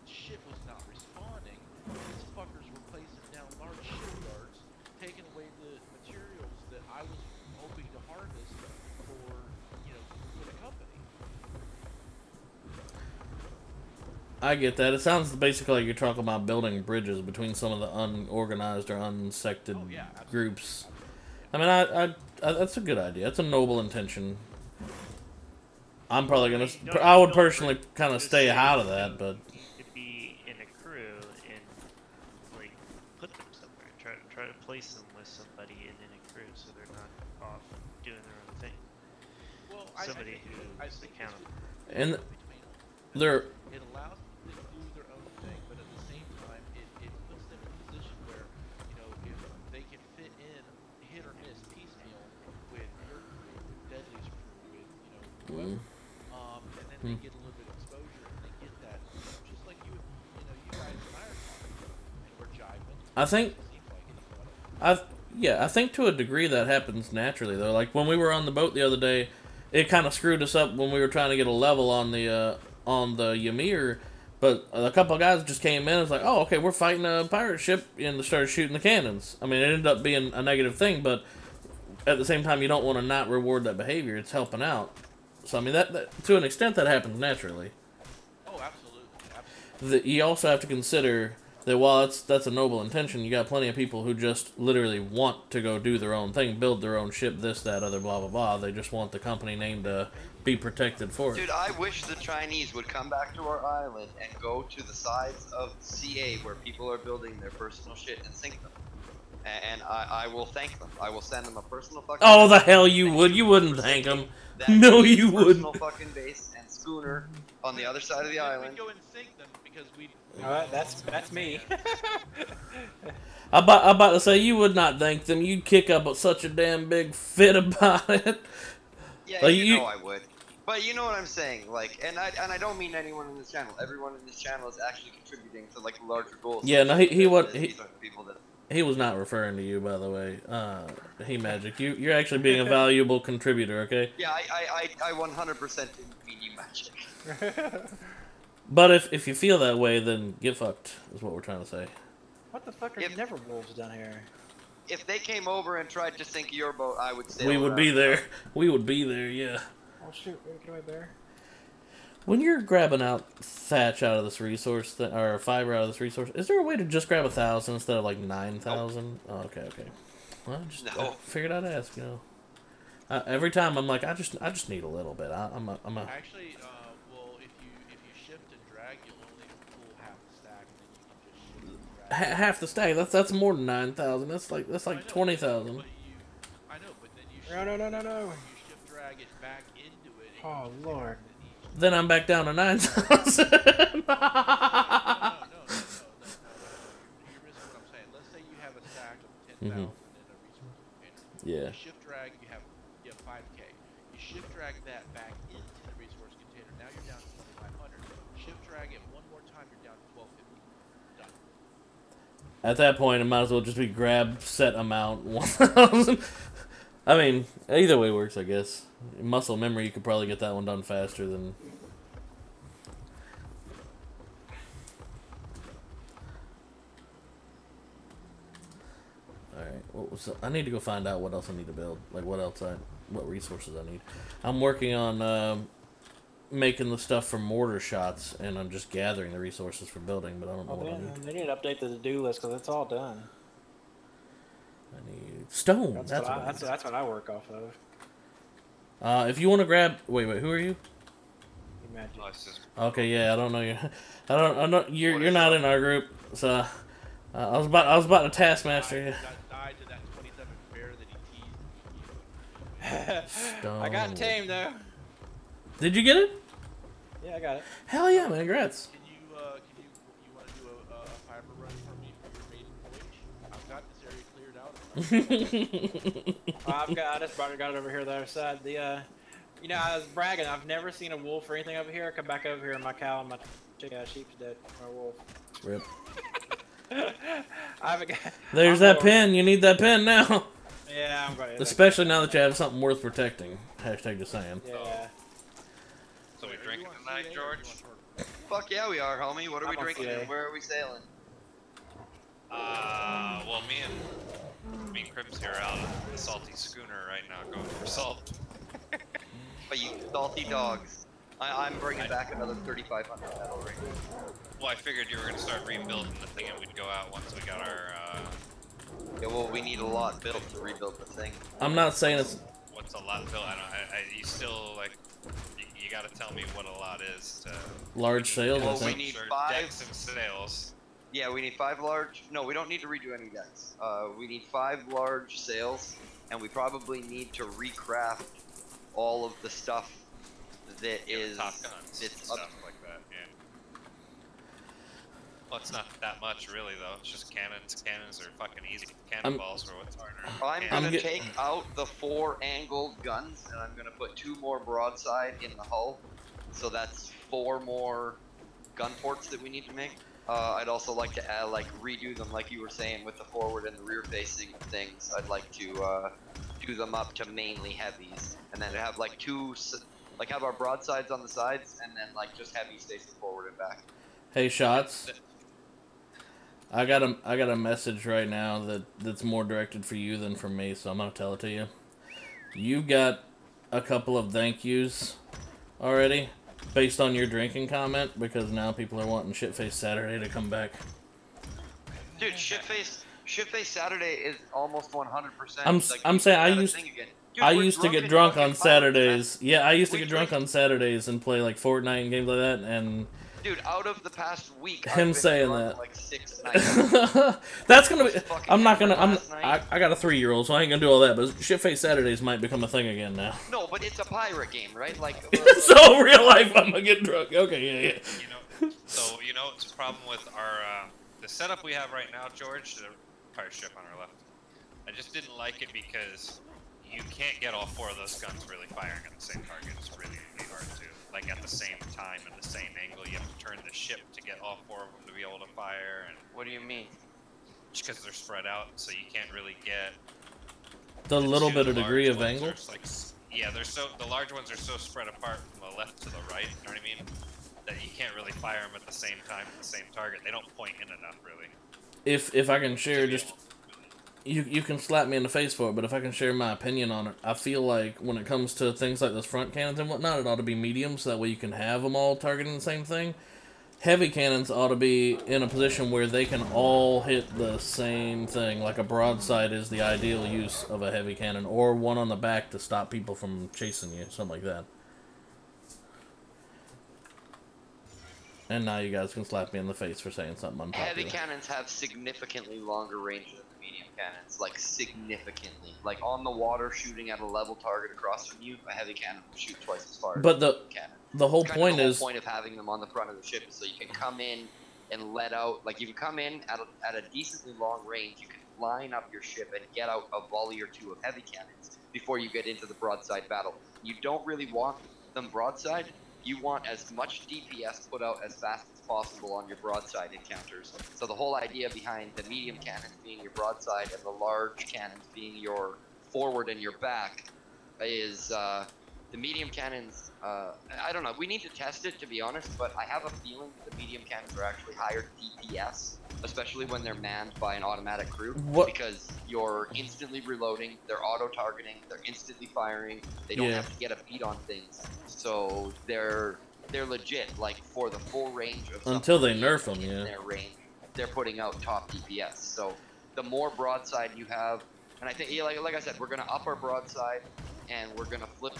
Shit was not responding. These fuckers were placing down large shipyards, taking away the materials that I was hoping to harvest for the company. I get that. It sounds basically like you're talking about building bridges between some of the unorganized or unsected groups. I mean, I that's a good idea. That's a noble intention. I'm probably gonna. I would personally kind of stay out of that, but. To be in a crew and put them somewhere. Try to place them with somebody in a crew so they're not off doing their own thing. Well, somebody who's accountable. And they're It allows them to do their own thing, but at the same time, it puts them in a position where, you know, if they can fit in hit or miss piecemeal with your crew, with Deadly's crew, with, you know, whoever, and then they get a little bit of exposure and they get that, just like you know, you guys and I are talking, and we're jiving. I think, It seems like it, yeah, I think to a degree that happens naturally though. Like when we were on the boat the other day, it kind of screwed us up when we were trying to get a level on the Ymir, but a couple of guys just came in and was like, oh, okay, we're fighting a pirate ship, and they started shooting the cannons. I mean, it ended up being a negative thing, but at the same time, you don't want to not reward that behavior. It's helping out. So, I mean, that to an extent, that happens naturally. Oh, absolutely. You also have to consider that while that's a noble intention, you got plenty of people who just literally want to go do their own thing, build their own ship, this, that, other, blah, blah, blah. They just want the company name to be protected for it. Dude, I wish the Chinese would come back to our island and go to the sides of CA where people are building their personal shit and sink them. And I will thank them. I will send them a personal fucking... Oh, the hell you would. You wouldn't thank them. No, you wouldn't. Personal fucking base and schooner on the other side of the island. We go and sink them because we... Alright, that's me. I'm about to say, you would not thank them. You'd kick up such a damn big fit about it. Yeah, like, you know I would. But you know what I'm saying, like, and I don't mean anyone in this channel. Everyone in this channel is actually contributing to like larger goals. Yeah, no, he was. He was not referring to you, by the way. Hey, Magic, you're actually being a valuable contributor, okay? Yeah, I 100% didn't mean you, Magic. But if you feel that way, then get fucked, is what we're trying to say. What the fuck are never wolves down here? If they came over and tried to sink your boat, I would say we would be there. We would be there, yeah. Oh shoot, get away there. When you're grabbing out thatch out of this resource, or fiber out of this resource, is there a way to just grab 1,000 instead of like 9,000? Nope. Oh, okay. Well, I figured I'd ask, you know. Every time I'm like, I just need a little bit. I'm a. Actually, well, if you shift and drag, you'll only pull half the stack, and then you can just shift and drag. Half the stack. That's more than 9,000. That's like 20,000. I know, but then you shift, No. You shift drag it back into it. Oh lord. Then I'm back down to 9,000. No. You're missing what I'm saying. Let's say you have a stack of 10,000 in a resource container. Yeah. You shift drag, you have 5K. You shift drag that back into the resource container. Now you're down to 2,500. Shift drag it one more time, you're down to 1,250. Done. At that point, it might as well just be grab set amount 1,000. I mean, either way works, I guess. Muscle memory, you could probably get that one done faster than. Alright, I need to go find out what else I need to build. Like, what resources I need. I'm working on making the stuff for mortar shots, and I'm just gathering the resources for building, but I don't know what I need. They need to update the to-do list because it's all done. I need stone. That's what I work off of. If you want to grab, wait, who are you? Imagine. Okay, yeah, I don't know you. I don't. You're not in our group, so I was about to taskmaster you. Died to that 27 bear that he teased. Stone. I got tamed though. Did you get it? Yeah, I got it. Hell yeah, man! Congrats. Can you want to do a fiber run for me for your maiden voyage? I've got this area cleared out. I just got it over here the other side. You know, I was bragging. I've never seen a wolf or anything over here. I come back over here and my cow and my sheep's dead. My wolf. Rip. There's that pin. You need that pin now. Yeah, I'm going to. Especially now that you have something worth protecting. Hashtag just saying. Yeah. So we drinking tonight, George? Fuck yeah, we are, homie. What are we drinking and where are we sailing? Well, me and Crim's here out on the salty schooner right now, going for salt. But you salty dogs. I'm bringing back another 3,500 metal ring. Well, I figured you were gonna start rebuilding the thing, and we'd go out once we got our. Yeah, well, we need a lot built to rebuild the thing. I'm not saying it's. What's a lot built? You still like. You gotta tell me what a lot is. Large sails. Well, we need 5 decks and sails. Yeah, we need 5 large. No, we don't need to redo any decks. We need 5 large sails, and we probably need to recraft all of the stuff that is top guns, it's stuff like that. Yeah. Well, it's not that much really though. It's just cannons. Cannons are fucking easy. Cannonballs are what's harder. I'm gonna take out the 4 angled guns, and I'm gonna put 2 more broadside in the hull. So that's 4 more gun ports that we need to make. I'd also like to add, redo them, like you were saying, with the forward and the rear facing things. I'd like to do them up to mainly heavies, and then have like 2, have our broadsides on the sides, and then just heavies facing forward and back. Hey, Shots. I got a message right now that's more directed for you than for me, so I'm gonna tell it to you. You got a couple of thank yous already, based on your drinking comment, because now people are wanting Shitface Saturday to come back. Dude, Shitface Saturday is almost 100%. I'm saying I used to get drunk on Saturdays. Yeah, I used to get drunk on Saturdays and play Fortnite and games like that, and dude, out of the past week, him saying that. 6 nights. That's gonna be. I'm not gonna. I got a 3-year-old, so I ain't gonna do all that. But Shitface Saturdays might become a thing again now. No, but it's a pirate game, right? So real life, I'm gonna get drunk. Okay, yeah. So it's a problem with our the setup we have right now, George. The pirate ship on our left. I just didn't like it because you can't get all 4 of those guns really firing at the same target. It's really, really hard to. At the same time and the same angle, you have to turn the ship to get all 4 of them to be able to fire. And what do you mean? Just because they're spread out, so you can't really get the little bit of degree of angle. Yeah, the large ones are so spread apart from the left to the right. You know what I mean? That you can't really fire them at the same time at the same target. They don't point in enough, really. If I can share just. You can slap me in the face for it, but if I can share my opinion on it, I feel like when it comes to things like those front cannons and whatnot, it ought to be medium, so that way you can have them all targeting the same thing. Heavy cannons ought to be in a position where they can all hit the same thing, like a broadside is the ideal use of a heavy cannon, or one on the back to stop people from chasing you, something like that. And now you guys can slap me in the face for saying something unpopular. Heavy cannons have significantly longer range than the medium cannons, significantly. On the water, shooting at a level target across from you, a heavy cannon will shoot twice as far. But the whole point is... The whole point of having them on the front of the ship is so you can come in and let out... you can come in at a decently long range, you can line up your ship and get out a volley or 2 of heavy cannons before you get into the broadside battle. You don't really want them broadside. You want as much DPS put out as fast as possible on your broadside encounters. So the whole idea behind the medium cannons being your broadside and the large cannons being your forward and your back is the medium cannons. I don't know. We need to test it, to be honest, but I have a feeling that the medium cannons are actually higher DPS, especially when they're manned by an automatic crew. Because you're instantly reloading, they're auto-targeting, they're instantly firing, they don't have to get a beat on things. So they're legit, for the full range of until they nerf them, their range, they're putting out top DPS. So the more broadside you have, and I think, like I said, we're gonna up our broadside, and we're gonna flip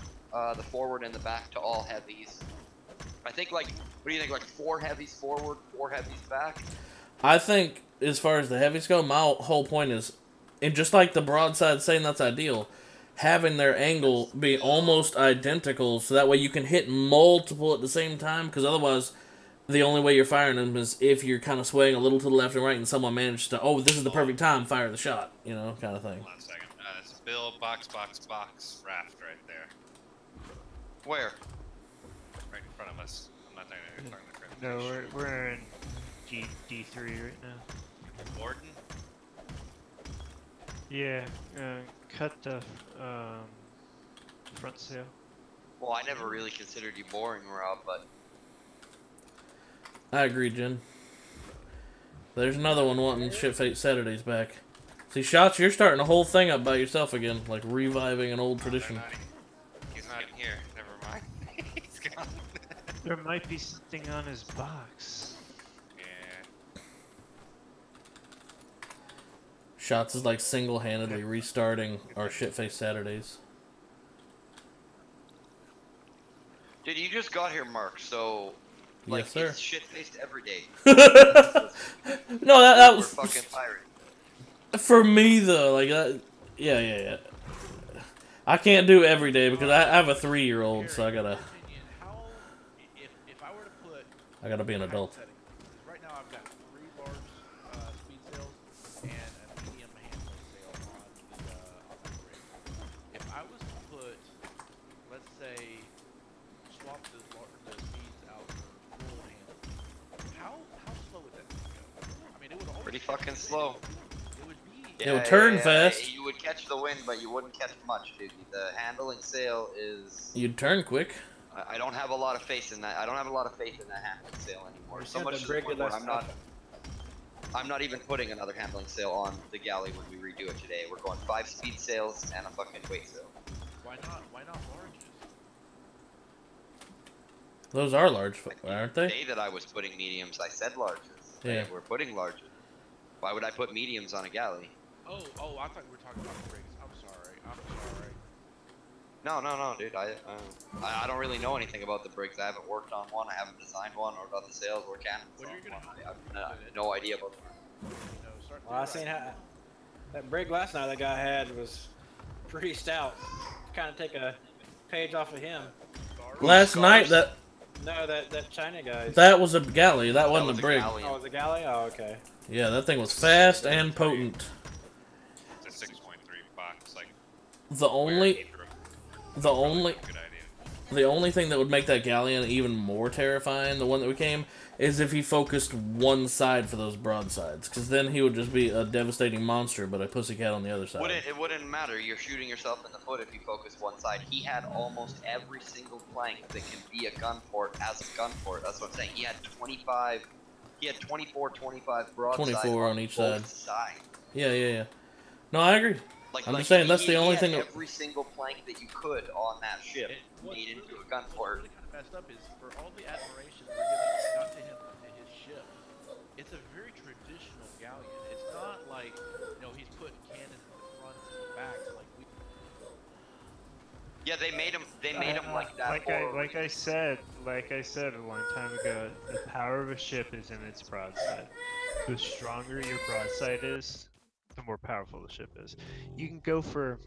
the forward and the back to all heavies. I think what do you think? 4 heavies forward, 4 heavies back. I think as far as the heavies go, my whole point is, and just like the broadside saying that's ideal, having their angle be almost identical, so that way you can hit multiple at the same time, because otherwise the only way you're firing them is if you're kind of swaying a little to the left and right and someone managed to, oh, this is the perfect time, fire the shot, kind of thing. Hold on a second. It's Bill, box, raft right there. Where? Right in front of us. I'm not talking to No, we're in D3 right now. Gordon? Yeah, cut the front sail. Well, I never really considered you boring, Rob, but... I agree, Jen. There's another one wanting Shitface Saturdays back. See, Shots, you're starting a whole thing up by yourself again, reviving an old tradition. He's not in here. Never mind. He's gone. There might be something on his box. Yeah. Shots is single-handedly restarting our Shitface Saturdays. Dude, you just got here, Mark, so... yes, sir. It's shit-faced every day. No, that was... fucking pirate. For me, though, yeah. I can't do every day because I have a 3-year-old, so I gotta. If I were to put, I gotta be an adult. right now I've got 3 large speed sails and a medium handling sail on the brig. If I was to put, let's say, swap the speeds out for full handling, how slow would that thing go? I mean, it would always Pretty fucking slow. It would be. It would turn fast. You would catch the wind, but you wouldn't catch much, dude. The handling sail is. You'd turn quick. I don't have a lot of faith in that. I don't have a lot of faith in that handling sail anymore. So much to the point where I'm not even putting another handling sail on the galley when we redo it today. We're going 5 speed sails and a fucking weight sail. Why not? Why not larges? Those are large, aren't they? The day that I was putting mediums, I said larges. Yeah. We're putting larges. Why would I put mediums on a galley? Oh, I thought we were talking about brigs. I'm sorry. No, dude. I don't really know anything about the brigs. I haven't worked on one. I haven't designed one or done the sails or cannons on one. I have no idea about them. Well, I seen how that brig last night that guy had was pretty stout. Kind of take a page off of him. Last night that. No, that China guy. That was a galley. That wasn't a brig. Oh, it was a galley? Oh, okay. Yeah, that thing was fast and potent. It's a 6.3 box, like. The only thing that would make that galleon even more terrifying, the one that we came, is if he focused one side for those broadsides, because then he would just be a devastating monster, but a pussycat on the other side. It wouldn't matter. You're shooting yourself in the foot if you focus one side. He had almost every single plank that can be a gun port as a gun port. That's what I'm saying. He had 25. He had 24, 25 broadsides 24 on each side. Sides. Yeah. No, I agree. I'm just saying that's the only thing. Every single plank that you could on that ship made into a gun port. What's really kind of messed up is for all the admiration we're giving not to him and his ship. It's a very traditional galleon. It's not like he's putting cannons in the front and the back like we. Yeah, they made him. Like that. Like I said a long time ago, the power of a ship is in its broadside. The stronger your broadside is, the more powerful the ship is. You can go for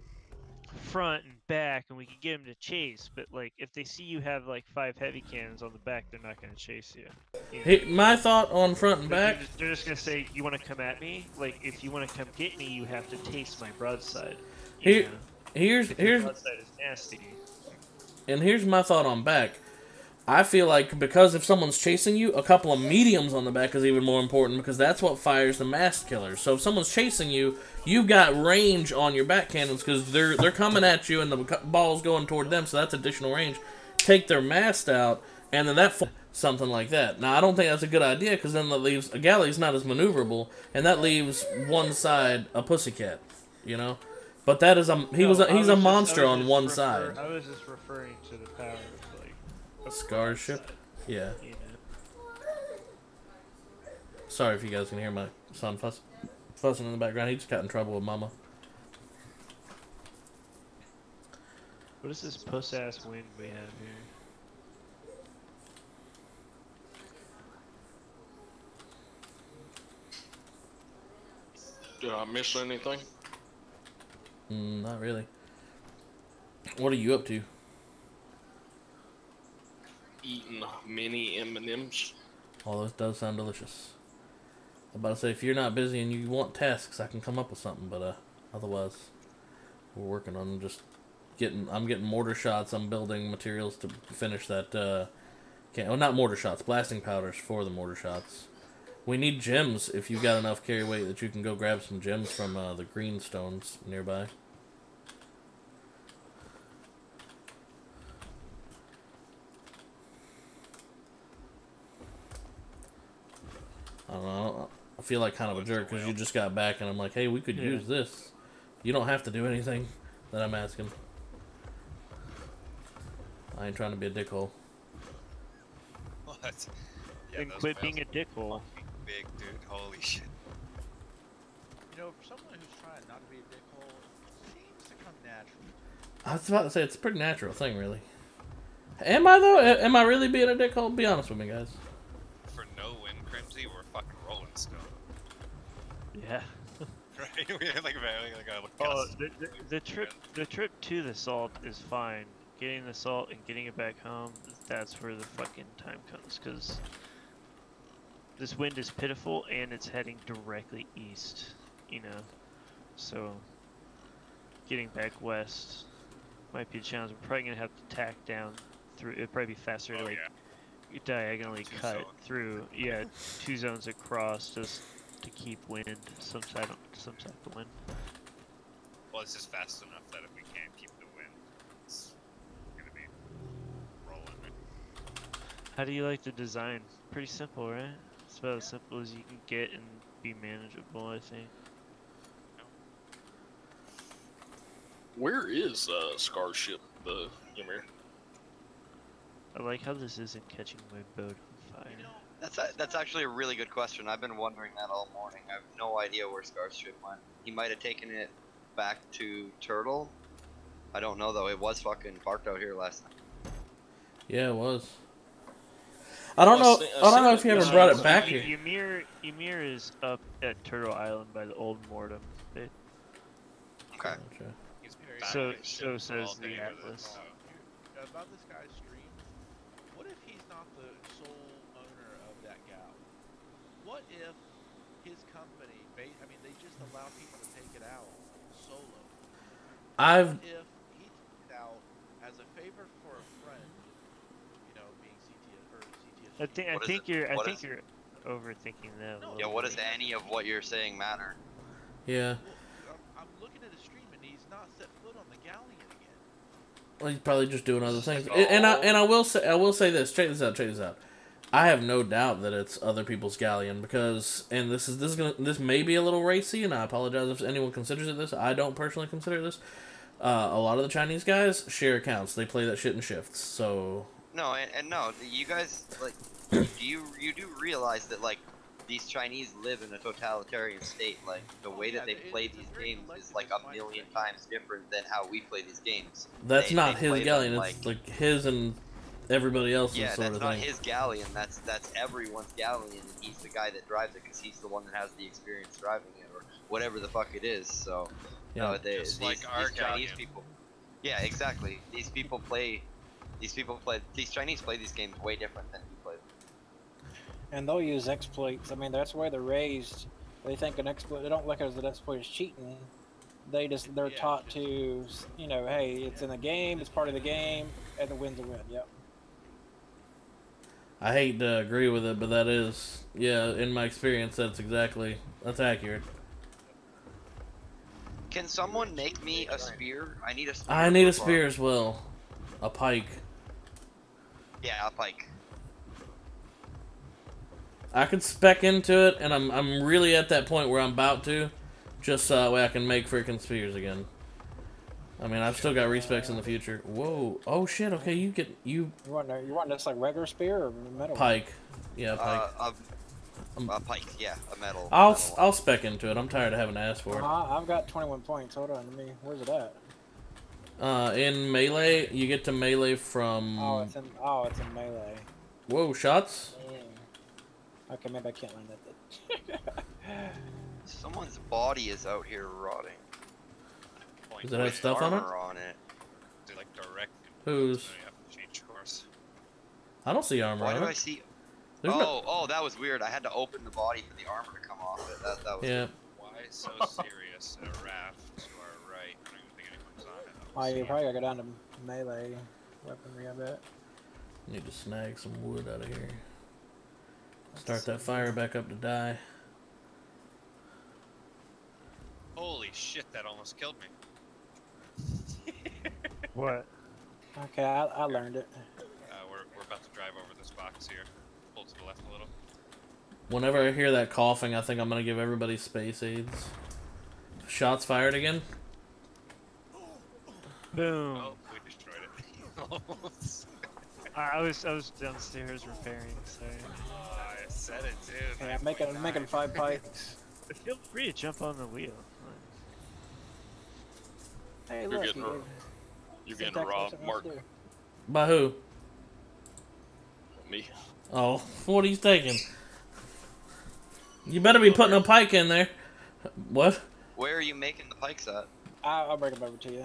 front and back, and we can get them to chase. But like, if they see you have like 5 heavy cannons on the back, they're not going to chase you. Hey, my thought on front and back. They're just going to say, "You want to come at me? Like, if you want to come get me, you have to taste my broadside." Here's broadside is nasty. And here's my thought on back. I feel like because if someone's chasing you, a couple of mediums on the back is even more important because that's what fires the mast killers. So if someone's chasing you, you've got range on your back cannons because they're coming at you and the ball's going toward them, so that's additional range. Take their mast out, and then that something like that. Now I don't think that's a good idea because then that leaves a galley's not as maneuverable, and that leaves one side a pussycat, But that is he's a monster on one side. I was just referring to the power of like a Scar's ship. Yeah. Sorry if you guys can hear my son fussing in the background. He just got in trouble with Mama. What is this puss ass wind we have here? Did I miss anything? Not really. What are you up to? Eating mini M&Ms. Oh, this does sound delicious. I'm about to say, if you're not busy and you want tasks, I can come up with something, but otherwise, we're working on just I'm getting mortar shots. I'm building materials to finish that. Not mortar shots, blasting powders for the mortar shots. We need gems if you've got enough carry weight that you can go grab some gems from the green stones nearby. I don't know. I feel like kind of a jerk because you just got back and I'm like, hey, we could use this. You don't have to do anything that I'm asking. I ain't trying to be a dickhole. What? Yeah, then quit being a dickhole. Big dude, holy shit. For someone who's trying not to be a dickhole, it seems to come natural. I was about to say, it's a pretty natural thing, really. Am I, though? Am I really being a dickhole? Be honest with me, guys. For no win, Crimsy, we're fucking rolling still. Yeah. right? We had like a Oh, the trip to the salt is fine. Getting the salt and getting it back home, that's where the fucking time comes, because this wind is pitiful and it's heading directly east, you know. So getting back west might be a challenge. We're probably gonna have to tack down through. It'd probably be faster to like diagonally cut through. Yeah, 2 zones across just to keep wind, some type of wind. Well, it's just fast enough that if we can't keep the wind, it's gonna be rolling. How do you like the design? Pretty simple, right? It's about as simple as you can get and be manageable, I think. Where is Scar's ship, the Ymir? I like how this isn't catching my boat on fire. That's actually a really good question. I've been wondering that all morning. I have no idea where Scar's ship went. He might have taken it back to Turtle. I don't know though. It was fucking parked out here last night. Yeah, it was. I don't know. I don't know if you ever brought it back here. Ymir is up at Turtle Island by the old Mortem bit. Okay. So says the Atlas. About this guy's stream, what if he's not the sole owner of that gal? What if his company, they just allow people to take it out solo? What if he took it out as a favor for a friend, being CTS or CTS? I think you're overthinking that. Yeah, what does any of what you're saying matter? Yeah. I'm looking at his stream and he's not set foot on the galleon again. Well, he's probably just doing other things. And I will say this. Check this out. I have no doubt that it's other people's galleon because, and this may be a little racy, and I apologize if anyone considers it this. I don't personally consider this. A lot of the Chinese guys share accounts. They play that shit in shifts. So no, and no, you guys like, you do realize that like these Chinese live in a totalitarian state. Like the way that they play these games is like a million times different than how we play these games. That's not his galleon. It's like his and everybody else's sort of thing. Yeah, that's not his galleon. That's everyone's galleon, and he's the guy that drives it because he's the one that has the experience driving it, or whatever the fuck it is. So, yeah, just like our Chinese people. Yeah, exactly. These Chinese play these games way different than we play them. And they'll use exploits. I mean, that's why they're raised. They think an exploit. They don't look at an exploit as cheating. They're taught to, hey, it's in the game. It's part of the game, and the win's a win. Yep. I hate to agree with it, but that is, in my experience, that's accurate. Can someone make me a spear? I need a spear. I need a spear as well. A pike. Yeah, a pike. I could spec into it, and I'm really at that point where I'm about to, just so that way I can make freaking spears again. I mean, I've still got respecs in the future. Whoa! Oh shit! Okay, you want this like regular spear or metal? Pike. Yeah, pike. A pike. Yeah, a metal. I'll spec into it. I'm tired of having to ask for it. I've got 21 points. Hold on, where's it at? In melee, you get to melee from. Oh, it's in melee. Whoa! Shots. Yeah. Okay, maybe I can't land that. Someone's body is out here rotting. Does it have stuff on it? Is it like direct? Whose? So you have to change course. I don't see armor on it. Why do I see? Oh, that was weird. I had to open the body for the armor to come off it. That was yeah. Why so serious? A raft to our right. I don't even think anyone's on it. You probably gotta go down to melee weaponry, I bet. Need to snag some wood out of here. Start that fire back up to die. Holy shit, that almost killed me. What? Okay, I learned it. We're about to drive over this box here. Pull to the left a little. Whenever I hear that coughing, I think I'm gonna give everybody space aids. Shots fired again. Boom. Oh, we destroyed it. I was downstairs repairing. Sorry. I said it too. Okay, I'm making 5 pikes. Feel free to jump on the wheel. Hey, look. You're getting robbed, Mark. By who? Me. Oh, what are you thinking? You better be putting a pike in there. What? Where are you making the pikes at? I'll bring them over to you.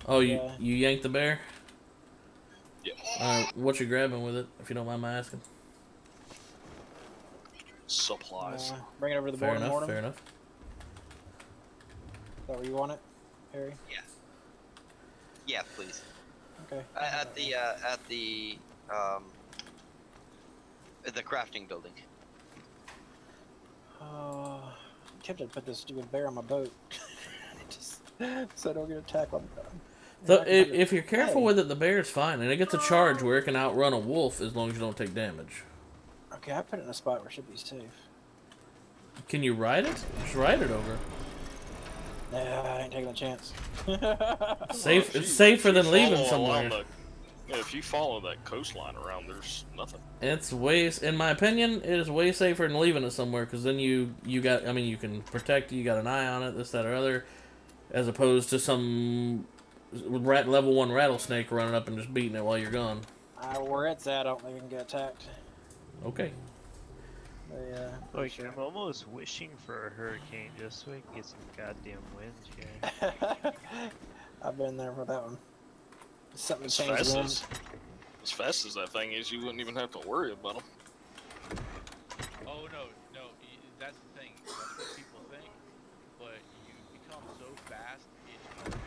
Oh, Yeah. you yanked the bear? Yeah. What you grabbing with it, if you don't mind my asking? Supplies. Bring it over to the Fair board and enough, mortem. fair enough. Is that where you want it, Harry? Yeah. Yeah, please. Okay. At the crafting building. I'm tempted to put this stupid bear on my boat. Just so I don't get attacked on the time. So if you're careful with it, the bear's fine, and it gets a charge where it can outrun a wolf as long as you don't take damage. Okay, I put it in a spot where it should be safe. Can you ride it? Just ride it over. Nah, I ain't taking a chance. Safe. It's safer than leaving somewhere. Yeah, if you follow that coastline around, there's nothing. It's way, in my opinion, it is way safer than leaving it somewhere, because then you got, I mean, you can protect it, you got an eye on it, this, that, or other, as opposed to some level 1 rattlesnake running up and just beating it while you're gone. Where it's at, I don't think we can get attacked. Okay. Like, I'm almost wishing for a hurricane just so I can get some goddamn winds here. I've been there for that one. Something As changed fast as that thing is, you wouldn't even have to worry about them. Oh no, that's the thing. That's what people think. But you become so fast, it's hard to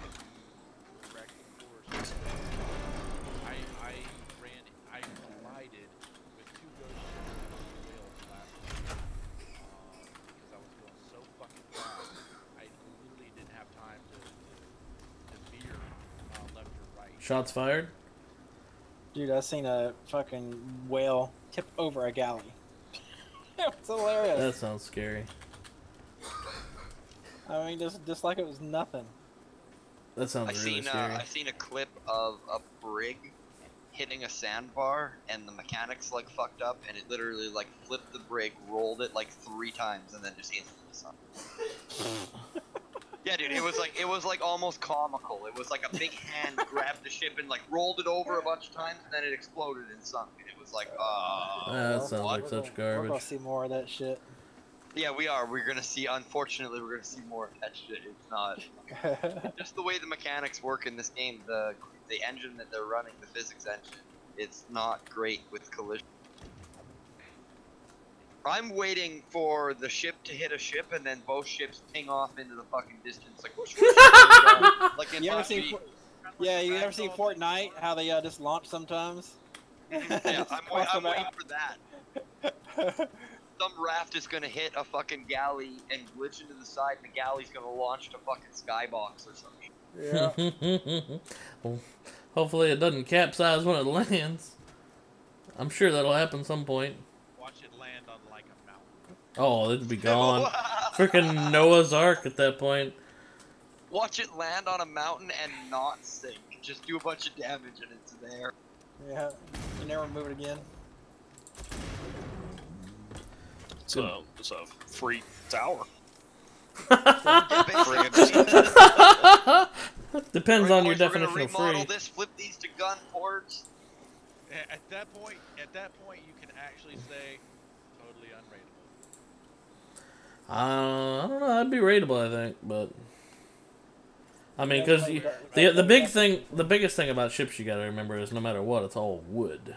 correct the course. I collided with 2 ghost ships and whales last week because I was going so fucking fast. I literally didn't have time to veer left or right. Shots fired? Dude, I seen a fucking whale tip over a galley. It was hilarious. That sounds scary. I mean, just like it was nothing. That sounds really scary. I seen a clip of a brig hitting a sandbar, and the mechanics like fucked up, and it literally like flipped the brig, rolled it like 3 times, and then just instantly sunk. Yeah, dude, it was like almost comical. It was like a big hand grabbed the ship and like rolled it over a bunch of times, and then it exploded and sunk. And it was like, that sounds like such garbage. We're gonna see more of that shit. Yeah, we are. We're gonna see. Unfortunately, we're gonna see more of that shit. It's not just the way the mechanics work in this game. The engine that they're running, the physics engine, it's not great with collision. I'm waiting for the ship to hit a ship and then both ships ping off into the fucking distance like whoosh, whoosh, like in you ever PUBG. you ever see Fortnite? How they just launch sometimes? Yeah, I'm waiting for that. Some raft is gonna hit a fucking galley and glitch into the side, and the galley's gonna launch to fucking skybox or something. Yeah. Well, hopefully it doesn't capsize when it lands. I'm sure that'll happen some point. Watch it land on like a mountain. Oh, it'd be gone. Freaking Noah's Ark at that point. Watch it land on a mountain and not sink. Just do a bunch of damage and it's there. Yeah. You never move it again. It's a free tower. Depends on your We're gonna definition of remodel free. this, flip these to gun ports. At that point, you can actually say totally unrateable. I don't know. That'd be rateable, I think, but I mean, because the biggest thing about ships you gotta remember is no matter what, it's all wood.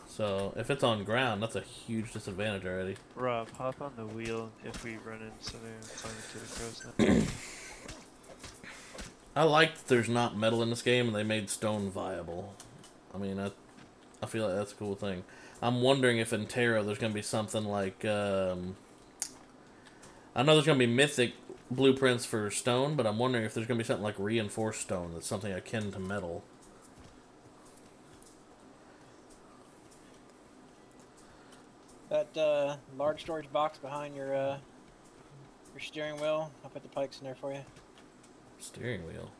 So if it's on ground, that's a huge disadvantage already. Rob, hop on the wheel if we run into something and climb to the crow's nest. I like that there's not metal in this game and they made stone viable. I mean, I feel like that's a cool thing. I'm wondering if in Terra there's going to be something like... I know there's going to be mythic blueprints for stone, but I'm wondering if there's going to be something like reinforced stone that's something akin to metal. That large storage box behind your steering wheel, I'll put the pikes in there for you. Steering wheel?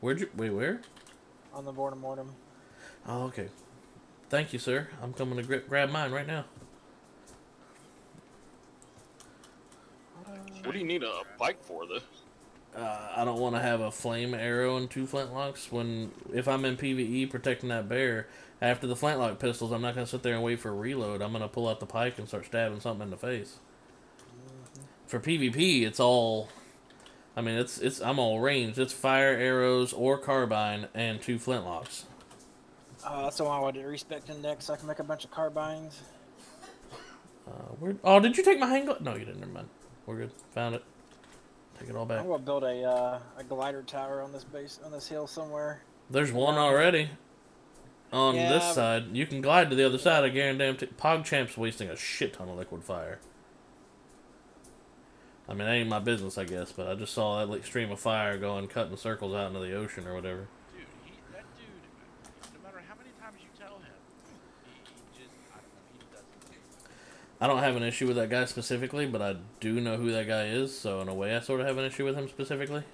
Wait, where? On the mortem. Oh, okay. Thank you, sir. I'm coming to grab mine right now. What do you need a pike for, though? I don't want to have a flame arrow and 2 flintlocks. If I'm in PvE protecting that bear, after the flintlock pistols, I'm not going to sit there and wait for a reload. I'm going to pull out the pike and start stabbing something in the face. for PvP, it's all. I mean, I'm all ranged. It's fire arrows or carbine and 2 flintlocks. That's the one I wanted to respect index so I can make a bunch of carbines. Oh, did you take my hand glove? No, you didn't. Never mind. We're good. Found it. Take it all back. I'm gonna build a glider tower on this hill somewhere. There's one already. On Yeah, this side, you can glide to the other side. I guarantee. PogChamp's wasting a shit ton of liquid fire. I mean, that ain't my business, I guess, but I just saw that like stream of fire going, cutting circles out into the ocean or whatever. Dude, that dude, no matter how many times you tell him, he just, I don't know, he doesn't. I don't have an issue with that guy specifically, but I do know who that guy is, so in a way I sort of have an issue with him specifically.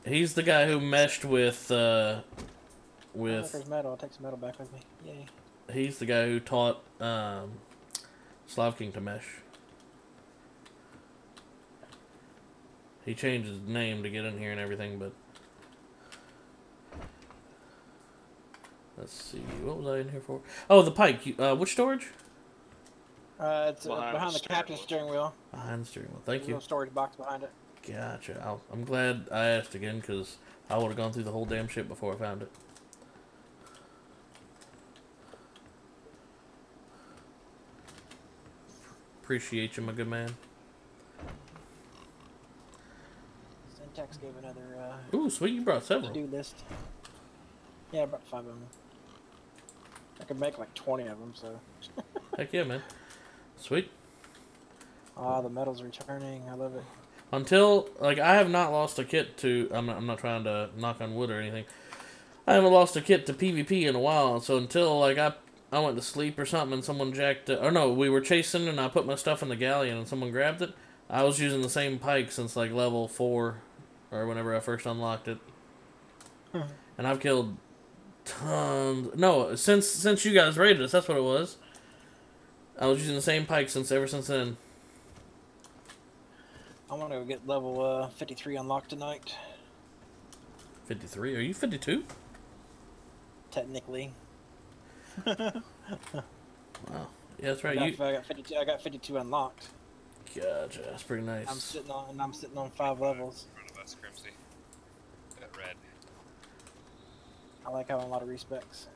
He's the guy who meshed with there's metal. I'll take some metal back with me. Yay. He's the guy who taught Slav King to mesh. He changed his name to get in here and everything, but let's see, what was I in here for? Oh, the pike. Which storage? It's behind the captain's steering wheel. Behind the steering wheel. Thank you. There's a little storage box behind it. Gotcha. I'm glad I asked again because I would have gone through the whole damn shit before I found it. Appreciate you, my good man. Syntax gave another Ooh, sweet, you brought several. to-do list. Yeah, I brought 5 of them. I could make like 20 of them, so. Heck yeah, man. Sweet. Ah, the metal's returning. I love it. Until, like, I have not lost a kit to, I'm not trying to knock on wood or anything. I haven't lost a kit to PvP in a while, so until, like, I went to sleep or something and someone jacked it, or no, we were chasing and I put my stuff in the galleon and someone grabbed it, I was using the same pike since, like, level 4, or whenever I first unlocked it. And I've killed tons, no, since you guys raided us, that's what it was. I was using the same pike ever since then. I'm gonna go get level 53 unlocked tonight. 53? Are you 52? Technically. Wow. Yeah, that's right. I got 52. I got 52 unlocked. Gotcha. That's pretty nice. I'm sitting on 5 levels. In front of us, Crimsy. Got red. I like having a lot of respects.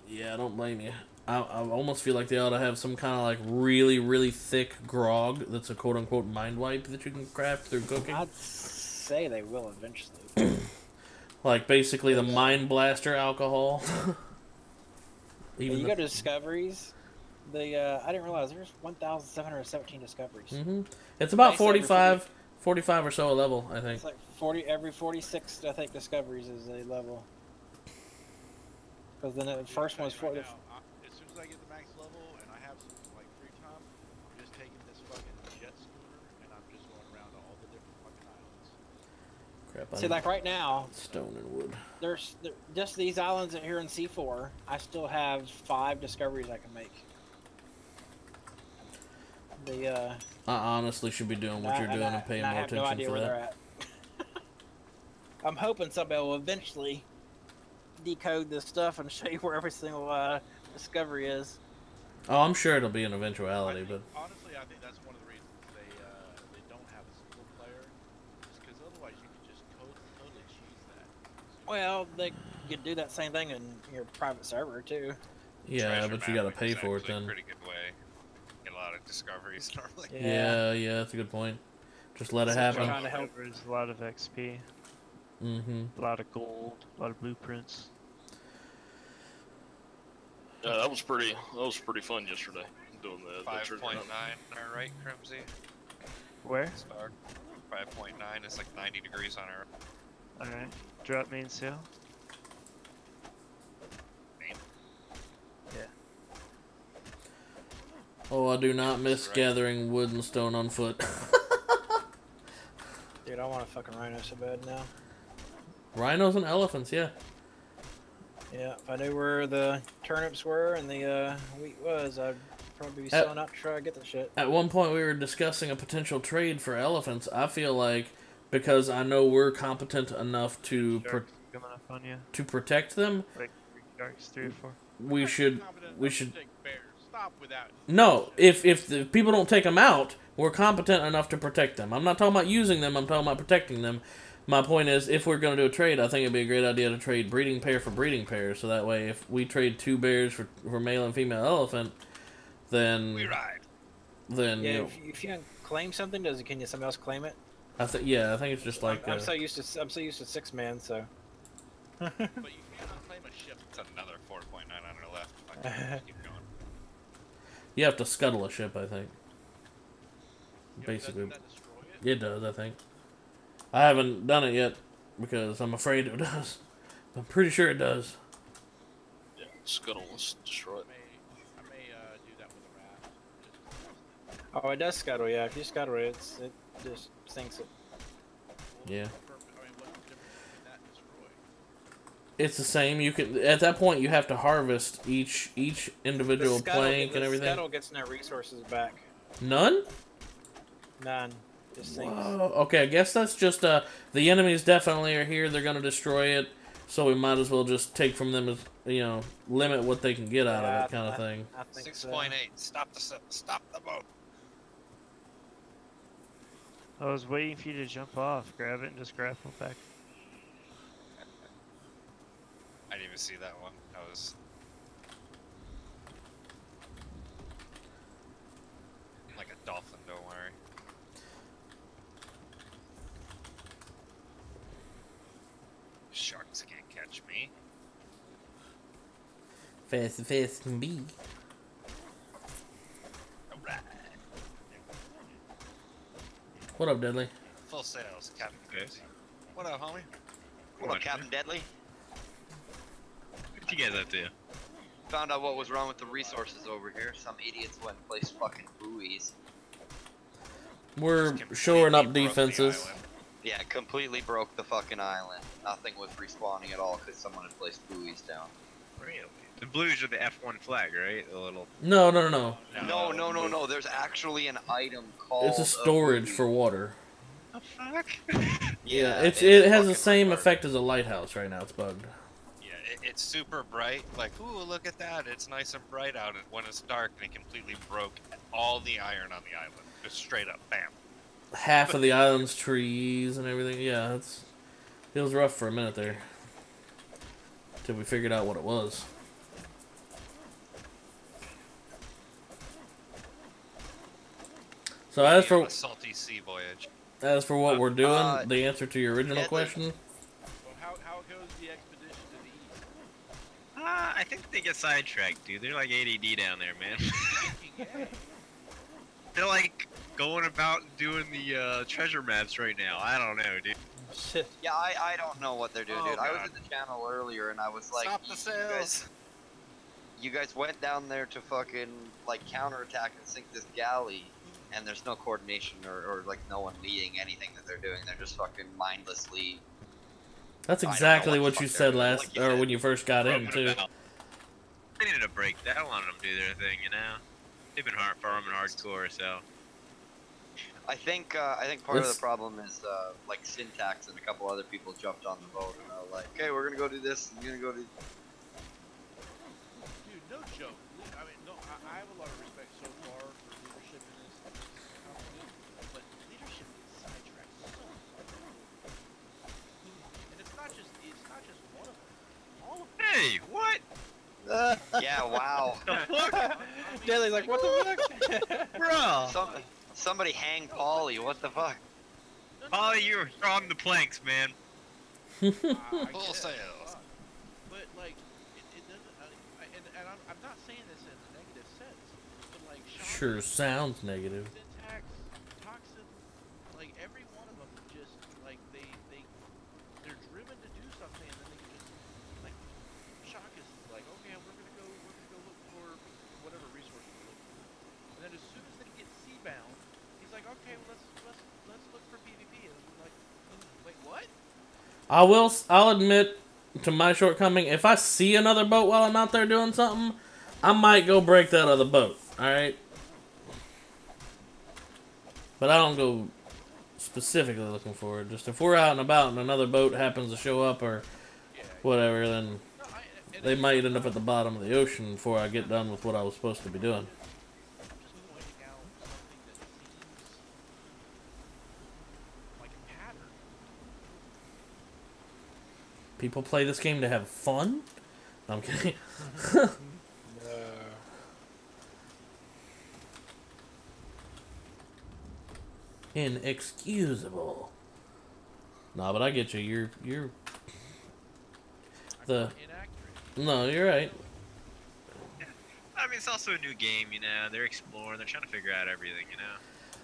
Yeah, I don't blame you. I almost feel like they ought to have some kind of like really, really thick grog that's a quote-unquote mind wipe that you can craft through cooking. I'd say they will eventually. Like basically the Mind Blaster alcohol. Even you go to discoveries, I didn't realize there's 1,717 discoveries. It's about 45 or so a level, I think. It's like 40 every 46, I think, discoveries is a level. Because then the first one's 40. As soon as I get the max level and I have some like free time, I'm just taking this fucking jet scooter and I'm just going around to all the different fucking islands. Crap, See, like right now, stone and wood. There's just these islands here in C4. I still have 5 discoveries I can make. I honestly should be doing what you're doing and paying more attention I have no idea for where that. they're at. I'm hoping somebody will eventually decode this stuff and show you where every single discovery is. Oh, I'm sure it'll be an eventuality, but Honestly, I think that's one of the reasons they don't have a single player, just because otherwise you could just totally cheese that. Well, they could do that same thing in your private server too. Yeah, but you gotta pay for it then. Pretty good way. Get a lot of discoveries normally. Yeah, that's a good point. Just let it happen. Trying to help. There's a lot of XP. A lot of gold, a lot of blueprints. Yeah, that was pretty fun yesterday. Doing the 5.9, right, Crimsy? Where? 5.9 is like 90 degrees on our. Alright. Drop main sail. Yeah. Oh, I do not miss gathering wood and stone on foot. Dude, I want a fucking rhino so bad now. Rhinos and elephants, yeah. Yeah, if I knew where the turnips were and the wheat was, I'd probably be selling out to try to get the shit. At one point, we were discussing a potential trade for elephants. I feel like, because I know we're competent enough to protect them, Like sharks, 3 or 4. we should stop without. No, if the people don't take them out, we're competent enough to protect them. I'm not talking about using them. I'm talking about protecting them. My point is, if we're going to do a trade, I think it'd be a great idea to trade breeding pair for breeding pair. So that way, if we trade 2 bears for male and female elephant, then We ride. Then Yeah, you know, if you claim something, can somebody else claim it? I think it's just like I'm so used to 6-man, so. But you cannot claim a ship. It's another 4.9 on our left. Fucking keep going. you have to scuttle a ship. I think. Yeah, Basically, doesn't that destroy it? it does. I think. I haven't done it yet because I'm afraid it does. I'm pretty sure it does. Yeah, scuttle, let's destroy it. I may do that with a raft. Oh, it does scuttle. Yeah, if you scuttle it, it just sinks it. Yeah. I mean, what's the difference between that and destroy? It's the same. You can at that point you have to harvest each individual plank and everything. The scuttle gets no resources back. None? None. Just sinks. Whoa. Okay, I guess that's just the enemies definitely are here. They're gonna destroy it, so we might as well just take from them as limit what they can get out of it, kind of thing. 6.8. Stop the boat. I was waiting for you to jump off, grab it, and just grapple back. I didn't even see that one. I was. Like a dolphin, don't worry. Sharks can't catch me. Fast can be. Alright. What up, Deadly? Full sails, Captain Crazy. What up, homie? What up, Captain Deadly? What you guys up to? Found out what was wrong with the resources over here. Some idiots went and placed fucking buoys. We're shoring up defenses. Yeah, completely broke the fucking island. Nothing was respawning at all because someone had placed buoys down. Really? The blues are the F1 flag, right? The little. No. No. There's actually an item called. It's a storage for water. The fuck? Yeah, it has the same effect as a lighthouse right now. It's bugged. Yeah, it's super bright. Like, ooh, look at that. It's nice and bright out when it's dark, and it completely broke all the iron on the island. Just straight up, bam. Half of the island's trees and everything. Yeah, it was rough for a minute there. Till we figured out what it was. So as for a salty sea voyage. As for what we're doing, the answer to your original question. Well, how goes the expedition to the east? I think they get sidetracked, dude. They're like ADD down there, man. They're like going about doing the treasure maps right now. I don't know, dude. Shit. Yeah, I don't know what they're doing, dude. I was at the channel earlier and I was like, Stop the sails. You guys went down there to fucking like counterattack and sink this galley, and there's no coordination or like no one leading anything that they're doing. They're just fucking mindlessly. That's exactly what you said last, or when you first got in too. They needed to break that, let them do their thing, you know. They've been farming hardcore, so. I think part of the problem is like Syntax and a couple other people jumped on the boat and are like, okay, we're gonna go do this. And we're gonna go do. Dude, no joke. I mean, no, I have a lot of respect so far for leadership in this company, but leadership gets sidetracked so much. And it's not just one of them. All of them. Hey, what? Yeah, wow. The fuck? Daly's like, what the fuck? Bro. Somebody hang Paulie, what the fuck? Paulie, you're on the planks, man. Full sails. But like, it doesn't. And I'm not saying this in a negative sense, but like. Sure sounds negative. Syntax, Toxin, like every one of them, just like they're driven to do something, and then they can just like. Shock is like, okay, we're gonna go look for whatever resources we're looking for, and then as soon as they get seabound, he's like, okay, well, let's look for PvP, and I'm like, wait, what? I'll admit to my shortcoming. If I see another boat while I'm out there doing something, I might go break that other boat. All right, but I don't go specifically looking for it. Just if we're out and about and another boat happens to show up or whatever, then. No, they might end up at the bottom of the ocean before I get done with what I was supposed to be doing. People play this game to have fun? I'm kidding. Inexcusable. Nah, but I get you. You're the. No, you're right. I mean, it's also a new game, you know. They're exploring. They're trying to figure out everything, you know.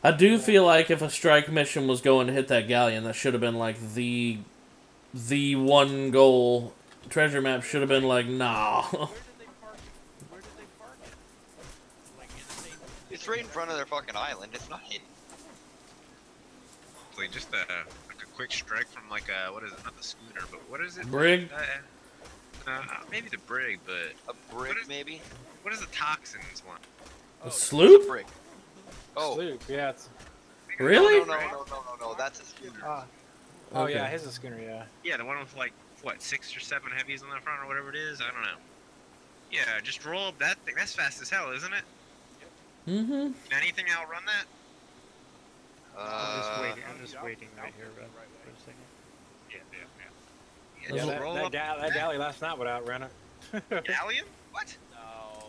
I do feel like if a strike mission was going to hit that galleon, that should have been like the one goal. Treasure map should have been like, nah. It's right in front of their fucking island. It's not hidden. Like just like a quick strike from like a, what is it? Not the schooner, but what is it? Brig? Maybe the brig, but a brig maybe. What is the toxins one? A sloop? A brig. Oh, Sloop, yeah. It's... Really? No. That's a schooner. Oh Okay. yeah, his is a schooner, yeah. Yeah, the one with like what 6 or 7 heavies on the front or whatever it is. I don't know. Yeah, just roll up that thing. That's fast as hell, isn't it? Mm-hmm. Can anything outrun that? I'm just waiting right here, Red, for a second. Yeah, that galley last night would outrun it. Galleon? What? No.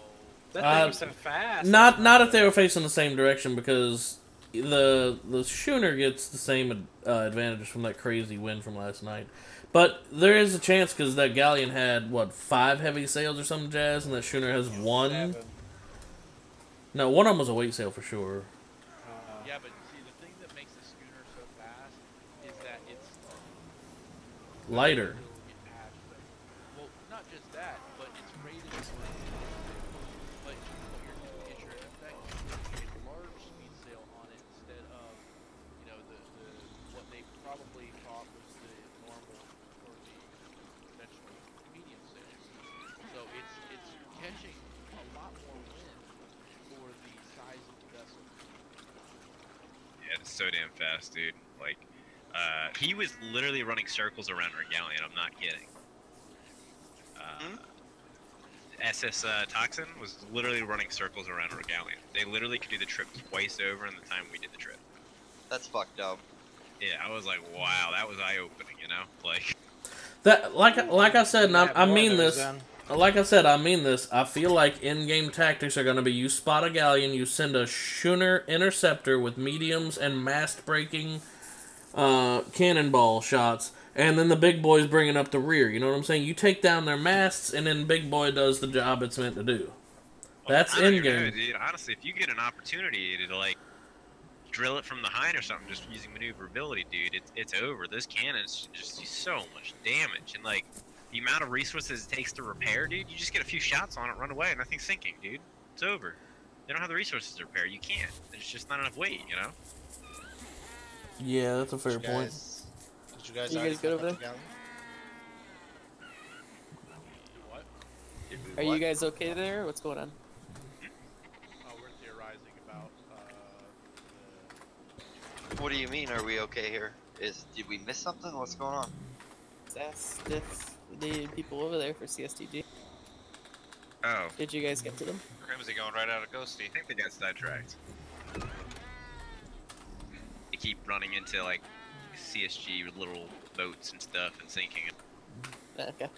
That thing was so fast. Not if they were facing the same direction, because the schooner gets the same advantages from that crazy wind from last night. But there is a chance because that galleon had what 5 heavy sails or some jazz, and that schooner has 1. 7. No, one of them was a weight sail for sure. Yeah, but see, the thing that makes the schooner so fast is that it's Lighter. Well, not just that, but it's rated for. But what you're doing is you're in effect using a large speed sail on it instead of, you know, the what they probably thought was the normal or the conventional medium sail. So it's catching a lot more wind for the size of the vessel. Yeah, it's so damn fast, dude. Like, he was literally running circles around our galleon. I'm not kidding. SS Toxin was literally running circles around our galleon. They literally could do the trip twice over in the time we did the trip. That's fucked up. Yeah, I was like, wow, that was eye-opening, you know? Like That like I said, and I mean this. Like I said, I mean this. I feel like in-game tactics are going to be you spot a galleon, you send a schooner interceptor with mediums and mast-breaking cannonball shots, and then the big boy's bringing up the rear. You know what I'm saying? You take down their masts, and then big boy does the job it's meant to do. That's in-game. Dude, honestly, if you get an opportunity to, like, drill it from behind or something, just using maneuverability, dude, it's over. Those cannons just do so much damage, and, like, the amount of resources it takes to repair, dude, you just get a few shots on it, run away, and nothing's sinking, dude. It's over. They don't have the resources to repair. You can't. There's just not enough weight, you know? Yeah, that's a fair point. Did you guys go over there? What? Are you guys okay there? What's going on? We're theorizing about What do you mean? Are we okay here? Did we miss something? What's going on? Asked if they needed people over there for CSTG. Oh. Did you guys get to them? Crimsy going right out of Ghosty. I think they got sidetracked. They keep running into, like, CSG little boats and stuff and sinking. Okay.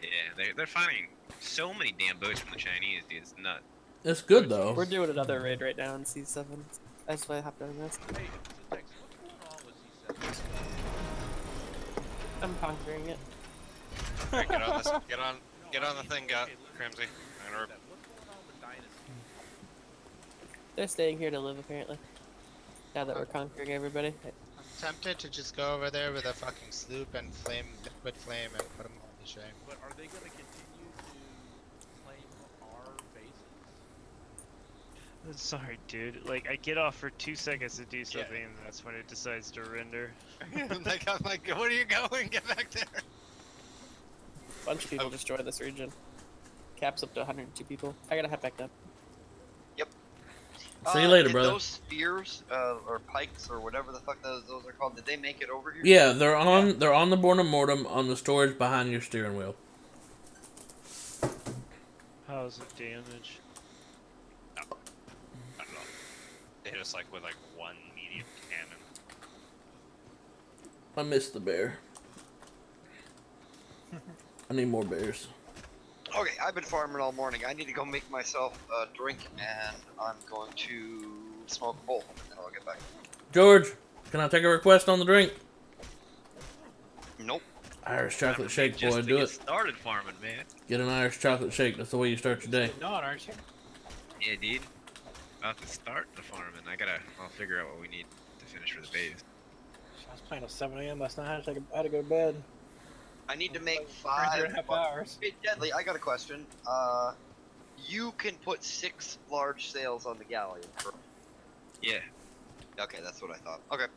Yeah, they're finding so many damn boats from the Chinese, dude. It's nuts. It's good, though. We're doing another raid right now in C7. That's why I hopped on this. Hey, Syntax, what's going on with C7? I'm conquering it. Alright, get on this. Get on the thing, Crimsy. I'm gonna They're staying here to live, apparently. Now that we're conquering everybody. I'm tempted to just go over there with a fucking sloop and liquid flame and put them all to shame. But are they going to continue to claim our bases? Sorry, dude. Like, I get off for 2 seconds to do something, and that's when it decides to render. I'm like, where are you going? Get back there. Bunch of people destroy this region. Caps up to 102 people. I gotta head back down. Yep. See you later, did brother. Those spears, or pikes, or whatever the fuck those are called, did they make it over here? Yeah, they're on the Born Mortem on the storage behind your steering wheel. How's it damage? No. Not at all. They hit us like with like one medium cannon. I missed the bear. I need more bears. Okay, I've been farming all morning. I need to go make myself a drink, and I'm going to smoke a bowl, and then I'll get back. George, can I take a request on the drink? Nope. Irish chocolate shake, Just boy, to do get it. started farming, man. Get an Irish chocolate shake. That's the way you start your day. Not, aren't you? Yeah, dude. About to start the farming. I'll figure out what we need to finish for the base. I was playing till 7 a.m. last night. I had to go to bed. I need to make 3.5 hours. Hey, Deadly, I got a question. You can put 6 large sails on the galleon. Yeah. Okay, that's what I thought. Okay.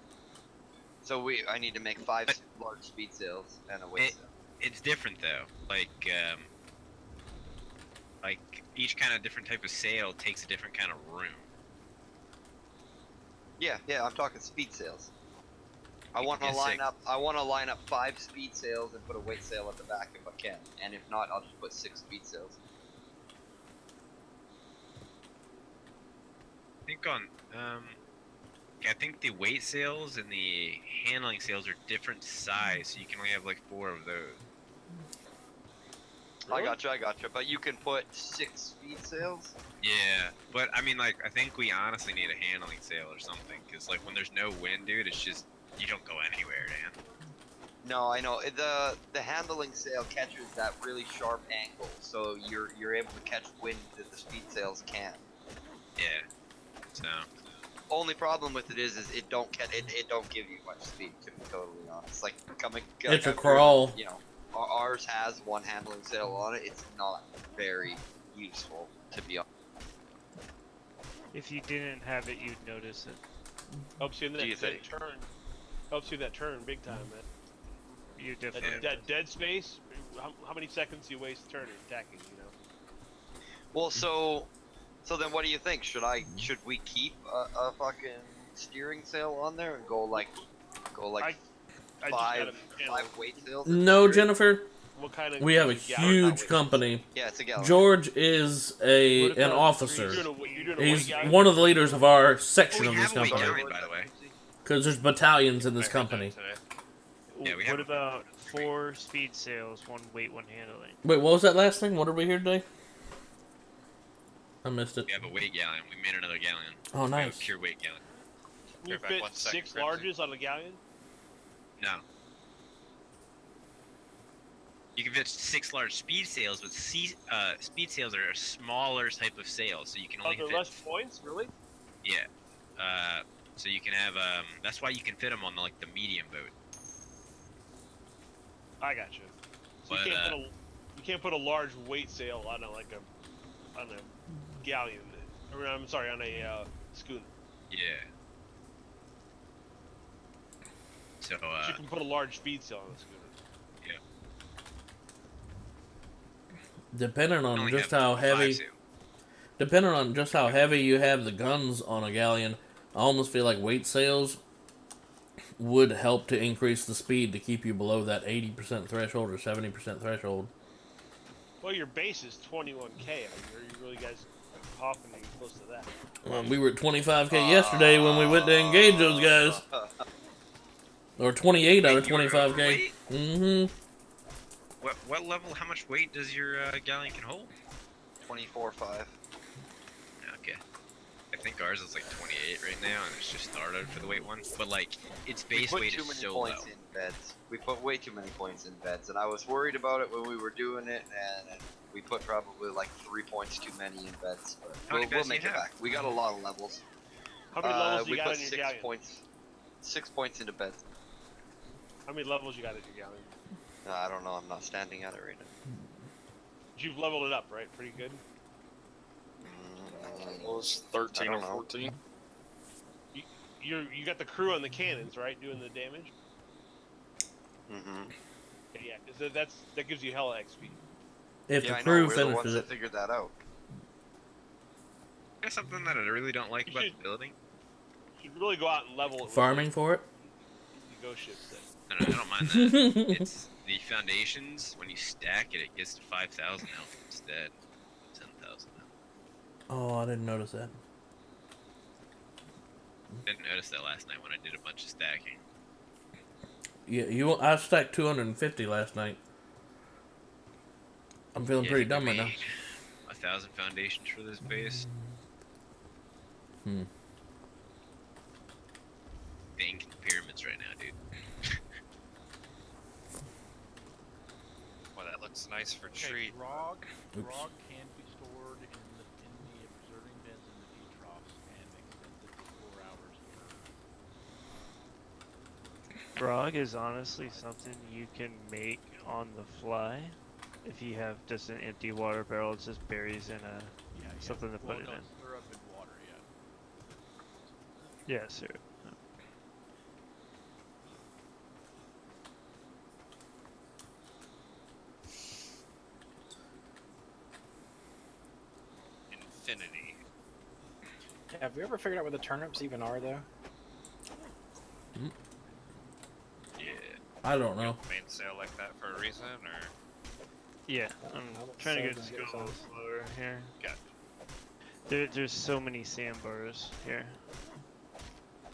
So I need to make 5 large speed sails and a weight sail. It's different though. Like each kind of different type of sail takes a different kind of room. Yeah, I'm talking speed sails. I want to line up 5 speed sails and put a weight sail at the back if I can, and if not, I'll just put 6 speed sails. I think the weight sails and the handling sails are different size, so you can only have like 4 of those. Really? I gotcha. But you can put 6 speed sails? Yeah, but I mean, like, I think we honestly need a handling sail or something, because like when there's no wind, dude, it's just you don't go anywhere, man. No, I know. The handling sail catches that really sharp angle, so you're able to catch wind that the speed sails can't. Yeah. So. Only problem with it is it don't give you much speed, to be totally honest. Like it's a crawl. You know, ours has one handling sail on it. It's not very useful, to be honest. If you didn't have it, you'd notice it. Helps you in that turn. Helps you in that turn big time, man. You definitely. That dead space. How many seconds do you waste turning attacking? You know. Well, so then what do you think? Should we keep a fucking steering sail on there and go like five weight sails? No, Jennifer. What kind of? We have a huge company. Yeah, it's a galleon. George is an officer. He's one of the leaders of our section of this company. By the way. Because there's battalions in this company. Yeah, what about 4 speed sails, 1 weight, 1 handling? Wait, what was that last thing? What did we hear today? I missed it. We have a weight galleon. We made another galleon. Oh, nice. We have a pure weight galleon. Can you fit 6 larges on a galleon? No. You can fit 6 large speed sails, but speed sails are a smaller type of sail, so you can only fit less points, really? Yeah. So you can have that's why you can fit them on the medium boat. I got you. So But, you can't put a large weight sail on a galleon. Or, I'm sorry, on a schooner. Yeah. So you can put a large speed sail on a schooner. Depending on just how heavy you have the guns on a galleon, I almost feel like weight sails would help to increase the speed to keep you below that 80% threshold or 70% threshold. Well, your base is 21K. Are you really guys hopping to get close to that? We were at 25K yesterday when we went to engage those guys. Or 28 out of 25K. Mm-hmm. What level? How much weight does your galleon can hold? 24.5. Okay. I think ours is like 28 right now, and it's just started for the weight one. But like, its base weight is so low. We put way too many points in beds, and I was worried about it when we were doing it, and we put probably like 3 points too many in beds. But we'll make it back. We got a lot of levels. How many levels you got in your galleon? galleon? We put 6 points into beds. How many levels you got in your galleon? I don't know. I'm not standing at it right now. You've leveled it up, right? Pretty good. Well, it's 13 or 14. You got the crew on the cannons, right? Doing the damage. Mm-hmm. Yeah, because that gives you hella XP. If the crew we're the ones finishes that it. figured that out. There's something that I really don't like about the building. You should really go out and level it. Farming for it? You go ships then. No, I don't mind that. It's the foundations. When you stack it, it gets to 5,000 health instead. It's Oh, I didn't notice that. Didn't notice that last night when I did a bunch of stacking. Yeah, I stacked 250 last night. I'm feeling pretty dumb right now. 1,000 foundations for this base. Hmm. Thinking pyramids right now, dude. Well, that looks nice for Okay, tree. grog can be stored in the preserving bins in the feed troughs and extended to 4 hours per. Grog is honestly something you can make on the fly. If you have just an empty water barrel, it's just berries in a something to put it in. Stir up in water, Yeah, sir. Infinity. Yeah, have you ever figured out where the turnips even are, though? Yeah. I don't know. Main sale like that for a reason, or? Yeah, I'm trying to get this going a little slower here. Got There's so many sandbars here.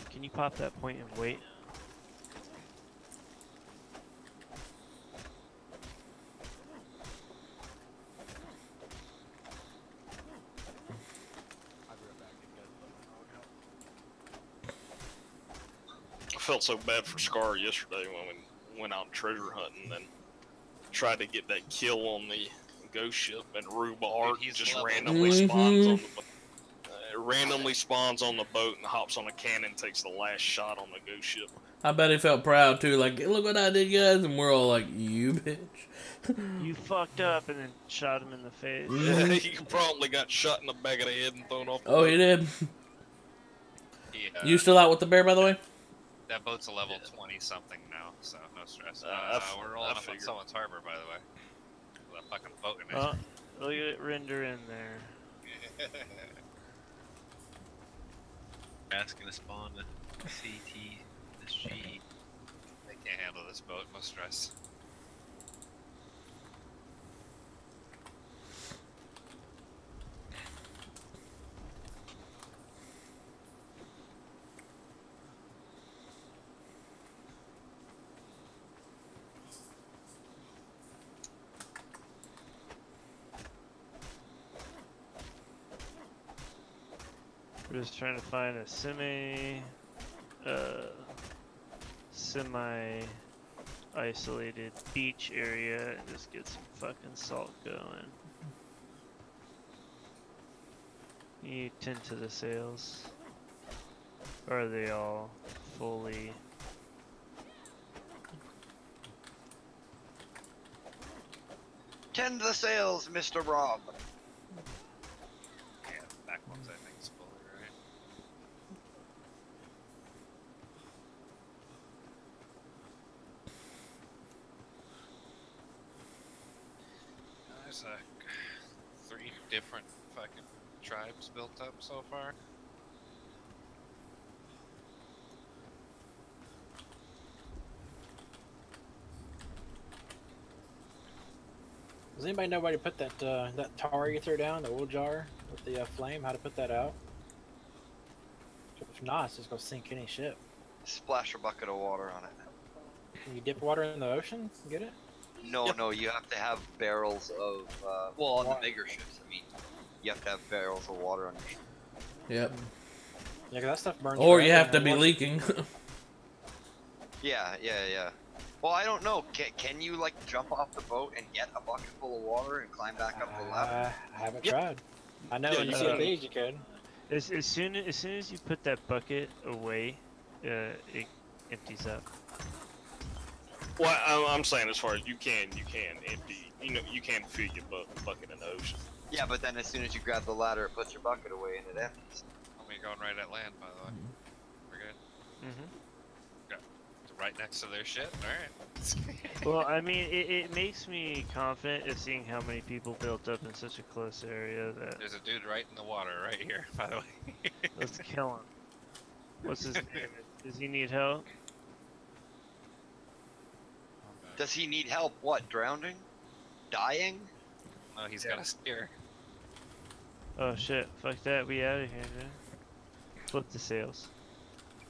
Can you pop that point and wait? I felt so bad for Scar yesterday when we went out treasure hunting and tried to get that kill on the ghost ship, and Rube Ark just randomly spawns on the boat and hops on a cannon, takes the last shot on the ghost ship. I bet he felt proud too, like, look what I did, guys, and we're all like, you bitch. You fucked up and then shot him in the face. Yeah, he promptly got shot in the back of the head and thrown off the Oh, boat. he did. Yeah. You still out with the bear, by the way? That boat's a level 20 something now, so no stress. We're rolling up on someone's harbor, by the way. With a fucking boat in it. Oh, look at it render in there. Asking to spawn the CT, this G. They can't handle this boat, no stress. We're just trying to find a semi-isolated beach area and just get some fucking salt going. You tend to the sails. Or are they all fully... Tend the sails, Mr. Rob. Yeah, back ones I think is fully right. There's 3 different fucking tribes built up so far. Does anybody know where to put that that tar you threw down, the oil jar with the flame? How to put that out? If not, it's just gonna sink any ship. Splash a bucket of water on it. Can you dip water in the ocean? Get it? No, no, you have to have barrels of, well, on the bigger ships, I mean, you have to have barrels of water on your ship. Yep. Yeah, 'cause that stuff burns. Or you forever, have to and be once- leaking. Yeah. Well, I don't know. Can you like jump off the boat and get a bucket full of water and climb back up the ladder? I haven't tried. I know in CFDs you could. As soon as you put that bucket away, it empties up. Well, I'm saying as far as you can empty. You know, you can fill your bucket in the ocean. Yeah, but then as soon as you grab the ladder, it puts your bucket away and it empties. We're going right at land, by the way. We're good. Mm-hmm. Right next to their ship? Alright. Well, I mean, it makes me confident of seeing how many people built up in such a close area that... There's a dude right in the water right here, by the way. Let's kill him. What's his name? Does he need help? Does he need help? What? Drowning? Dying? No, he's got a spear. Oh shit, fuck that, we out of here, man. Flip the sails.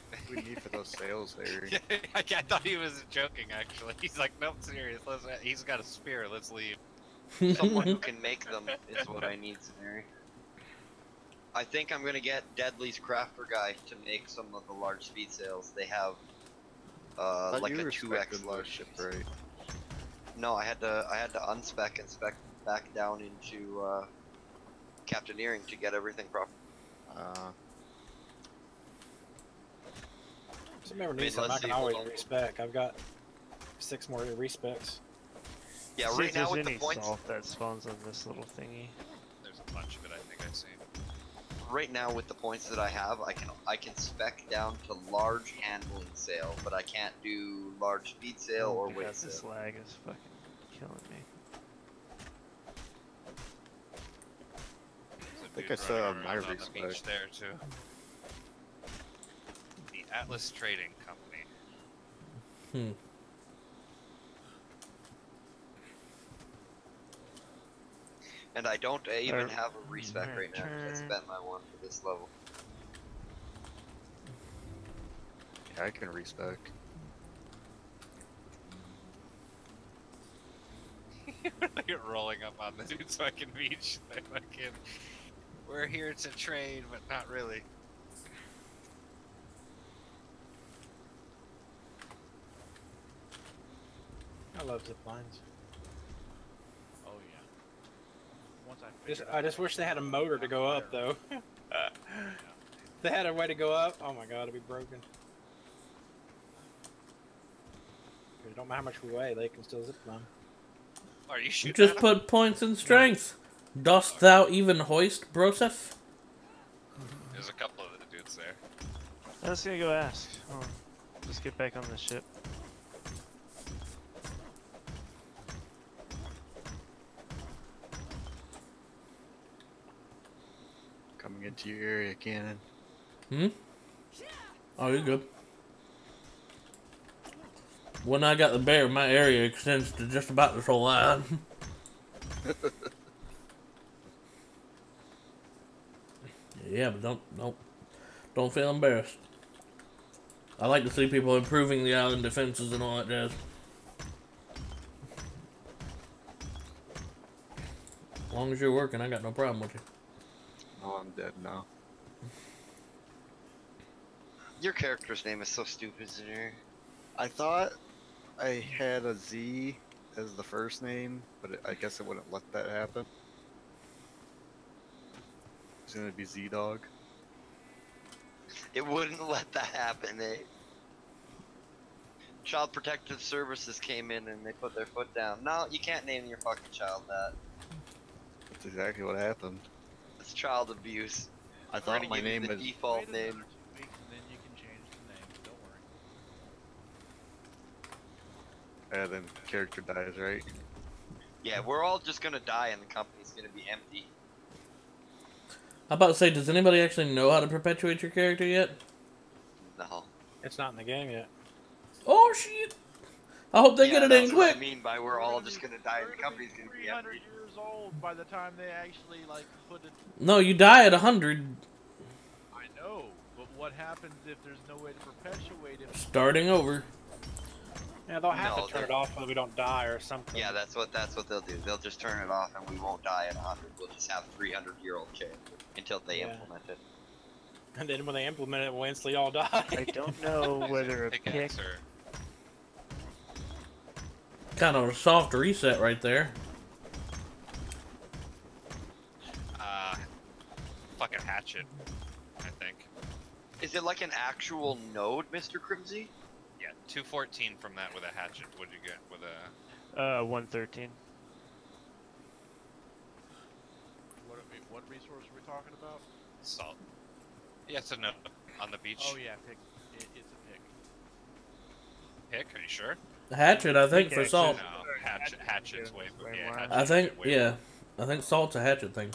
What do we need for those sales, Harry? I thought he was joking, actually. He's like, nope, serious. He's got a spear. Let's leave. Someone who can make them is what I need, Scenario. I think I'm gonna get Deadly's crafter guy to make some of the large speed sails. They have like a 2x large ship, right? No, I had to unspec and spec back down into Captaineering to get everything proper. So never need some. I can always respec. I've got 6 more respecs. Yeah, right now with the points salt that spawns on this little thingy. There's a bunch of it, I think I've seen. Right now with the points that I have, I can spec down to large handling sail, but I can't do large speed sail or weight sail. This lag is fucking killing me. I think I saw my respec. The beach there too. The Atlas Trading Company. And I don't even have a respec right now because I spent my one for this level. Yeah, I can respec. You're rolling up on the dude's fucking beach. They fucking, we're here to trade, but not really. I love zip lines. Oh yeah. I just wish they had a motor to go up though. If they had a way to go up, oh my god, it'd be broken. It don't matter how much we weigh, they can still zip line. Are you shooting? Just put points in strength. Dost thou even hoist, Broseph? There's a couple of the dudes there. I was gonna go ask. Oh, just get back on the ship. Coming into your area, Cannon. Oh, you're good. When I got the bear, my area extends to just about this whole line. Yeah, but don't feel embarrassed. I like to see people improving the island defenses and all that jazz. As long as you're working, I got no problem with you. Oh, I'm dead now. Your character's name is so stupid, Zenir. I thought I had a Z as the first name, but I guess it wouldn't let that happen. It's gonna be Z-Dog. It wouldn't let that happen, eh? Child Protective Services came in and they put their foot down. No, you can't name your fucking child that. That's exactly what happened. It's child abuse. I thought my name was was default name. 2 weeks and then you can change the name. Don't worry. Yeah, then character dies, right? Yeah, we're all just gonna die and the company's gonna be empty. I'm about to say, does anybody actually know how to perpetuate your character yet? No. It's not in the game yet. Oh shit! I hope they get it in That's quick. what I mean by we're all just gonna die and the company's gonna be 300 empty. years old by the time they actually like put it. No, you die at 100. I know, but what happens if there's no way to perpetuate it? Starting over. Yeah, they'll have to turn it off so we don't die or something. Yeah, that's what they'll do. They'll just turn it off and we won't die at 100. We'll just have 300-year-old character until they implement it. And then when they implement it, we'll instantly all die. I don't know whether a pick. Kind of a soft reset right there. Fucking hatchet, I think. Is it like an actual node, Mr. Crimsy? Yeah, 214 from that with a hatchet. What'd you get with a? 113. What resource are we talking about? Salt. Yes and no. On the beach. Oh yeah, pick. It's a pick. Pick? Are you sure? Hatchet, I think, for salt. No, hatchet's way. Yeah, hatchet's I think, way yeah. I think salt's a hatchet thing.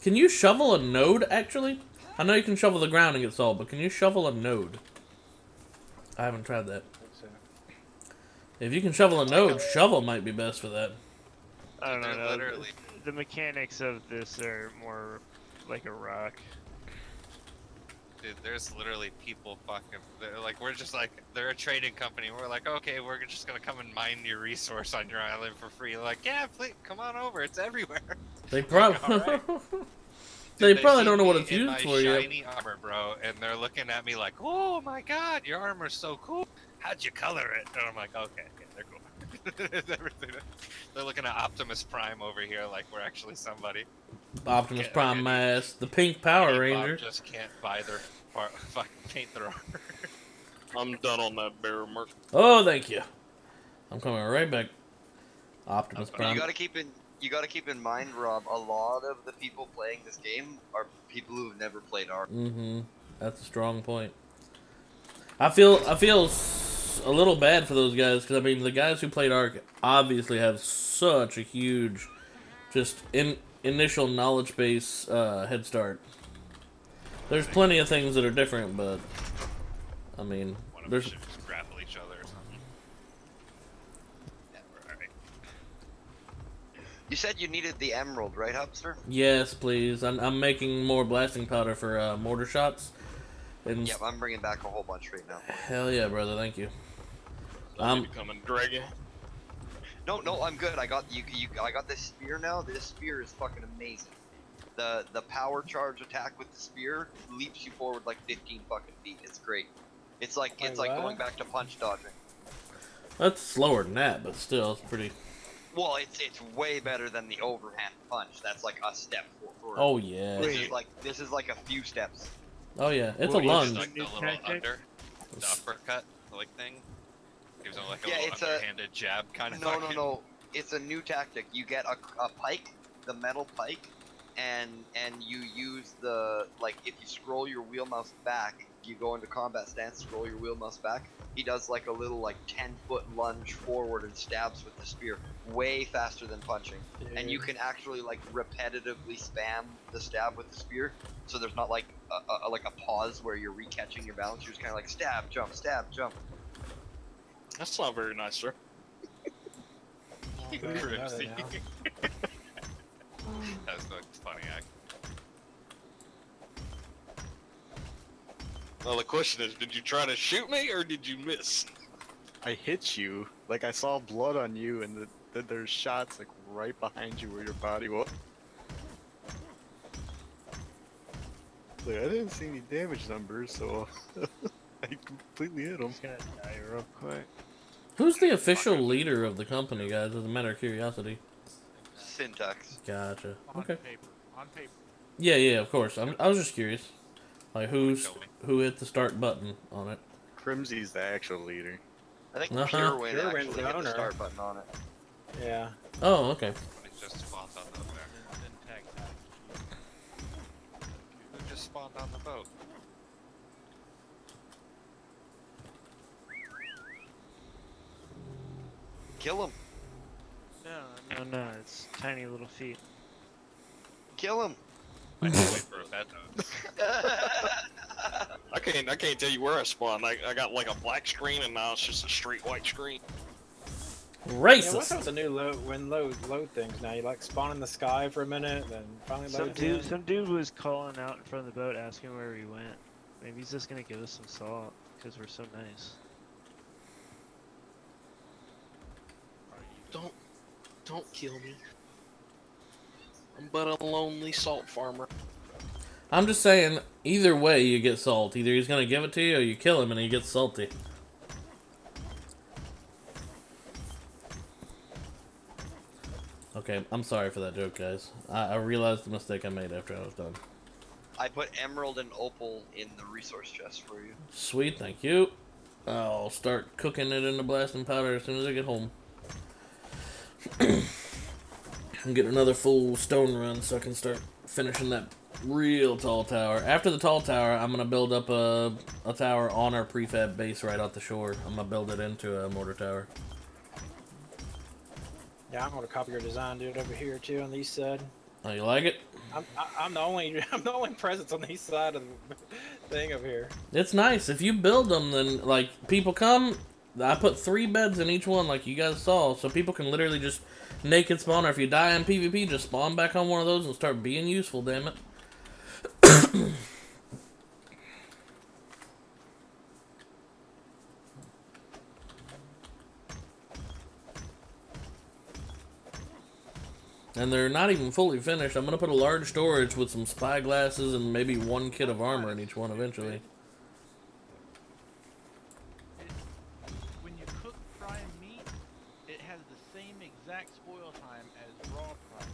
Can you shovel a node, actually? I know you can shovel the ground and get salt, but can you shovel a node? I haven't tried that. If you can shovel a node, shovel might be best for that. I don't They're know. literally- The mechanics of this are more like a rock. Dude, there's literally people fucking. They're like, we're just like, they're a trading company. We're like, okay, we're just gonna come and mine your resource on your island for free. They're like, yeah, please, come on over. It's everywhere. They probably. Alright. They Dude, probably see don't know what me it's in used my for yet. shiny armor, bro, and they're looking at me like, oh my god, your armor's so cool. How'd you color it? And I'm like, okay, they're cool. They're looking at Optimus Prime over here like we're actually somebody. Optimus Prime mask, the pink Power Bob Ranger. just can't buy their fucking paint their armor. I'm done on that bear mark. Oh, thank you. I'm coming right back. Optimus Prime. You gotta keep in mind, Rob. A lot of the people playing this game are people who've never played ARK. Mm-hmm. That's a strong point. I feel a little bad for those guys because I mean the guys who played ARK obviously have such a huge, just initial knowledge base head start. There's plenty of things that are different, but I mean there's. Just grapple each other or something. Yeah, we're alright. You said you needed the emerald, right, Hubster? Yes, please. I'm making more blasting powder for mortar shots. And Yep, I'm bringing back a whole bunch right now. hell yeah, brother. Thank you. Come and drag it. No, I'm good. I got I got this spear now. This spear is fucking amazing. The power charge attack with the spear leaps you forward like 15 fucking feet. It's great. It's like going back to punch dodging. That's slower than that, but still, it's pretty. Well, it's way better than the overhand punch. That's like a step forward. Oh yeah. This is like a few steps. Oh yeah, it's a lunge. Like the little the uppercut like thing. Gives them like a little underhanded jab kind of. No. It's a new tactic. You get a pike, the metal pike, and you use the if you scroll your wheel mouse back, you go into combat stance, scroll your wheel mouse back. He does like a little 10-foot lunge forward and stabs with the spear, way faster than punching. Yeah. And you can actually repetitively spam the stab with the spear, so there's not a pause where you're recatching your balance. You're just kind of stab, jump, stab, jump. That's not very nice, sir. That was funny, actually. Well, the question is, did you try to shoot me or did you miss? I hit you. I saw blood on you, and there's shots right behind you where your body was. I didn't see any damage numbers, so I completely hit him. He's gonna die real quick. Who's the official leader of the company, guys? As a matter of curiosity. Syntax. Gotcha. On Okay. paper. On paper. Yeah, of course. I was just curious. Who hit the start button on it? Crimsy's the actual leader. I think Uh-huh. Purewin actually hit the owner. start button on it. Yeah. Oh, okay. It just spawned on the boat. Who just spawned on the boat? Kill him. No, it's tiny little feet. Kill him. I can't wait for a bed I can't tell you where I spawned. I got a black screen and now it's just a straight white screen. Racist. Yeah, what's up with the new load things now? You spawn in the sky for a minute, then finally load. Some dude was calling out in front of the boat asking where we went. Maybe he's just gonna give us some salt because we're so nice. Don't kill me. I'm but a lonely salt farmer. I'm just saying, either way you get salt. Either he's gonna give it to you or you kill him and he gets salty. Okay, I'm sorry for that joke, guys. I realized the mistake I made after I was done. I put emerald and opal in the resource chest for you. Sweet, thank you. I'll start cooking it in the blasting powder as soon as I get home. And get another full stone run so I can start finishing that real tall tower. After the tall tower, I'm going to build up a tower on our prefab base right off the shore. I'm going to build it into a mortar tower. Yeah, I'm gonna copy your design, dude, over here too on the east side. Oh, you like it? I'm the only presence on the east side of the thing over here. It's nice. If you build them, then people come, I put 3 beds in each one, like you guys saw, so people can literally just naked spawn, or if you die in PvP, just spawn back on one of those and start being useful, damn it. And they're not even fully finished. I'm going to put a large storage with some spy glasses and maybe 1 kit of armor in each one eventually. When you cook prime meat, it has the same exact spoil time as raw prime.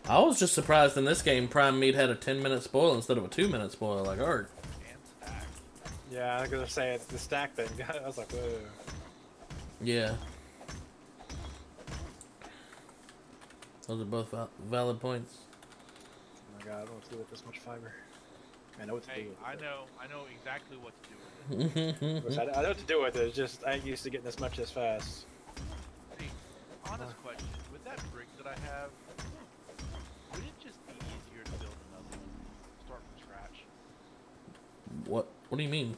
I was just surprised in this game prime meat had a 10-minute spoil instead of a 2-minute spoil like ARK. Yeah, I was gonna say it's the stack thing. I was like, whoa. Yeah. Those are both valid points. Oh my god, I don't know what to do with this much fiber. I know what to do with it. I know exactly what to do with it. I know what to do with it, it's just I ain't used to getting this much this fast. Hey, honest question, with that brick that I have, would it just be easier to build another one? Start from scratch? What do you mean?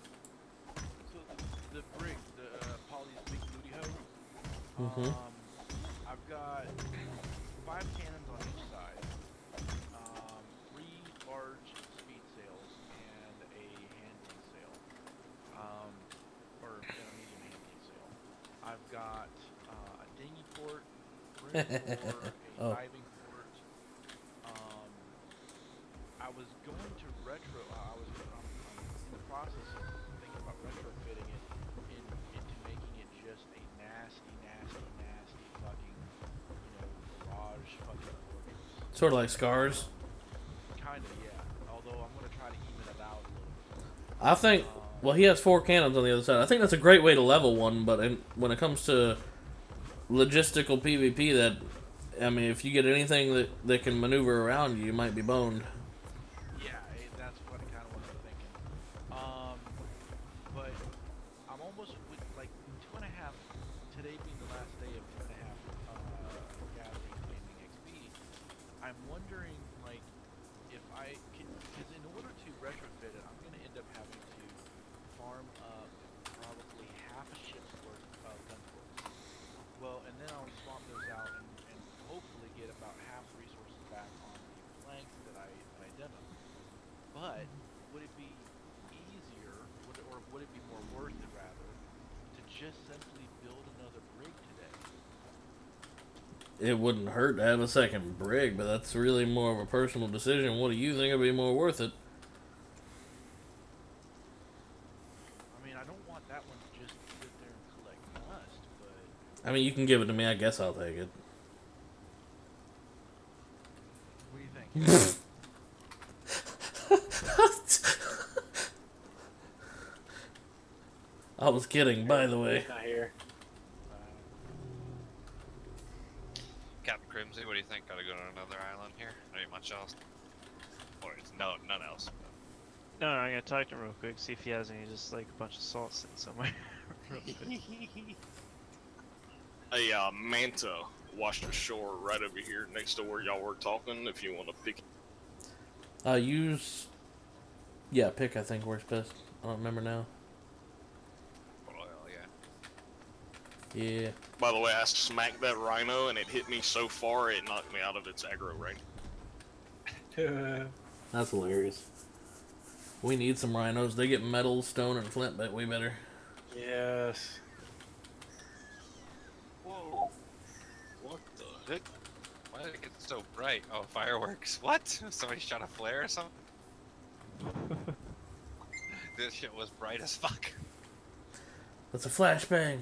So the brick, the Poly's big booty hoe, I've got 5 cannons on each side, 3 large speed sails, and a handling sail, or a medium handling sail. I've got a dinghy port, room for a diving port. I was going to I'm in the process of thinking about retrofitting it into making it just a nasty fucking, garage fucking fortress. Sort of like Scars. Kinda, yeah. Although I'm gonna try to even it out a little bit. I think, well, he has 4 cannons on the other side. I think that's a great way to level one, but when it comes to logistical PvP, that, I mean, if you get anything that can maneuver around you, you might be boned. Yeah, that's what kind of what I'm thinking. But I'm almost with like 2.5. Today being the last day of 2.5 gathering claiming XP. I'm wondering, like, if I can, because in order to retrofit it, I'm gonna end up having to farm up probably half a ship's worth of gun ports. Well, and then I'll swap those out and hopefully get about half the resources back on the planks that I demoed. But would it be easier, or would it be more worth it rather, to just simply build another brig today? It wouldn't hurt to have a second brig, but that's really more of a personal decision. What do you think would be more worth it? I mean, I don't want that one to just sit there and collect dust, but... I mean, you can give it to me. I guess I'll take it. What do you think? I was kidding, by the way. Not here. Captain Crimsy, what do you think? Gotta go to another island here? Not much else? Or it's none else? No, I'm gonna talk to him real quick, see if he has any, just like a bunch of salt sitting somewhere. Real quick. A manta washed ashore right over here next to where y'all were talking. If you want to pick, Pick. I think works best. I don't remember now. Yeah. By the way, I smacked that rhino and it hit me so far it knocked me out of its aggro range. That's hilarious. We need some rhinos. They get metal, stone, and flint back way better. Yes. Whoa. What the heck? Why did it get so bright? Oh, fireworks. What? Somebody shot a flare or something? This shit was bright as fuck. That's a flashbang.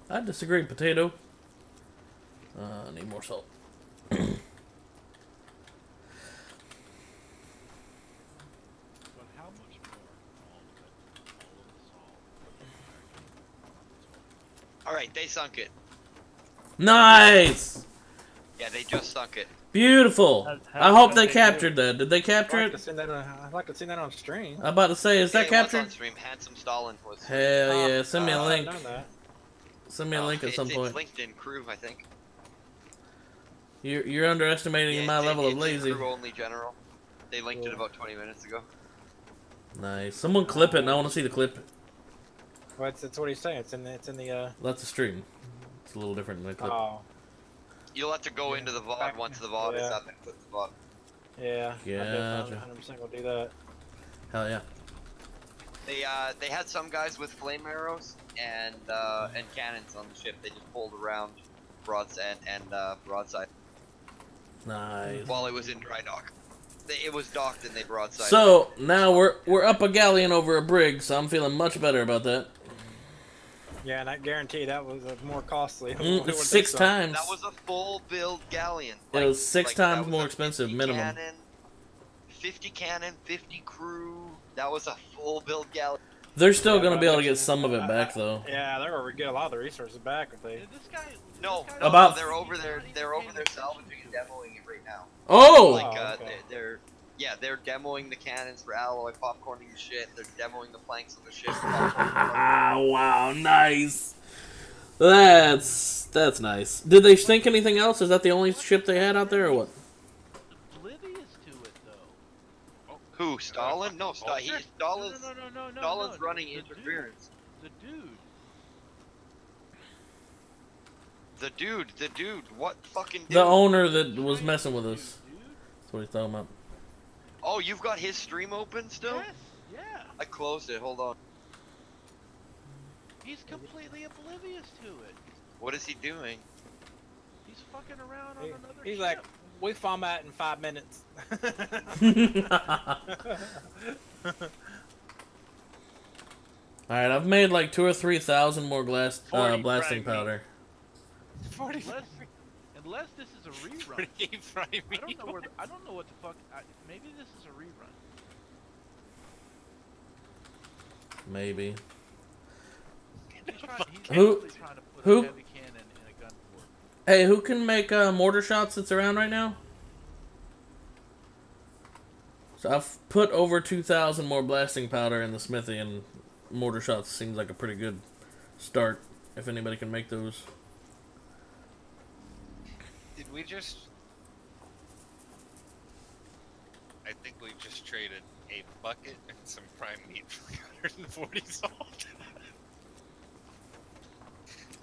I disagree, potato. Need more salt. Alright, they sunk it. Nice! Yeah, they just sunk it. Beautiful. I hope they captured that. Did they capture it? I'd like to see that on stream. I'm about to say, is that It captured? was on stream. Handsome Stalin was. Hell yeah, send me a link. Send me a link at some point. It's LinkedIn crew, I think. You're underestimating my level of It's lazy. crew only general. They linked it about 20 minutes ago. Nice. Someone clip it, and I want to see the clip. Well, it's what he's saying. It's in the. That's a stream. It's a little different than a clip. Oh. You'll have to go into the VOD once the VOD is up and click the VOD. Yeah. Gotcha. 100% will do that. Hell yeah. They had some guys with flame arrows and cannons on the ship. They just pulled around broadside and broadside. Nice. While it was in dry dock. It was docked and they broadside. So now we're up a galleon over a brig, so I'm feeling much better about that. Yeah, and I guarantee that was more costly. It's 6 times. That was a full build galleon. It was 6 times more expensive, minimum. Cannon, 50 cannon, 50 crew. That was a full build galleon. They're still gonna be able to get some of it back though. Yeah, they're gonna get a lot of the resources back if they. No, About- they're over there. They're over there salvaging and demoing it right now. Oh! Like they're demoing the cannons for alloy, popcorning the shit. They're demoing the planks on the ship. Wow, nice. That's nice. Did they sink anything else? Is that the only ship they had out there, or what? Who? Stalin? No, Stalin's No, running interference. The dude. The dude. What fucking dude? The owner that was messing with us. That's what he's talking about. Oh, you've got his stream open still? Yes, yeah. I closed it. Hold on. He's completely oblivious to it. What is he doing? He's fucking around on another He's ship. like, we format in 5 minutes. Alright, I've made like 2,000 or 3,000 more blasting powder. 40 unless this is a rerun. I don't know what the fuck. Maybe this is a rerun. Maybe. He's trying to put Who? a heavy cannon in a gun port. Hey, who can make mortar shots that's around right now? So I've put over 2,000 more blasting powder in the smithy, and mortar shots seems like a pretty good start if anybody can make those. Did we just... I think we just traded a bucket and some prime meat for 140 salt.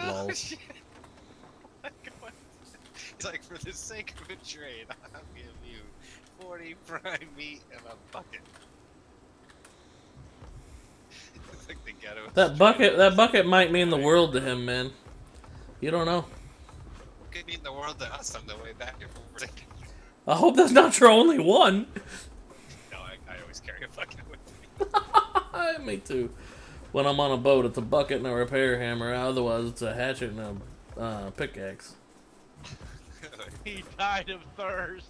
Oh Lol. shit. It's like, for the sake of a trade, I'll give you 40 prime meat and a bucket. It's like the ghetto. That bucket might mean the world to him, man. You don't know. Could mean the world to us on the way back and forth. I hope that's not your only one. No, I always carry a bucket with me. Me too. When I'm on a boat, it's a bucket and a repair hammer. Otherwise, it's a hatchet and a pickaxe. He died of thirst.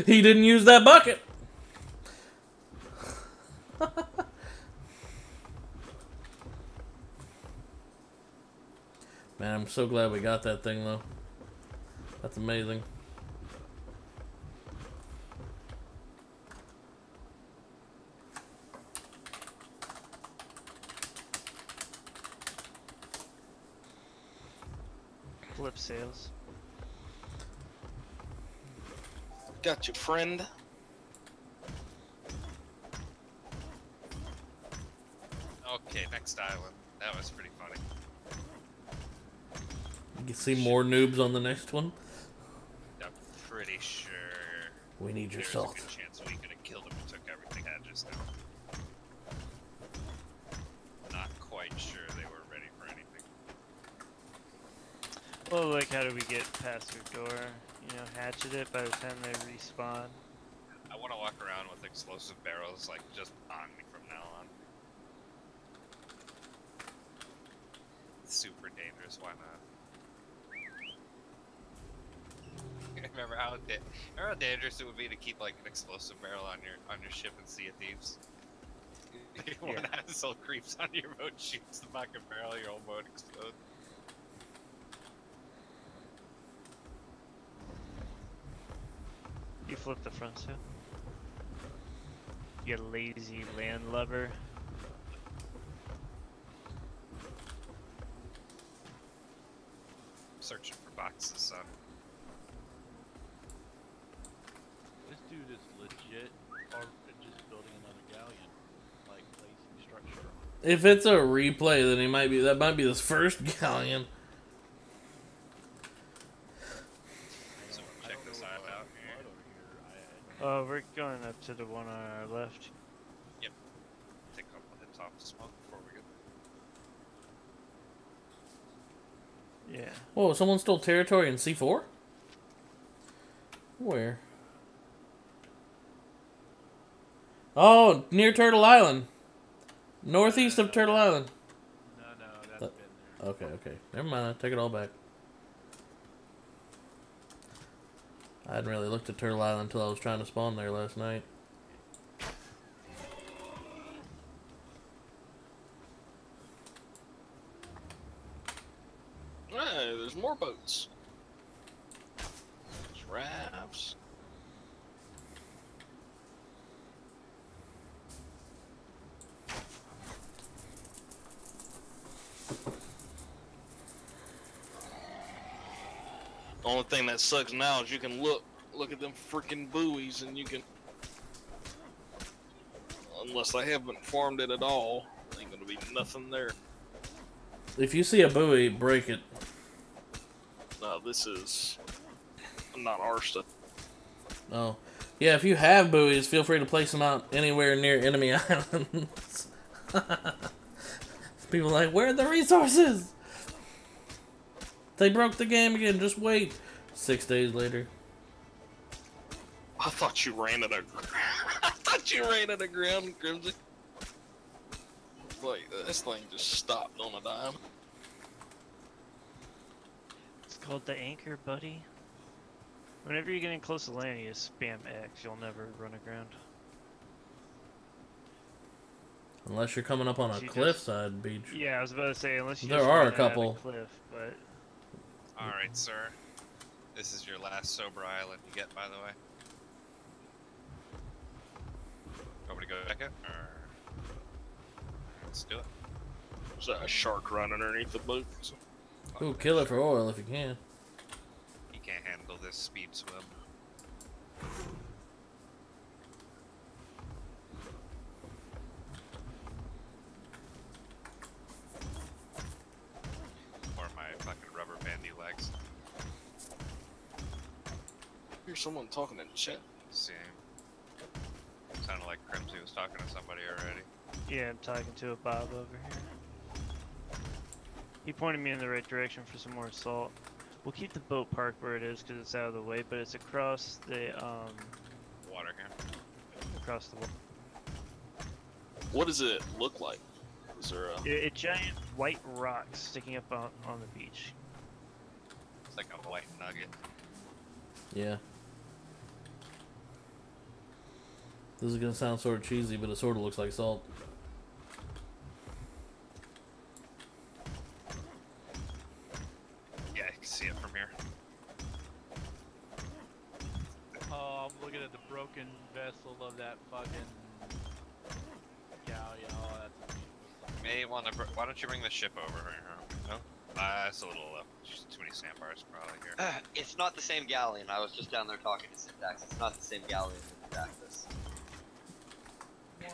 He didn't use that bucket. Man, I'm so glad we got that thing, though. That's amazing. Flip sales. Got you, friend. Okay, next island. That was pretty funny. You can see more noobs on the next one. I'm pretty sure. We need your there's salt. a good chance we could have killed him and took everything I had just now. Not quite sure they were ready for anything. Well, like, how do we get past their door? You know, hatchet it by the time they respawn. I want to walk around with explosive barrels, like, just on me from now on. It's super dangerous, why not? Remember how dangerous it would be to keep, like, an explosive barrel on your ship in Sea of Thieves? When Hazel creeps onto your boat, shoots the fucking barrel, your whole boat explodes. You flip the front sail. You lazy landlubber. Searching for boxes, son. This dude is legit, or just building another galleon, like placing structure. If it's a replay, then he might be. That might be his first galleon. So check this island out here. We're going up to the one on our left. Yep. Take a couple hits off the smoke before we get. Yeah. Whoa! Someone stole territory in C4. Where? Oh, near Turtle Island. Northeast of Turtle Island. No, that's been there. Okay, okay. Never mind. I take it all back. I hadn't really looked at Turtle Island until I was trying to spawn there last night. Hey, there's more boats. There's rafts. The only thing that sucks now is you can look at them freaking buoys and you can, unless they haven't farmed it at all, ain't gonna be nothing there. If you see a buoy, break it. No, this is not our stuff. Oh. Yeah, if you have buoys, feel free to place them out anywhere near enemy islands. People are like, where are the resources? They broke the game again, just wait. 6 days later. I thought you ran at a I thought you ran at a ground, Crimson. Like, this thing just stopped on a dime. It's called the anchor, buddy. Whenever you're getting close to land, you just spam X. You'll never run aground. Unless you're coming up on a cliffside beach. Yeah, I was about to say, unless you There just are run a at couple. cliff, but... Alright, sir. This is your last sober island you get, by the way. Want me to go back in? Or... Let's do it. There's a shark running underneath the boat. So. Ooh, kill it for oil if you can. He can't handle this speed swim. Or my fucking rubber bandy legs. Here's someone talking in chat. Same. Sounded like Crimsy was talking to somebody already. Yeah, I'm talking to a Bob over here. He pointed me in the right direction for some more salt. We'll keep the boat parked where it is because it's out of the way, but it's across the, water here. Across the water. What does it look like? Is there a... A giant white rock sticking up on the beach. It's like a white nugget. Yeah. This is gonna sound sort of cheesy, but it sort of looks like salt. Yeah, you can see it from here. Oh, I'm looking at the broken vessel of that fucking galleon. Oh, that's beautiful. May want to. Why don't you bring the ship over here? No, that's a little just too many sandbars probably here. It's not the same galleon. I was just down there talking to Syntax. It's not the same galleon that attacked us.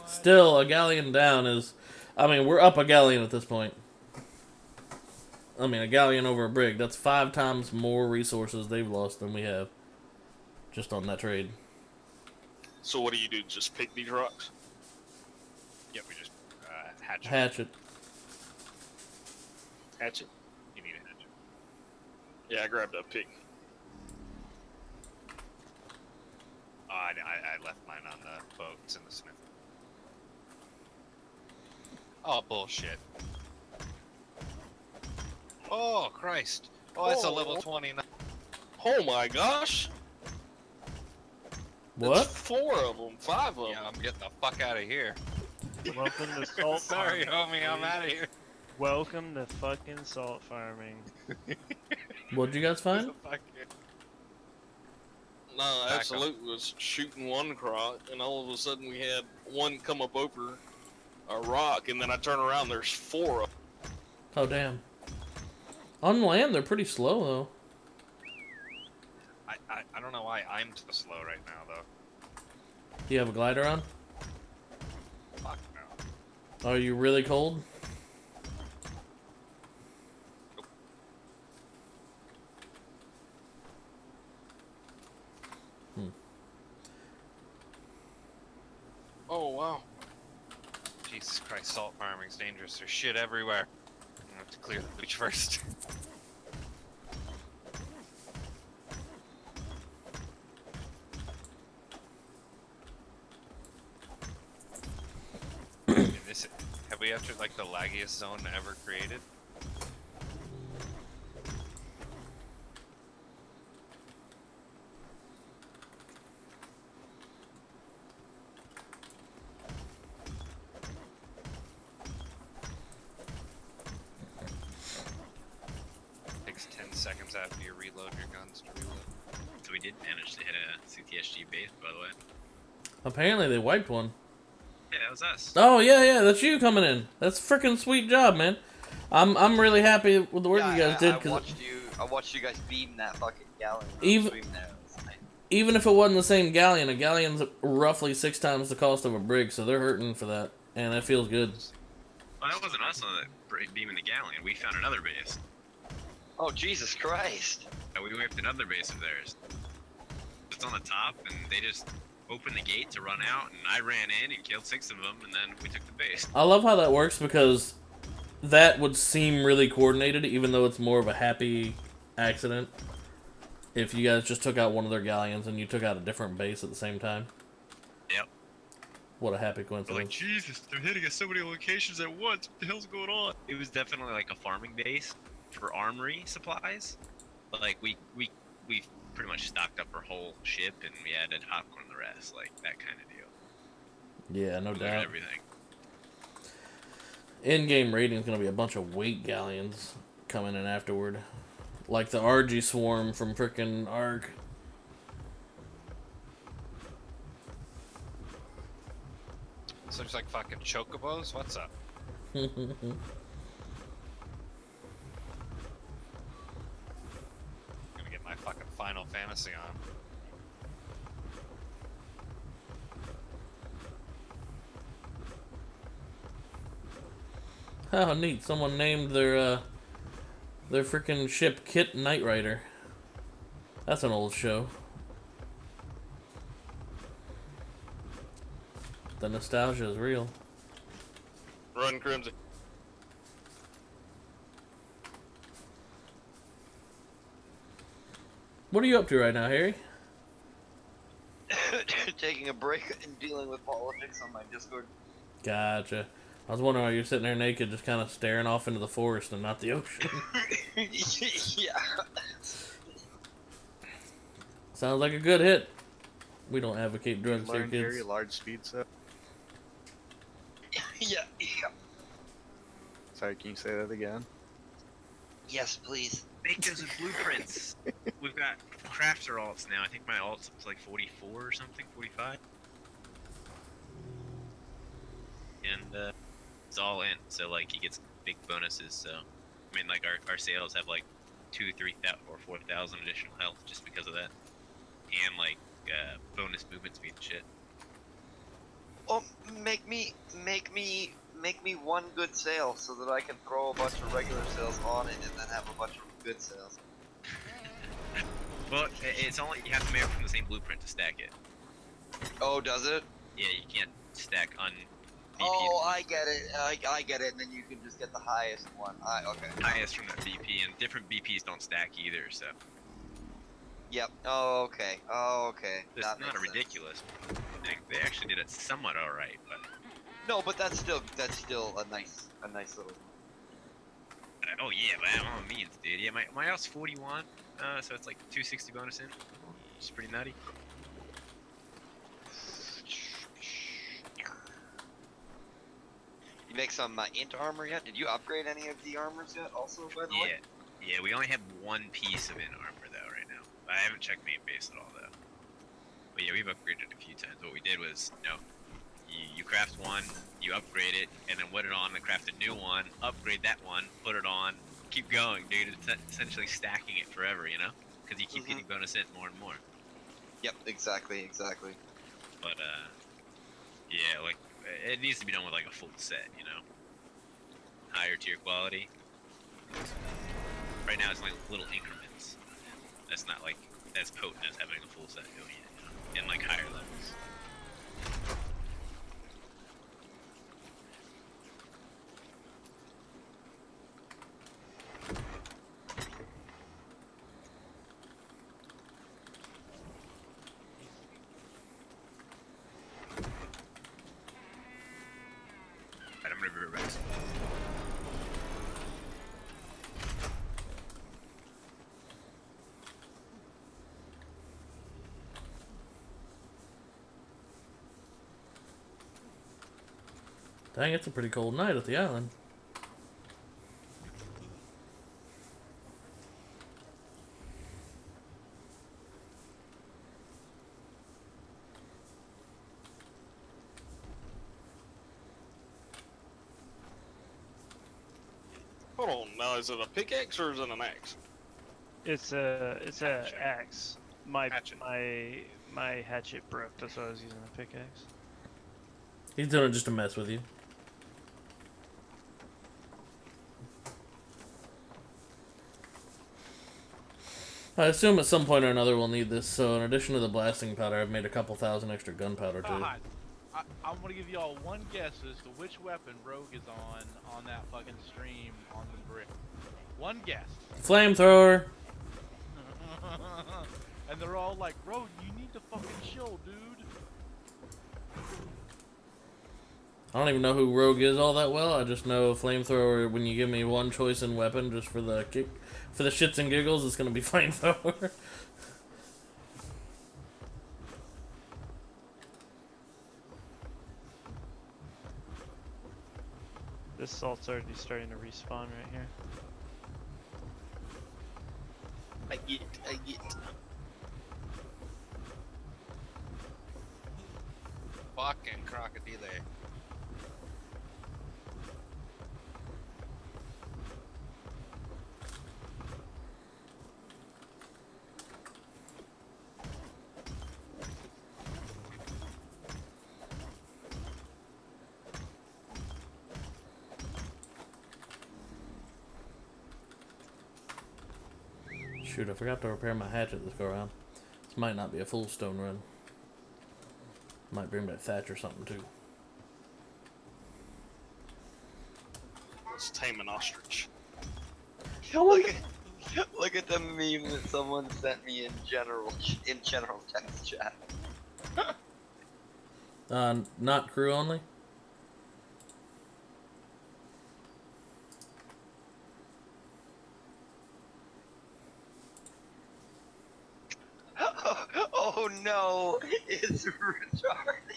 Still, a galleon down is... I mean, we're up a galleon at this point. I mean, a galleon over a brig. That's 5 times more resources they've lost than we have. Just on that trade. So what do you do? Just pick these rocks? Yeah, we just hatch it. Hatch it. Hatch it? You need a hatchet. Yeah, I grabbed a pick. Oh, I left mine on the boat. It's in the sniffer. Oh, bullshit. Oh, Christ. Oh, that's a level 29. Oh my gosh! What? That's 4 of them, 5 of them. Yeah, I'm getting the fuck out of here. Welcome to salt Sorry, farming. homie, I'm out of here. Welcome to fucking salt farming. What'd you guys find? No, Absolute was shooting one croc, and all of a sudden we had one come up over a rock, and then I turn around, there's 4 of them. Oh, damn. On land, they're pretty slow, though. I don't know why I'm so slow right now, though. Do you have a glider on? Fuck no. Are you really cold? Oh, wow. Jesus Christ, salt farming's dangerous. There's shit everywhere. I have to clear the beach first. Have we entered like the laggiest zone ever created? Takes 10 seconds after you reload your guns to reload. So we did manage to hit a CTSG base, by the way. Apparently they wiped one. Yeah, that was us. Oh, yeah, that's you coming in. That's a freaking sweet job, man. I'm really happy with the work you guys did. I watched you guys beam that fucking galleon. Even if it wasn't the same galleon, a galleon's roughly 6 times the cost of a brig, so they're hurting for that, and that feels good. Well, that wasn't us on the beam in the galleon. We found another base. Oh, Jesus Christ. And we wiped another base of theirs. It's on the top, and they just opened the gate to run out, and I ran in and killed 6 of them, and then we took the base. I love how that works because that would seem really coordinated, even though it's more of a happy accident. If you guys just took out one of their galleons and you took out a different base at the same time. Yep. What a happy coincidence. Like, Jesus, they're hitting us so many locations at once. What the hell's going on? It was definitely like a farming base for armory supplies. But like, we pretty much stocked up our whole ship, and we added popcorn and the rest, like that kind of deal. Yeah, no doubt. Everything. In-game rating is going to be a bunch of weight galleons coming in afterward. Like the RG Swarm from frickin' ARK. So it's like fucking chocobos? What's up? Gonna get my fucking Final Fantasy on. Oh, neat. Someone named their freaking ship Kit Knight Rider. That's an old show. The nostalgia is real. Run, Crimson. What are you up to right now, Harry? Taking a break and dealing with politics on my Discord. Gotcha. I was wondering why you're sitting there naked, just kind of staring off into the forest and not the ocean. Yeah. Sounds like a good hit. We don't advocate drugs here, Learn kids. very large speed set. Yeah. Sorry, can you say that again? Yes, please. Make those with blueprints. We've got crafter alts now. I think my alt's was like 44 or something, 45. And it's all in, so like he gets big bonuses. So I mean, like our sales have like 2,000, 3,000, or 4,000 additional health just because of that, and like bonus movement speed and shit. Oh, make me one good sale so that I can throw a bunch of regular sales on it and then have a bunch of good sales. Well, it's only you have to make it from the same blueprint to stack it. Oh, does it? Yeah, you can't stack on. Oh, I get it. I get it. And then you can just get the highest one. Okay. Highest from the BP, and different BPs don't stack either. So. Yep. Oh, okay. Oh, okay. It's not a ridiculous thing. They actually did it somewhat all right, but. No, but that's still a nice little. Oh yeah, by all means, dude. Yeah, my out's 41, so it's like 260 bonus in, which is pretty nutty. make some int armor yet? Did you upgrade any of the armors yet? Also, by the way. Yeah, we only have one piece of in armor though right now. I haven't checked main base at all though. But yeah, we've upgraded a few times. What we did was, you craft one, you upgrade it, and then put it on and craft a new one, upgrade that one, put it on, keep going, dude. It's essentially stacking it forever, you know? Because you keep getting bonus int more and more. Yep, exactly. But, yeah, like, it needs to be done with, like, a full set, you know? Higher tier quality. Right now it's like little increments. That's not, like, as potent as having a full set doing it, you know? In, like, higher levels. Alright, I'm gonna be right back. Dang, it's a pretty cold night at the island. Hold on, now is it a pickaxe or is it an axe? It's a axe. My hatchet broke, that's why I was using a pickaxe. He's doing it just to mess with you. I assume at some point or another we'll need this, so in addition to the blasting powder, I've made a couple thousand extra gunpowder too. God, I'm gonna give y'all one guess as to which weapon Rogue is on that fucking stream on the brick. One guess. Flamethrower! And they're all like, Rogue, you need to fucking chill, dude. I don't even know who Rogue is all that well. I just know Flamethrower, when you give me one choice in weapon just for the shits and giggles, it's gonna be Flamethrower. This salt's already starting to respawn right here. I get. Fucking crocodile. Shoot, I forgot to repair my hatchet this go around. This might not be a full stone run. Might bring back thatch or something too. Let's tame an ostrich. Look at the meme that someone sent me in general text chat. Not crew only? Oh no, it's retarded.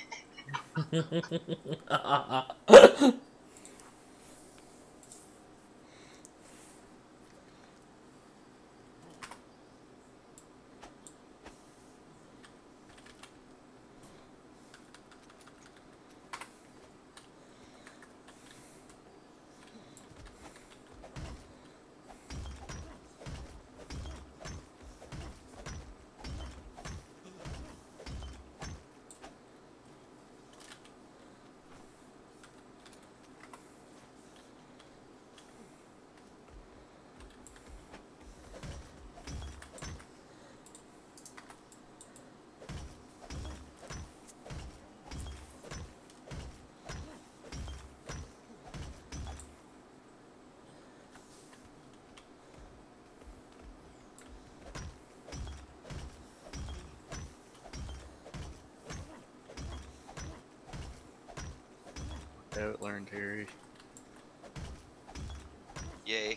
Outlearned Harry. Yay.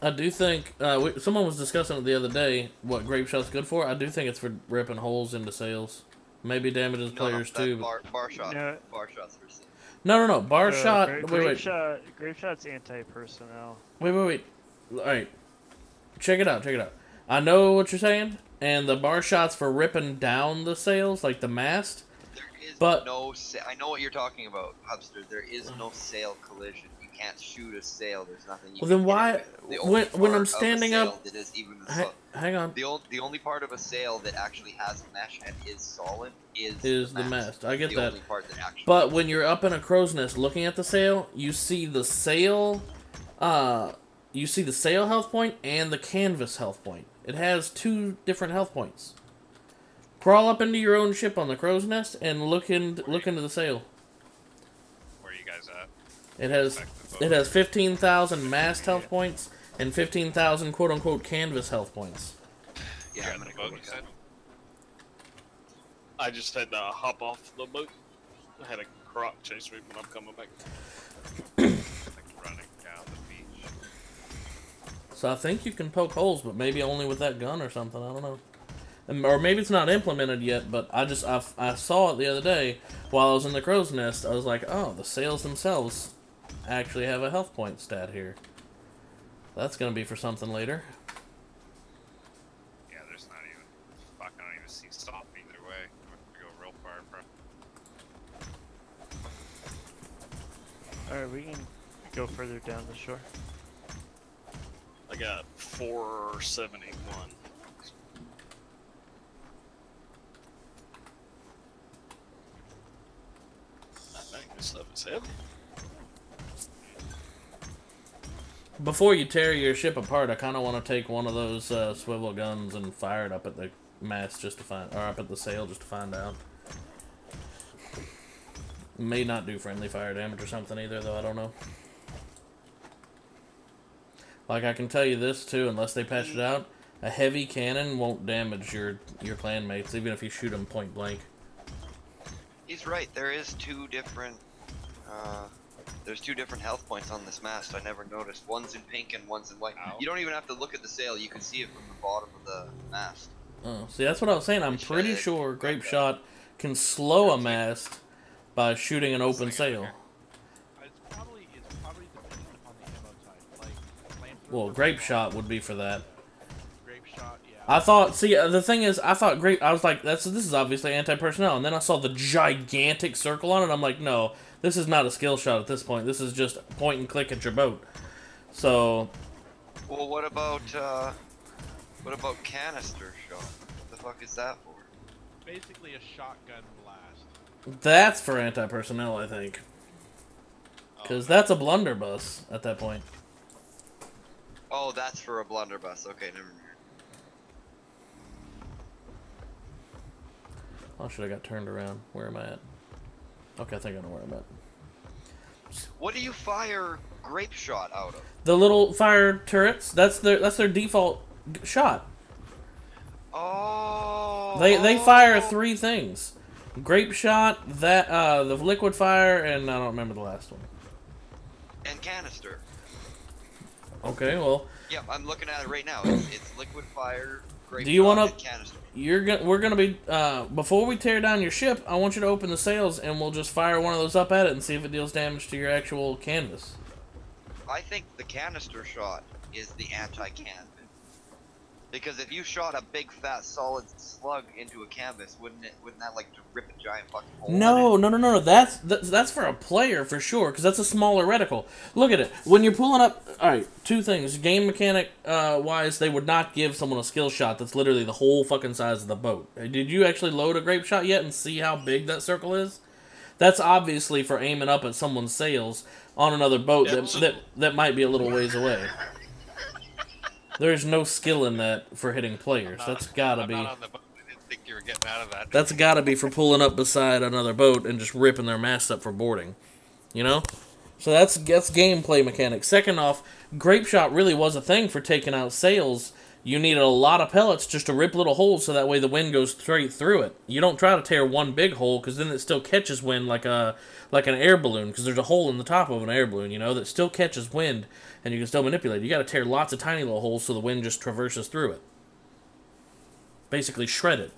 I do think, someone was discussing it the other day, what grape shot's good for. I do think it's for ripping holes into sails. Maybe damages players too. Bar shot. No. Bar shots for sale. No. Bar shot. Wait. Grape shot's anti-personnel. Wait. Alright. Check it out. I know what you're saying, and the bar shots for ripping down the sails, like the mast. There is but no I know what you're talking about, Hubster. There is no sail collision. You can't shoot a sail. There's nothing you well, can then why, when I'm standing up... That is even hang on. The only part of a sail that actually has mesh and is solid is the mast. I get the that. only part that actually but when you're up in a crow's nest looking at the sail, you see the sail... you see the sail health point and the canvas health point. It has 2 different health points. Crawl up into your own ship on the crow's nest and look into the sail. Where are you guys at? It has 15,000 mast health points and 15,000 quote unquote canvas health points. Yeah, I'm gonna go with that. I just had to hop off the boat. I had a croc chase me when I'm coming back. Running down the beach. So I think you can poke holes, but maybe only with that gun or something. I don't know. Or maybe it's not implemented yet, but I saw it the other day while I was in the crow's nest. I was like, oh, the sails themselves actually have a health point stat here. That's going to be for something later. Yeah, there's not even... Fuck, I don't even see stop either way. I'm gonna go real far, bro. Alright, we can go further down the shore. I got 471. I think this stuff is heavy. Before you tear your ship apart, I kind of want to take one of those swivel guns and fire it up at the mast just to find, or up at the sail just to find out. May not do friendly fire damage or something either, though. I don't know. Like, I can tell you this too, unless they patch it out, a heavy cannon won't damage your clanmates, even if you shoot them point blank. He's right. There is 2 different. There's 2 different health points on this mast. I never noticed. One's in pink and one's in white. Ow. You don't even have to look at the sail. You can see it from the bottom of the mast. Oh, see, that's what I was saying. I'm pretty sure Grape Shot can slow a mast by shooting an open sail. It's probably dependent upon the ammo type. Like, Well, Grape Shot would be for that. Grape Shot, yeah. I thought, see, the thing is, I was like, this is obviously anti-personnel, and then I saw the gigantic circle on it, I'm like, no, this is not a skill shot at this point, this is just point and click at your boat. So... Well, what about canister shot? What the fuck is that for? Basically a shotgun blast. That's for anti-personnel, I think. Because that's a blunderbuss at that point. Oh, that's for a blunderbuss. Okay, never mind. Oh, should I got turned around? Where am I at? Okay, I think I know where I'm at. What do you fire grape shot out of? The little fire turrets. That's their default shot. Oh. They fire 3 things: grape shot, that the liquid fire, and I don't remember the last one. And canister. Okay, well. Yeah, I'm looking at it right now. It's liquid fire, grape Do you shot, want and to? canister. We're gonna be before we tear down your ship. I want you to open the sails, and we'll just fire one of those up at it and see if it deals damage to your actual canvas. I think the canister shot is the anti-canvas. Because if you shot a big fat solid slug into a canvas, wouldn't that like to rip a giant fucking hole? No. That's for a player for sure, because that's a smaller reticle. Look at it. When you're pulling up, all right, 2 things. Game mechanic wise, they would not give someone a skill shot that's literally the whole fucking size of the boat. Did you actually load a grape shot yet and see how big that circle is? That's obviously for aiming up at someone's sails on another boat that might be a little ways away. There's no skill in that for hitting players. That's gotta be. I'm not on the boat. I didn't think you were getting out of that. That's gotta be for pulling up beside another boat and just ripping their mast up for boarding. You know? So that's gameplay mechanics. Second off, grape shot really was a thing for taking out sails. You needed a lot of pellets just to rip little holes so that way the wind goes straight through it. You don't try to tear one big hole because then it still catches wind like an air balloon, because there's a hole in the top of an air balloon, you know, that still catches wind and you can still manipulate it. You got to tear lots of tiny little holes so the wind just traverses through it. Basically shred it.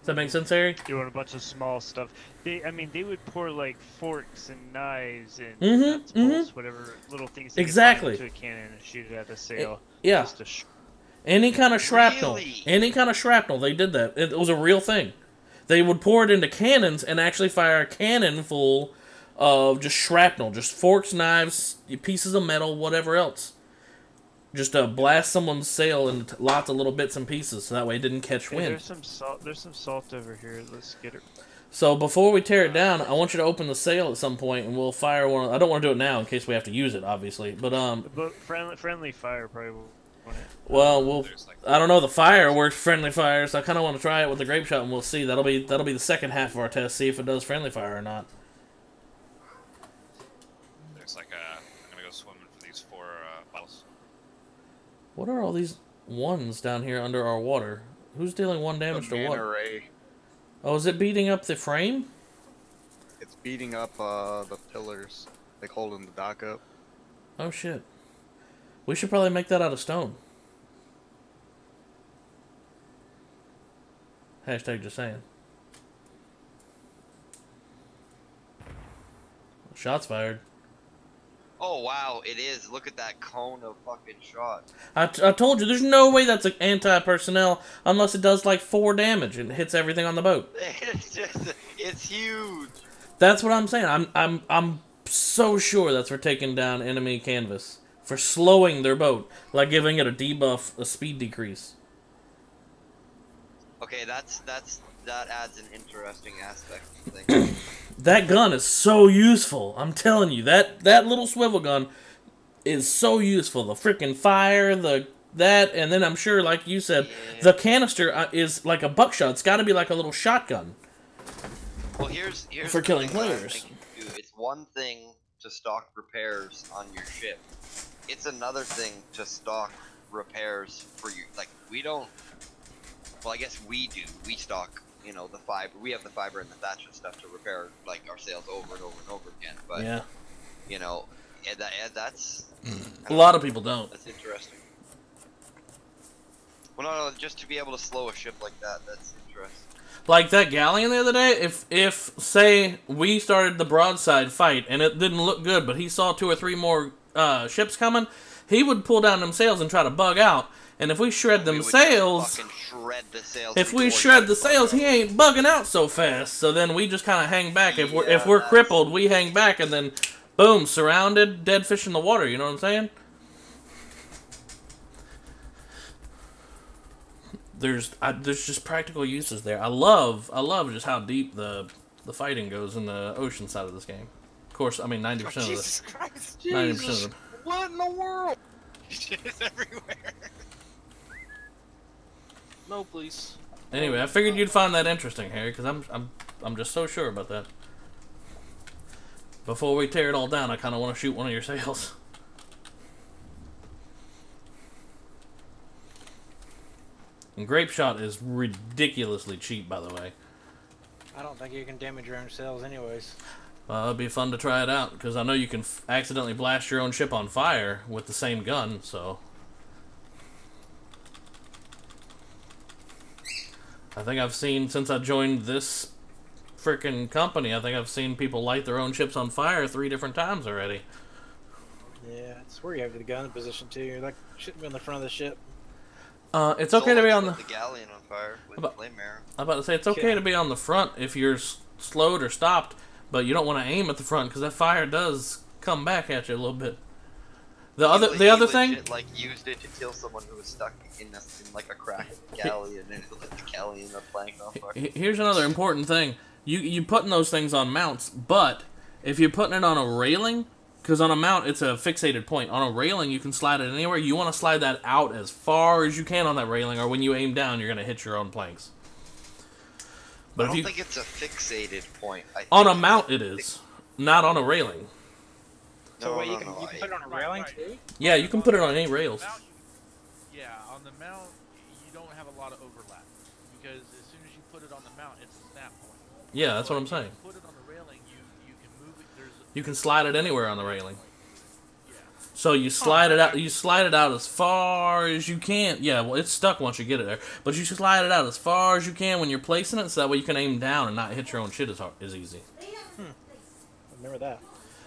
Does that make sense, Harry? Doing a bunch of small stuff. I mean, they would pour like forks and knives and Mm-hmm, nuts, bolts, whatever little things they exactly. could find into a cannon and shoot it at the sail. Yeah. Just to Any kind of shrapnel. Really? Any kind of shrapnel, they did that. It was a real thing. They would pour it into cannons and actually fire a cannon full of just shrapnel. Just forks, knives, pieces of metal, whatever else. Just to blast someone's sail into lots of little bits and pieces so that way it didn't catch Hey, wind. there's some salt. There's some salt over here. Let's get it. So before we tear it down, I want you to open the sail at some point and we'll fire one. I don't want to do it now in case we have to use it, obviously. But friendly fire probably will. Well, I don't know. The fire works friendly fire, so I kind of want to try it with the grape shot, and we'll see. That'll be the second half of our test. See if it does friendly fire or not. There's like a. I'm gonna go swimming for these 4 bottles. What are all these ones down here under our water? Who's dealing 1 damage to what? Ray. Oh, is it beating up the frame? It's beating up the pillars, like holding the dock up. Oh shit. We should probably make that out of stone. Hashtag just saying. Shots fired. Oh wow, it is. Look at that cone of fucking shot. I told you, there's no way that's an anti-personnel unless it does like 4 damage and hits everything on the boat. It's huge. That's what I'm saying. I'm so sure that's for taking down enemy canvas. For slowing their boat. Like giving it a debuff, a speed decrease. Okay, that adds an interesting aspect to things. That gun is so useful. I'm telling you, that little swivel gun is so useful. The freaking fire, and then I'm sure, like you said, the canister is like a buckshot. It's got to be like a little shotgun. Well, here's for the killing thing that I'm players. thinking, too. It's one thing to stock repairs on your ship. It's another thing to stock repairs for you. Like, we don't. Well, I guess we do. We stock, the fiber. We have the fiber and the thatch and stuff to repair, like, our sails over and over and over again. But, Yeah. That's. A lot of people don't. That's interesting. Well, no, just to be able to slow a ship like that, that's interesting. Like that galleon the other day, if say we started the broadside fight and it didn't look good, but he saw 2 or 3 more ships coming, he would pull down them sails and try to bug out. And if we shred them sails, if we shred the sails, he ain't bugging out so fast. So then we just kind of hang back. If we're crippled, we hang back, and then boom, surrounded, dead fish in the water. You know what I'm saying? There's just practical uses there. I love just how deep the fighting goes in the ocean side of this game. Of course, I mean 90% of Jesus the Christ, 90% Jesus. of the. What in the world? Shit is everywhere. No, please. Anyway, I figured you'd find that interesting, Harry, because I'm just so sure about that. Before we tear it all down, I kind of want to shoot one of your sails. And grape shot is ridiculously cheap, by the way. I don't think you can damage your own sails anyways. It'd be fun to try it out, because I know you can accidentally blast your own ship on fire with the same gun, so... I think I've seen, since I joined this frickin' company, I think I've seen people light their own ships on fire 3 different times already. Yeah, it's where you have the gun position too. You're like, shouldn't be on the front of the ship. It's okay to be on the galleon on fire with flame arrow. I'm about to say, it's okay to be on the front if you're slowed or stopped, but you don't want to aim at the front because that fire does come back at you a little bit. The other thing, like used it to kill someone who was stuck in like a cracked galleon and it lit the galleon or plank on fire. Here's another important thing: you putting those things on mounts, but if you're putting it on a railing, because on a mount it's a fixated point. On a railing, you can slide it anywhere. You want to slide that out as far as you can on that railing, or when you aim down, you're gonna hit your own planks. But I don't think it's a fixated point. On a mount, it is, not on a railing. So wait, you can put it on a railing too? Yeah, you can put it on any rails. Yeah, on the mount, you don't have a lot of overlap. Because as soon as you put it on the mount, it's a snap point. Yeah, that's what I'm saying. If you put it on the railing, you can move it. You can slide it anywhere on the railing. Yeah. So you slide it out. You slide it out as far as you can. Yeah, well, it's stuck once you get it there. But you slide it out as far as you can when you're placing it, so that way you can aim down and not hit your own shit as easy. Remember that.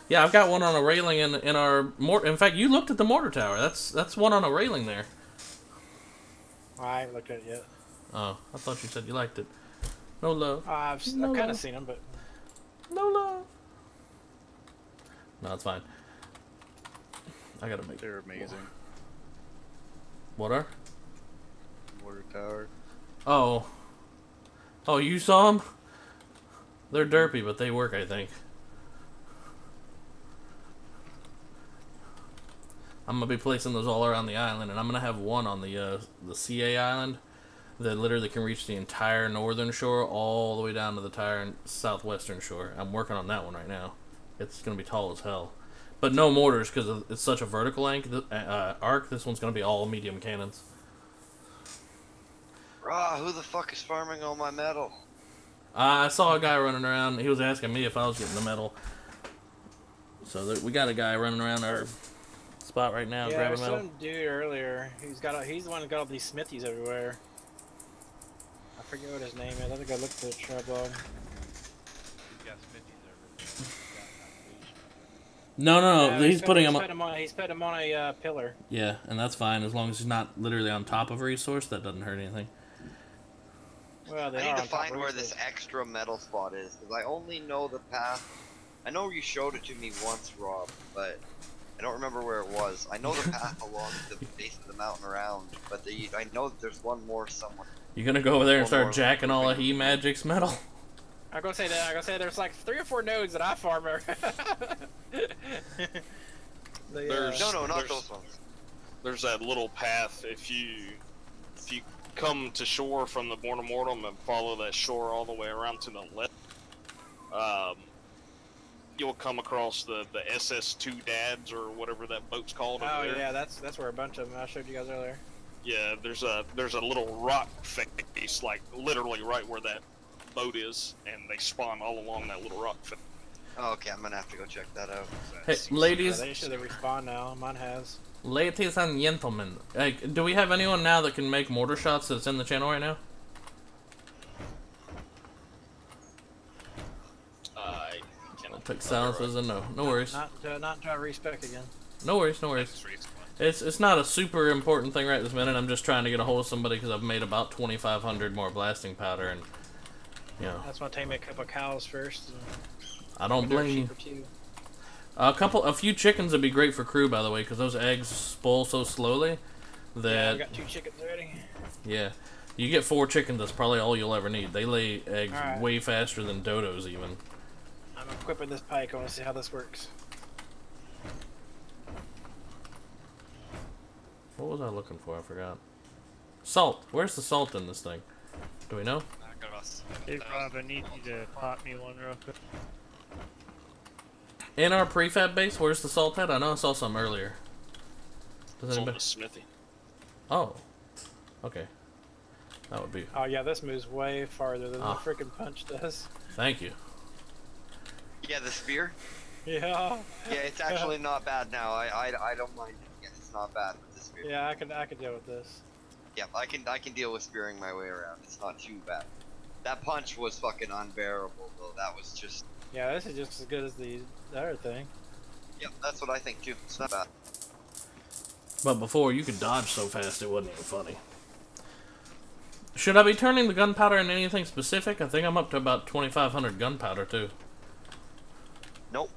Yeah, I've got one on a railing in our mortar. In fact, you looked at the mortar tower. That's one on a railing there. I haven't looked at it yet. Oh, I thought you said you liked it. No love. I've No kind of love. seen them, but No love. No, it's fine. I gotta make. They're amazing. What are? Mortar tower. Oh. Oh, you saw them? They're derpy, but they work, I think. I'm gonna be placing those all around the island, and I'm gonna have one on the CA island that literally can reach the entire northern shore all the way down to the entire southwestern shore. I'm working on that one right now. It's gonna be tall as hell, but no mortars because it's such a vertical arc. This one's gonna be all medium cannons. Rah, who the fuck is farming all my metal? I saw a guy running around. He was asking me if I was getting the metal. So we got a guy running around our spot right now, yeah, grabbing there's metal. some dude earlier. He's the one that got all these smithies everywhere. I forget what his name is. I think I looked at the tribe log. No, Yeah, he's putting him. He's put him on a pillar. Yeah, and that's fine as long as he's not literally on top of a resource. That doesn't hurt anything. Well, they I are need on to top find of where resources. this extra metal spot is, because I only know the path. I know you showed it to me once, Rob, but I don't remember where it was. I know the path along the base of the mountain around, but I know that there's one more somewhere. You gonna go over there and One start more. jacking all of He-Magic's metal? I'm gonna say that. I'm gonna say there's like 3 or 4 nodes that I farm. No, not those ones. There's that little path. If you come to shore from the Mortem and follow that shore all the way around to the left, you'll come across the SS2 Dads or whatever that boat's called. Oh over there. yeah, that's where a bunch of them. I showed you guys earlier. Yeah, there's a little rock face, like literally right where that boat is, and they spawn all along that little rock face. Oh, okay, I'm gonna have to go check that out. Hey, ladies. Yeah, they should have respawned now. Mine has. Ladies and gentlemen, do we have anyone now that can make mortar shots that's in the channel right now? I'll take silence as a no. No worries. Not until I respec again. No worries, no worries. It's not a super important thing right this minute. I'm just trying to get a hold of somebody because I've made about 2,500 more blasting powder, and you know. That's why I take me a couple of cows first. I don't blame you. A few chickens would be great for crew, by the way, because those eggs spoil so slowly that. Yeah, I got 2 chickens already. Yeah, you get 4 chickens. That's probably all you'll ever need. They lay eggs Alright. way faster than dodos even. I'm equipping this pike. I want to see how this works. What was I looking for? I forgot. Salt. Where's the salt in this thing? Do we know? Hey Rob, I need you to pop me one real quick. In our prefab base, where's the salt at? I know I saw some earlier. Does It's on anybody? the smithy. Oh. Okay. That would be. Oh yeah, this moves way farther than Ah. the freaking punch does. Thank you. Yeah, the spear? Yeah. Yeah, it's actually not bad now. I don't mind it. Yeah, it's not bad with the spear. Yeah, I can deal with this. Yeah, I can deal with spearing my way around. It's not too bad. That punch was fucking unbearable though. That was just. Yeah, this is just as good as the other thing. Yep, that's what I think too. It's not bad. But before, you could dodge so fast it wasn't even funny. Should I be turning the gunpowder into anything specific? I think I'm up to about 2,500 gunpowder too. Nope.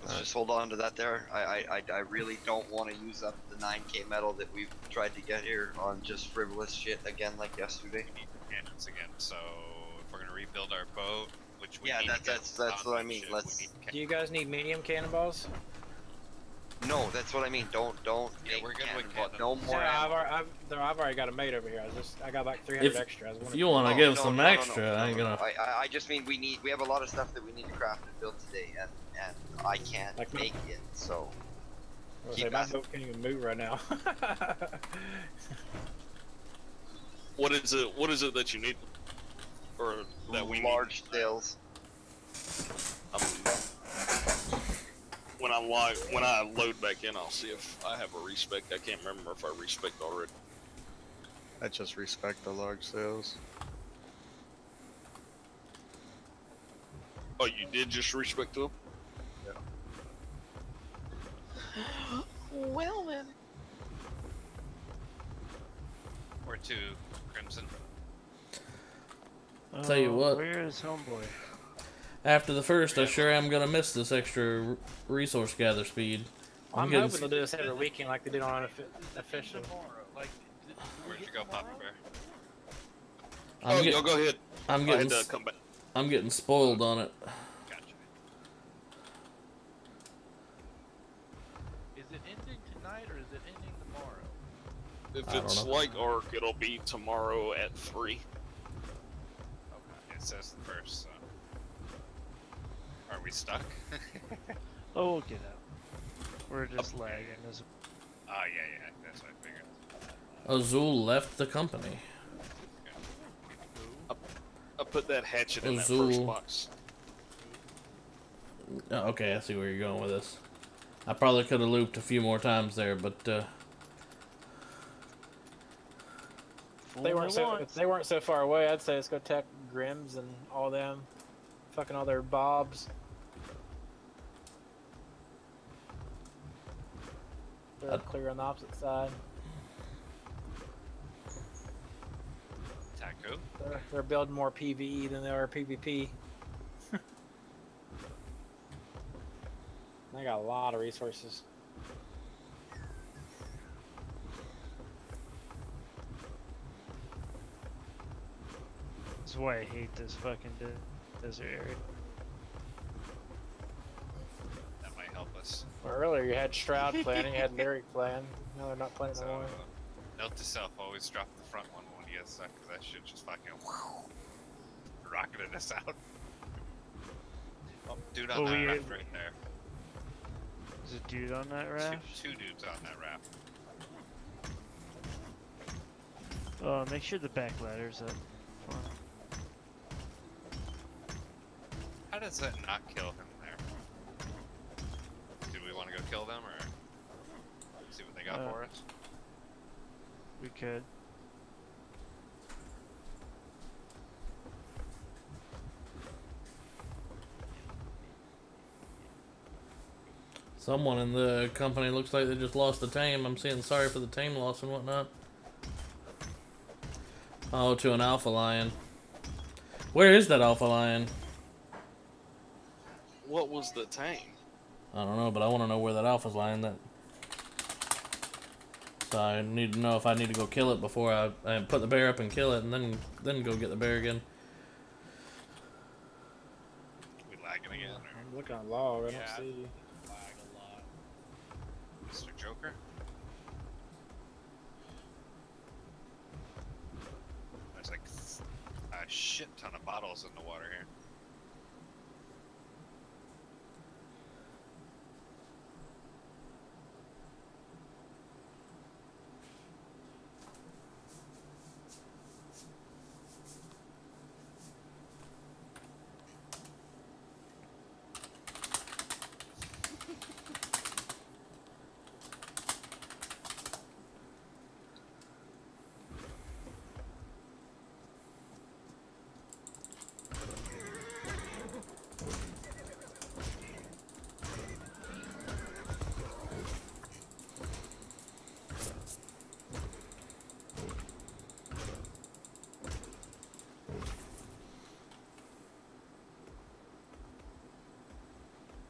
Let's just hold on to that there. I really don't want to use up the 9k metal that we've tried to get here on just frivolous shit again like yesterday. We need cannons again, so if we're gonna rebuild our boat, which we Yeah, need to that's get what I mean. ship, Let's. we need Do you guys need medium cannonballs? No, that's what I mean. Don't. Yeah, we're good with cannonball. No more. Yeah, ammo. I've already got a mate over here. I got like 300 If- extra. I was if wondering- you want to No, give no, some no, no, extra, no, I ain't gonna. I just mean we have a lot of stuff that we need to craft and build today, and I can't Like make it. So. I was keep saying, my asking. boat can't even move right now. What is it? What is it that you need, or that we large sails. When I when I load back in, I'll see if I have a respec. I can't remember if I respec already. I just respect the large sales. Oh, you did just respec to them? Yeah. Well then. Or to Crimson. Tell you what. Where is Homeboy? After the first, I sure am gonna miss this extra resource gather speed. I'm hoping they'll do this every weekend like they did on official. Where'd you go, Papa Bear? Go ahead. Come back. I'm getting spoiled on it. Gotcha. Is it ending tonight or is it ending tomorrow? If it's like ARK, it'll be tomorrow at 3. Okay. It says the first, so. Are we stuck? Oh, we'll get out. We're just lagging. Oh, yeah, that's what I figured. Azul left the company. I put that hatchet in that Azul. first box. Oh, okay, I see where you're going with this. I probably could have looped a few more times there, but If they weren't so far away, I'd say let's go attack Grims and all them. Fucking all their bobs. They're clear on the opposite side. Taco? They're building more PvE than they are PvP. They got a lot of resources. That's why I hate this fucking desert area. That might help us. Well, earlier you had Shroud playing, you had Lyric playing. Now they're not playing So, anymore. note to self, always drop the front one when you get stuck, because that shit just fucking rocketed us out. Oh, dude on that raft right there. There's a dude on that raft? Two dudes on that raft. Oh, make sure the back ladder's up. How does that not kill him there? Do we want to go kill them, or see what they got for us? We could. someone in the company looks like they just lost the tame. I'm saying sorry for the tame loss and whatnot. Oh, to an alpha lion. Where is that alpha lion? What was the tame? I don't know, but I want to know where that alpha's lying. So I need to know if I need to go kill it before I put the bear up and kill it, and then go get the bear again. We lagging again? Or? I'm looking at log. I don't Yeah, see. lag a lot. Mr. Joker? There's like a shit ton of bottles in the water here.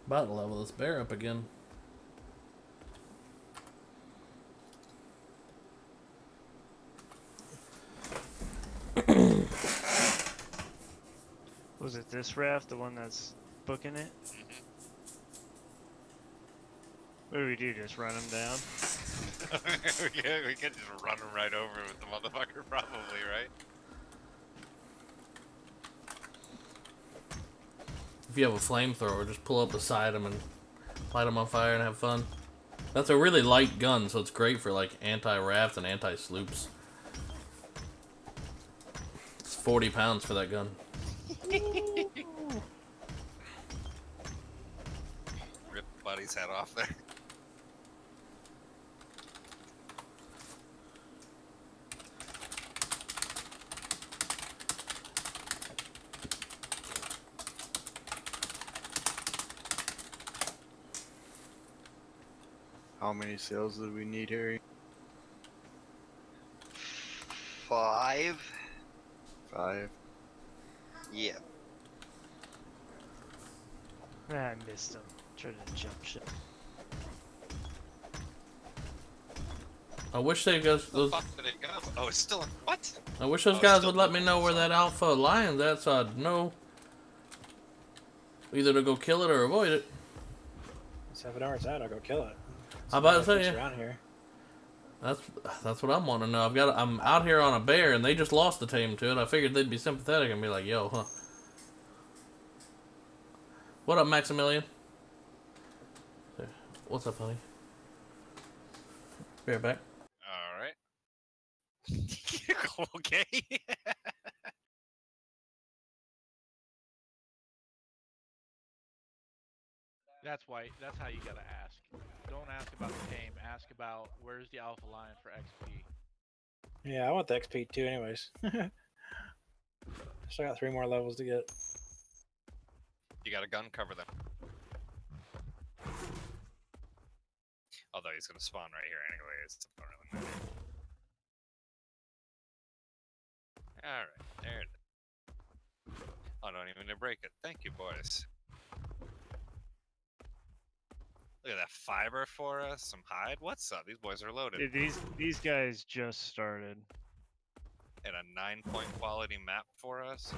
About to level this bear up again. Was it this raft, the one that's booking it? What do we do, just run him down? we could just run him right over with the motherfucker, probably, right? If you have a flamethrower, just pull up beside him and light him on fire and have fun. That's a really light gun, so it's great for like anti-rafts and anti-sloops. It's 40 pounds for that gun. Rip Buddy's head off there. How many sails do we need, Harry? 5. 5. Yeah. I missed him. Tried to jump ship. I wish they guys. Those, Fuck did it go? Oh, it's still in what? I wish those guys would let me know where that alpha lion's at, so I'd know either to go kill it or avoid it. So if I know where it's at, I'll go kill it. How about to say It's you? around here. That's what I'm wanting to know. I'm out here on a bear, and they just lost the tame to it. I figured they'd be sympathetic and be like, "Yo, huh? What up, Maximilian? What's up, honey? Be right back." All right. Okay. That's why. That's how you gotta ask. Don't ask about the tame. Ask about where's the alpha lion for XP. Yeah, I want the XP too, anyways. Still got 3 more levels to get. You got a gun, cover them. Although he's gonna spawn right here anyways, it don't really matter. Alright, there it is. Oh, don't even need to break it. Thank you, boys. Look at that fiber for us, some hide. What's up? These boys are loaded. These guys just started. And a 9-point quality map for us.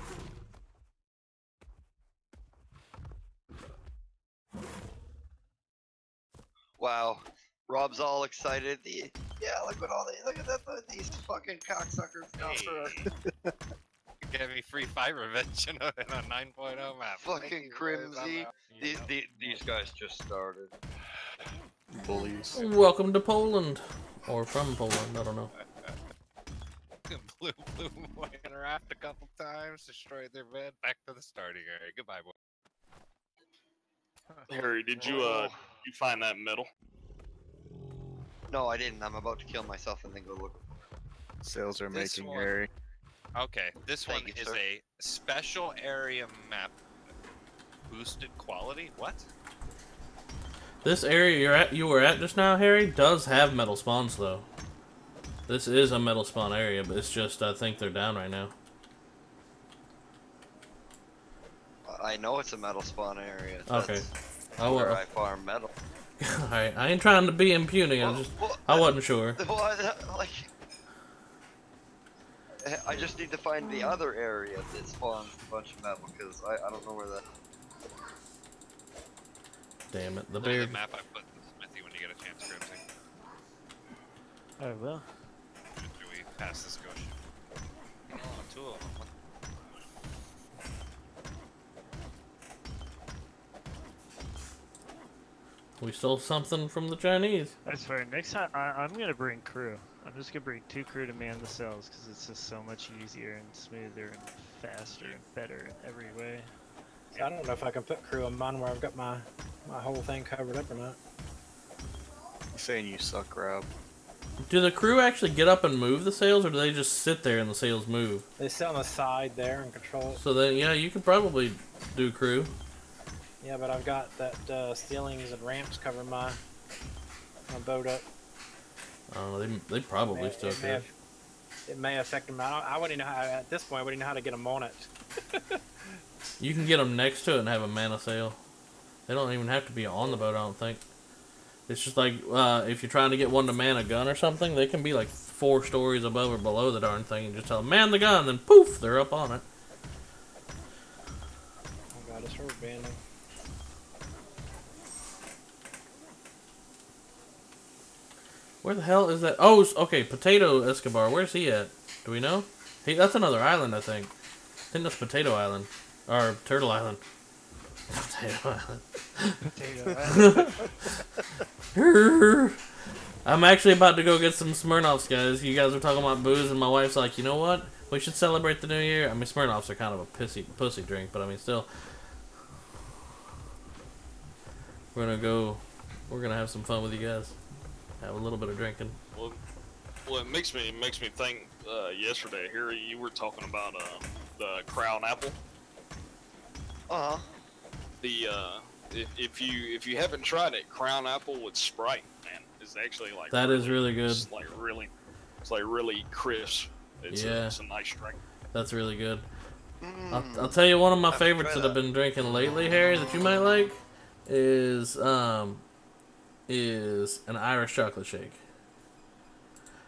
Wow. Rob's all excited. Yeah, look at that. These fucking cocksuckers got for us. Get me free fiber mention in a 9.0 map. Fucking Crimsy. These guys just started. Bullies. Welcome to Poland, or from Poland. I don't know. Blue went around a couple times, destroyed their bed, back to the starting area. Goodbye, boy. Harry, did you you find that medal? No, I didn't. I'm about to kill myself and then go look for it. Sails are This making, one- Harry. Okay, this Thank one you, is sir. a special area map. Boosted quality? What? This area you were at just now, Harry, does have metal spawns though. This is a metal spawn area, but it's just I think they're down right now. I know it's a metal spawn area. Okay. That's I will. where I farm metal. Alright, I ain't trying to be impugning. I wasn't sure. I just need to find the other area that spawns a bunch of metal because I don't know where that. Damn it, the Look bear. at the map I put in Smithy when you get a chance, Crimson. I will. After we pass this ghost ship. Oh, 2 of them. What? We stole something from the Chinese. That's fair. Next time, I'm gonna bring crew. I'm just gonna bring 2 crew to man the cells because it's just so much easier and smoother and faster and better in every way. I don't know if I can put crew on mine where I've got my whole thing covered up or not. You saying you suck, Rob? Do the crew actually get up and move the sails, or do they just sit there and the sails move? They sit on the side there and control it. So then, yeah, you could probably do crew. Yeah, but I've got that ceilings and ramps covering my boat up. I don't know, they probably still could. It may affect them. I wouldn't know how, at this point, I wouldn't know how to get them on it. You can get them next to it and have a man a sail. They don't even have to be on the boat, I don't think. It's just like, if you're trying to get one to man a gun or something, they can be like 4 stories above or below the darn thing. And just tell them, man the gun, then poof, they're up on it. Oh god, it's rubber banding. Where the hell is that? Oh, okay, Potato Escobar. Where's he at? Do we know? That's another island, I think. I think that's Potato Island. Or Turtle Island. Potato Island. Potato Island. I'm actually about to go get some Smirnoffs, guys. You guys are talking about booze, and my wife's like, you know what? We should celebrate the new year. I mean, Smirnoffs are kind of a pussy drink, but I mean, still. We're gonna have some fun with you guys. Have a little bit of drinking. Well, it makes me think. Yesterday, here you were talking about the crown apple. Uh huh. The if you haven't tried it, crown apple with Sprite, man, is actually like That is really good. It's like really crisp. It's it's a nice drink. That's really good. I'll tell you one of my favorites that I've been drinking lately, Harry, that you might like, is an Irish chocolate shake.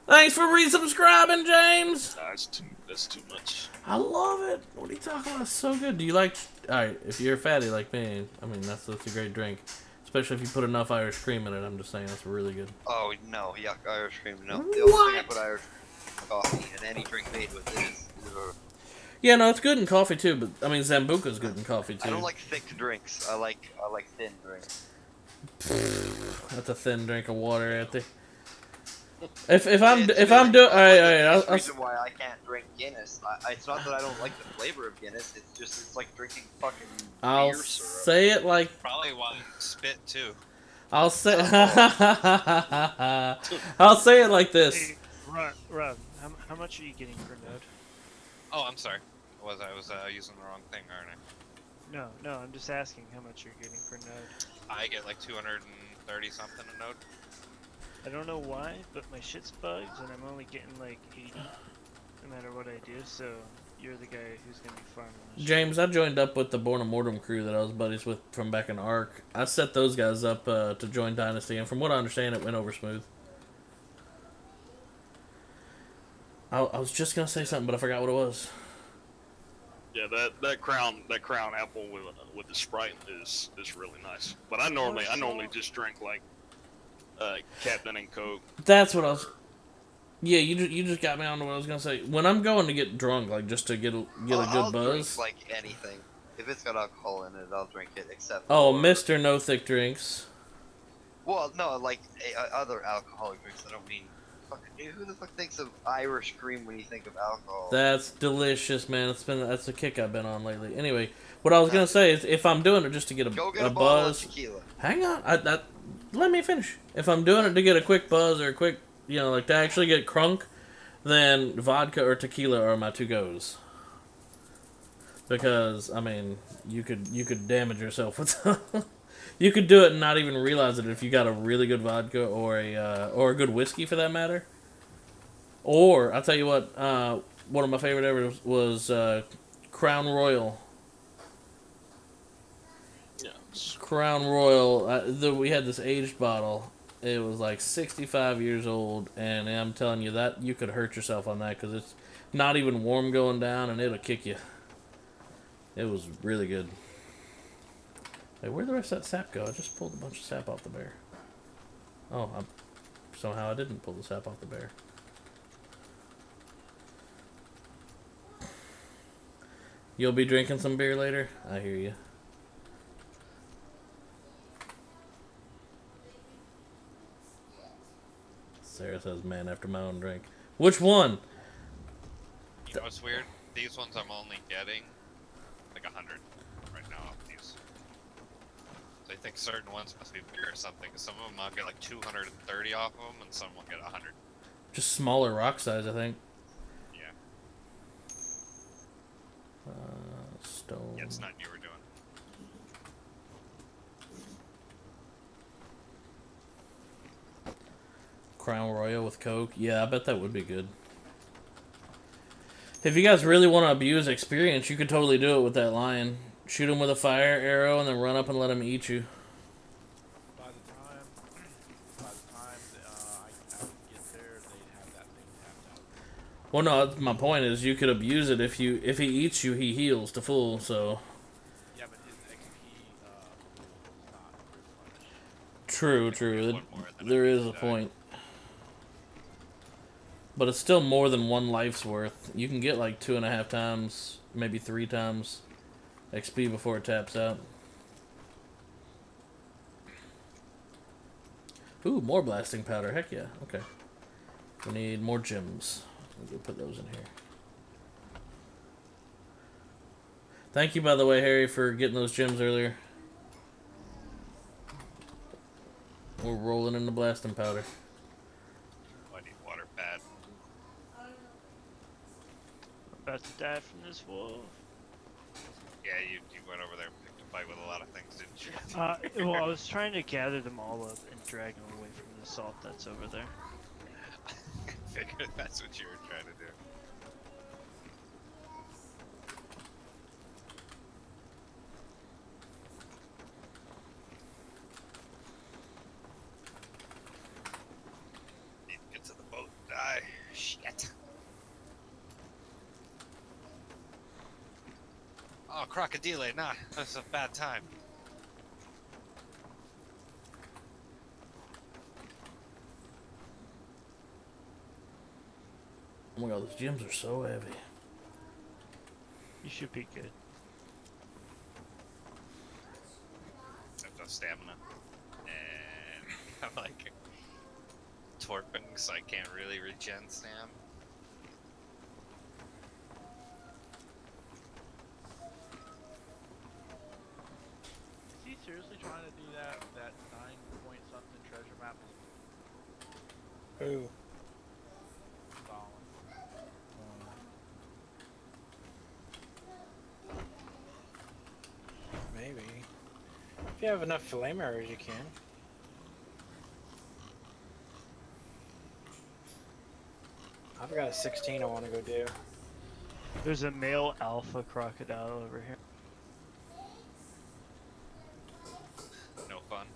Thanks for resubscribing, James. That's too much. I love it. What are you talking about? It's so good. Do you like? All right, if you're a fatty like me, I mean that's a great drink, especially if you put enough Irish cream in it. I'm just saying that's really good. Oh no, yuck, Irish cream. No, What? the only thing I put Irish cream in coffee and any drink made with it is. Yeah, no, it's good in coffee too. But I mean, Zambuca's good in coffee too. I don't like thick drinks. I like thin drinks. That's a thin drink of water, Anthony. If I'm doing, all right, That's the reason why I can't drink Guinness. It's not that I don't like the flavor of Guinness. It's like drinking fucking I'll beer syrup. say it like. Probably why you spit too. I'll say. I'll say it like this. Hey, Rob, how much are you getting per node? Oh, I'm sorry. I was using the wrong thing, aren't I? No, I'm just asking how much you're getting per node. I get like 230 something a node. I don't know why, but my shit's bugged and I'm only getting like 80 no matter what I do, so you're the guy who's gonna be farming this James, I joined up with the Born Mortem crew that I was buddies with from back in ARK. I set those guys up to join Dynasty, and from what I understand, it went over smooth. I was just gonna say something, but I forgot what it was. Yeah, that crown apple with the Sprite is really nice. But I normally just drink like Captain and Coke. That's what I was. Yeah, you just got me on to what I was gonna say. When I'm going to get drunk, like just to get a good I'll buzz. Drink like anything. If it's got alcohol in it, I'll drink it. Except. Oh, for... Mr. No Thick Drinks. Well, no, like other alcoholic drinks. I don't mean. Who the fuck thinks of Irish cream when you think of alcohol? That's delicious, man. That's a kick I've been on lately. Anyway, what I was gonna say is, if I'm doing it just to get a buzz, buzz, of tequila. Hang on, let me finish. If I'm doing it to get a quick buzz or a quick, like to actually get crunk, then vodka or tequila are my two goes. Because I mean, you could damage yourself with. You could do it and not even realize it if you got a really good vodka or a good whiskey for that matter. Or I'll tell you what, one of my favorite ever was Crown Royal. Yeah. Crown Royal. We had this aged bottle. It was like 65 years old, and I'm telling you that you could hurt yourself on that because it's not even warm going down, and it'll kick you. It was really good. Hey, where'd the rest of that sap go? I just pulled a bunch of sap off the bear. Oh, somehow I didn't pull the sap off the bear. You'll be drinking some beer later? I hear you. Sarah says, man after my own drink. Which one? You know what's weird? These ones I'm only getting like 100 right now off these. So I think certain ones must be beer or something. Some of them I'll get like 230 off of them, and some will get 100. Just smaller rock size, I think. Yeah. Stone. Yeah, it's not you were doing. Crown Royal with Coke. Yeah, I bet that would be good. If you guys really want to abuse experience, you could totally do it with that lion. Shoot him with a fire arrow and then run up and let him eat you. By the time I would get there, they'd have that thing tapped out. Well, no, my point is you could abuse it if he eats you, he heals to full. So. Yeah, but his XP is not replenished. True. There is a point. But it's still more than one life's worth. You can get like 2.5 times, maybe 3 times XP before it taps out. Ooh, more blasting powder. Heck yeah. Okay. We need more gems. We'll put those in here. Thank you, by the way, Harry, for getting those gems earlier. We're rolling in the blasting powder. Oh, I need water bad. About to die from this wolf. Yeah, you went over there and picked a fight with a lot of things, didn't you? Well, I was trying to gather them all up and drag them away from the salt that's over there. I figured that's what you were trying to do. Need to get to the boat and die. Shit. Oh, crocodile, nah, that's a bad time. Oh my god, those gems are so heavy. You should be good. I have no stamina. And I'm like torping, so I can't really regen stam. Is he seriously trying to do that 9 point something treasure map? Ooh. Maybe. If you have enough flame arrows, you can. I've got a 16 I want to go do. There's a male alpha crocodile over here. No fun.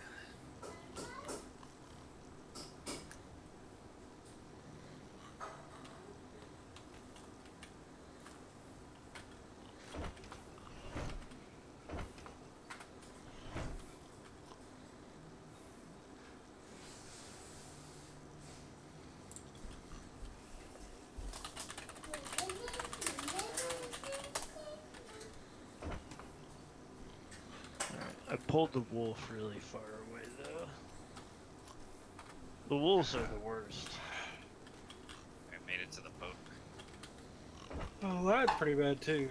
I pulled the wolf really far away though. The wolves are the worst. I made it to the boat. Oh, that's pretty bad too.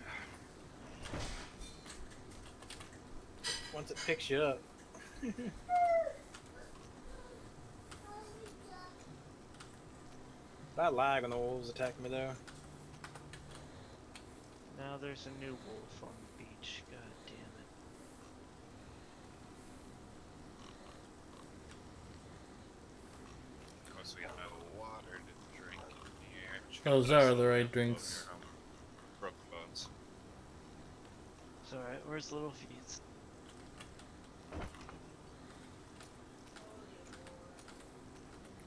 Once it picks you up. That lag when the wolves attack me though. Now there's a new wolf on the beach. God damn it. Of course, we got no water to drink in here. Just Those gotta put are us the on right boat drinks. here, broken bones. It's alright, where's Little Feet?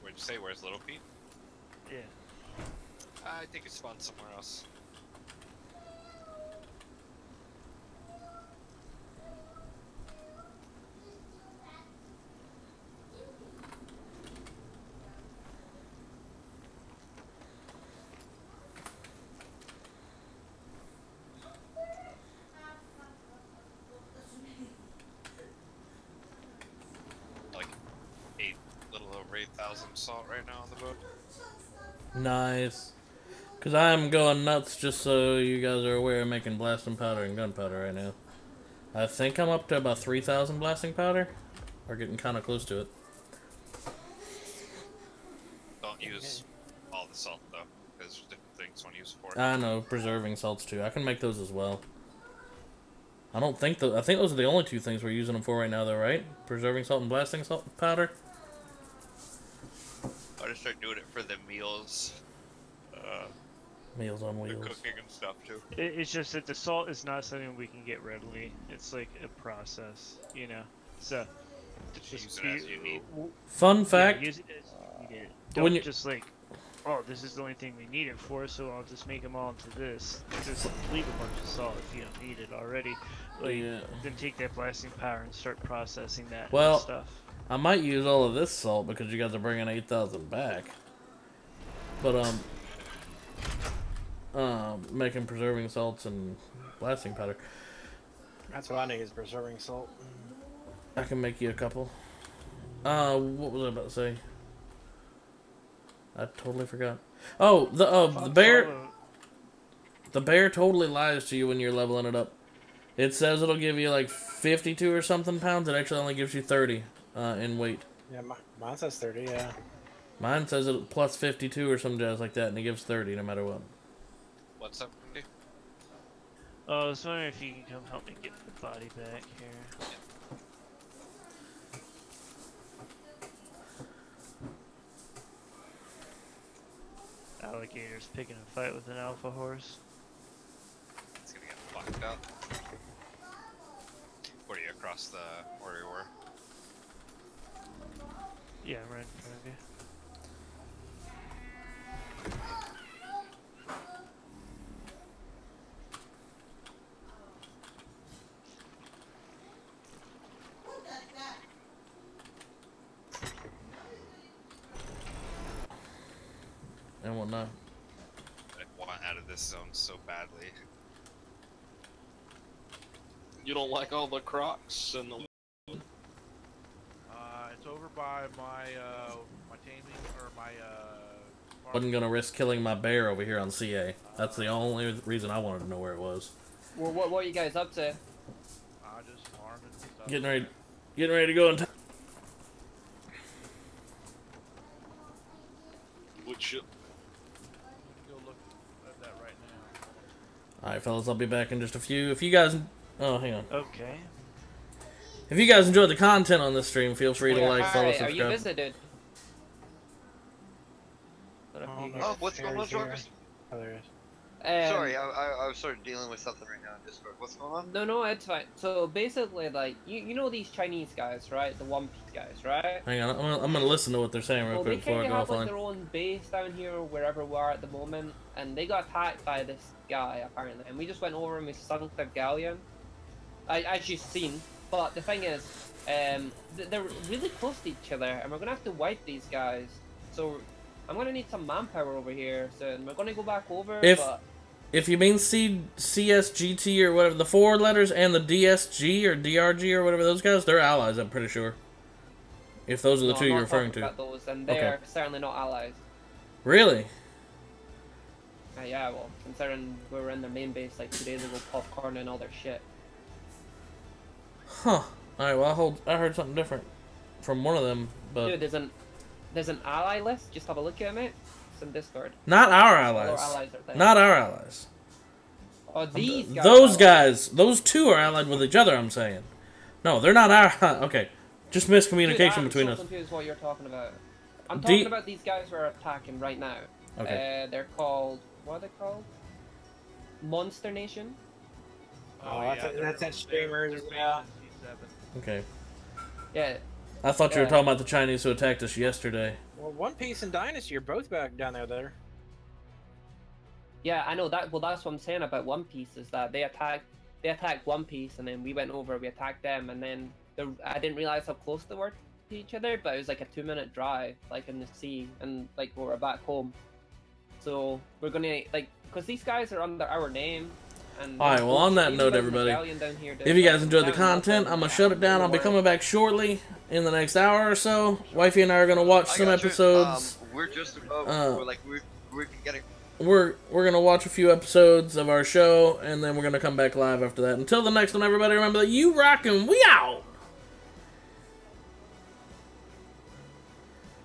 Where'd you say? Where's Little Pete? Yeah. I think it's spawned somewhere else. Like little over 8,000 salt right now on the boat. Nice. Because I'm going nuts, just so you guys are aware, I'm making blasting powder and gunpowder right now. I think I'm up to about 3,000 blasting powder. Or getting kind of close to it. Don't use all the salt though, because there's different things one use for. I know, preserving salts too. I can make those as well. I think those are the only two things we're using them for right now though, right? Preserving salt and blasting salt powder? I'll just start doing it for the meals. Meals on The wheels. cooking and stuff too. It's just that the salt is not something we can get readily. It's like a process, you know? So, Just use it as you need. Fun fact. Yeah, use it as you need it. Don't just like, oh, this is the only thing we need it for, so I'll just make them all into this. Just leave a bunch of salt if you don't need it already. Like, Yeah. then take that blasting powder and start processing that Well, stuff. I might use all of this salt because you guys are bringing 8,000 back. But, making preserving salts and blasting powder. That's what I need is preserving salt. I can make you a couple. What was I about to say? I totally forgot. Oh, the bear. The bear totally lies to you when you're leveling it up. It says it'll give you like 52 or something pounds. It actually only gives you 30 in weight. Yeah, mine says 30, yeah. Mine says it plus 52 or some jazz like that, and it gives 30 no matter what. What's up? Oh, I was wondering if you can come help me get the body back here. Alligator's picking a fight with an alpha horse. It's gonna get fucked up. What are you across the where you were? Yeah, I'm right in front of you. And whatnot. I want out of this zone so badly. You don't like all the crocs and the... It's over by my, my taming, or my, Wasn't gonna risk killing my bear over here on CA. That's the only reason I wanted to know where it was. Well, what are you guys up to? just farming stuff. Getting ready to go into... Wood ship. Go look at that right now. Alright, fellas, I'll be back in just a few. If you guys... Oh, hang on. Okay. If you guys enjoyed the content on this stream, feel free to like, follow, Are you subscribe. visited? Oh, what's going on, Jarvis? Oh, there is. Sorry, I was sort of dealing with something right now in Discord. What's going on? No, it's fine. So basically, like, you know these Chinese guys, right? The One Piece guys, right? Hang on, I'm gonna listen to what they're saying real Well, quick they before I kind go of have like offline. their own base down here, or wherever we are at the moment, and they got attacked by this guy apparently, and we just went over and we sunk their galleon, as you've seen. But the thing is, they're really close to each other, and we're gonna have to wipe these guys. So I'm gonna need some manpower over here soon. We're gonna go back over. If you mean CSGT or whatever, the 4 letters and the DSG or DRG or whatever those guys, they're allies, I'm pretty sure. If those are the two you're referring to. About those, and they're certainly not allies. Really? Yeah, well, considering we were in their main base like 2 days ago, popcorn and all their shit. Huh. Alright, well, I heard something different from one of them, but... Dude, there's an ally list. Just have a look at it. It's in Discord. Not our allies. Not our allies. Oh, these guys. Those guys. Those two are allied with each other, I'm saying. No, they're not our... Okay. Just miscommunication between us. I'm so confused what you're talking about. I'm talking about these guys who are attacking right now. Okay. They're called... What are they called? Monster Nation? Oh, that's that streamers, yeah. Okay. Yeah. I thought you were talking about the Chinese who attacked us yesterday. Well, One Piece and Dynasty are both back down there. Yeah, I know that. Well, that's what I'm saying about One Piece is that they attacked One Piece, and then we went over, we attacked them, and then I didn't realize how close they were to each other, but it was like a 2-minute drive, like in the sea, and like we were back home. So we're gonna because these guys are under our name. Alright, well, on that note, everybody, if you guys enjoyed the content, I'm going to shut it down. I'll be coming back shortly in the next hour or so. Wifey and I are going to watch some episodes. We're just above. We're getting. We're going to watch a few episodes of our show, and then we're going to come back live after that. Until the next one, everybody, remember that you rock and we out!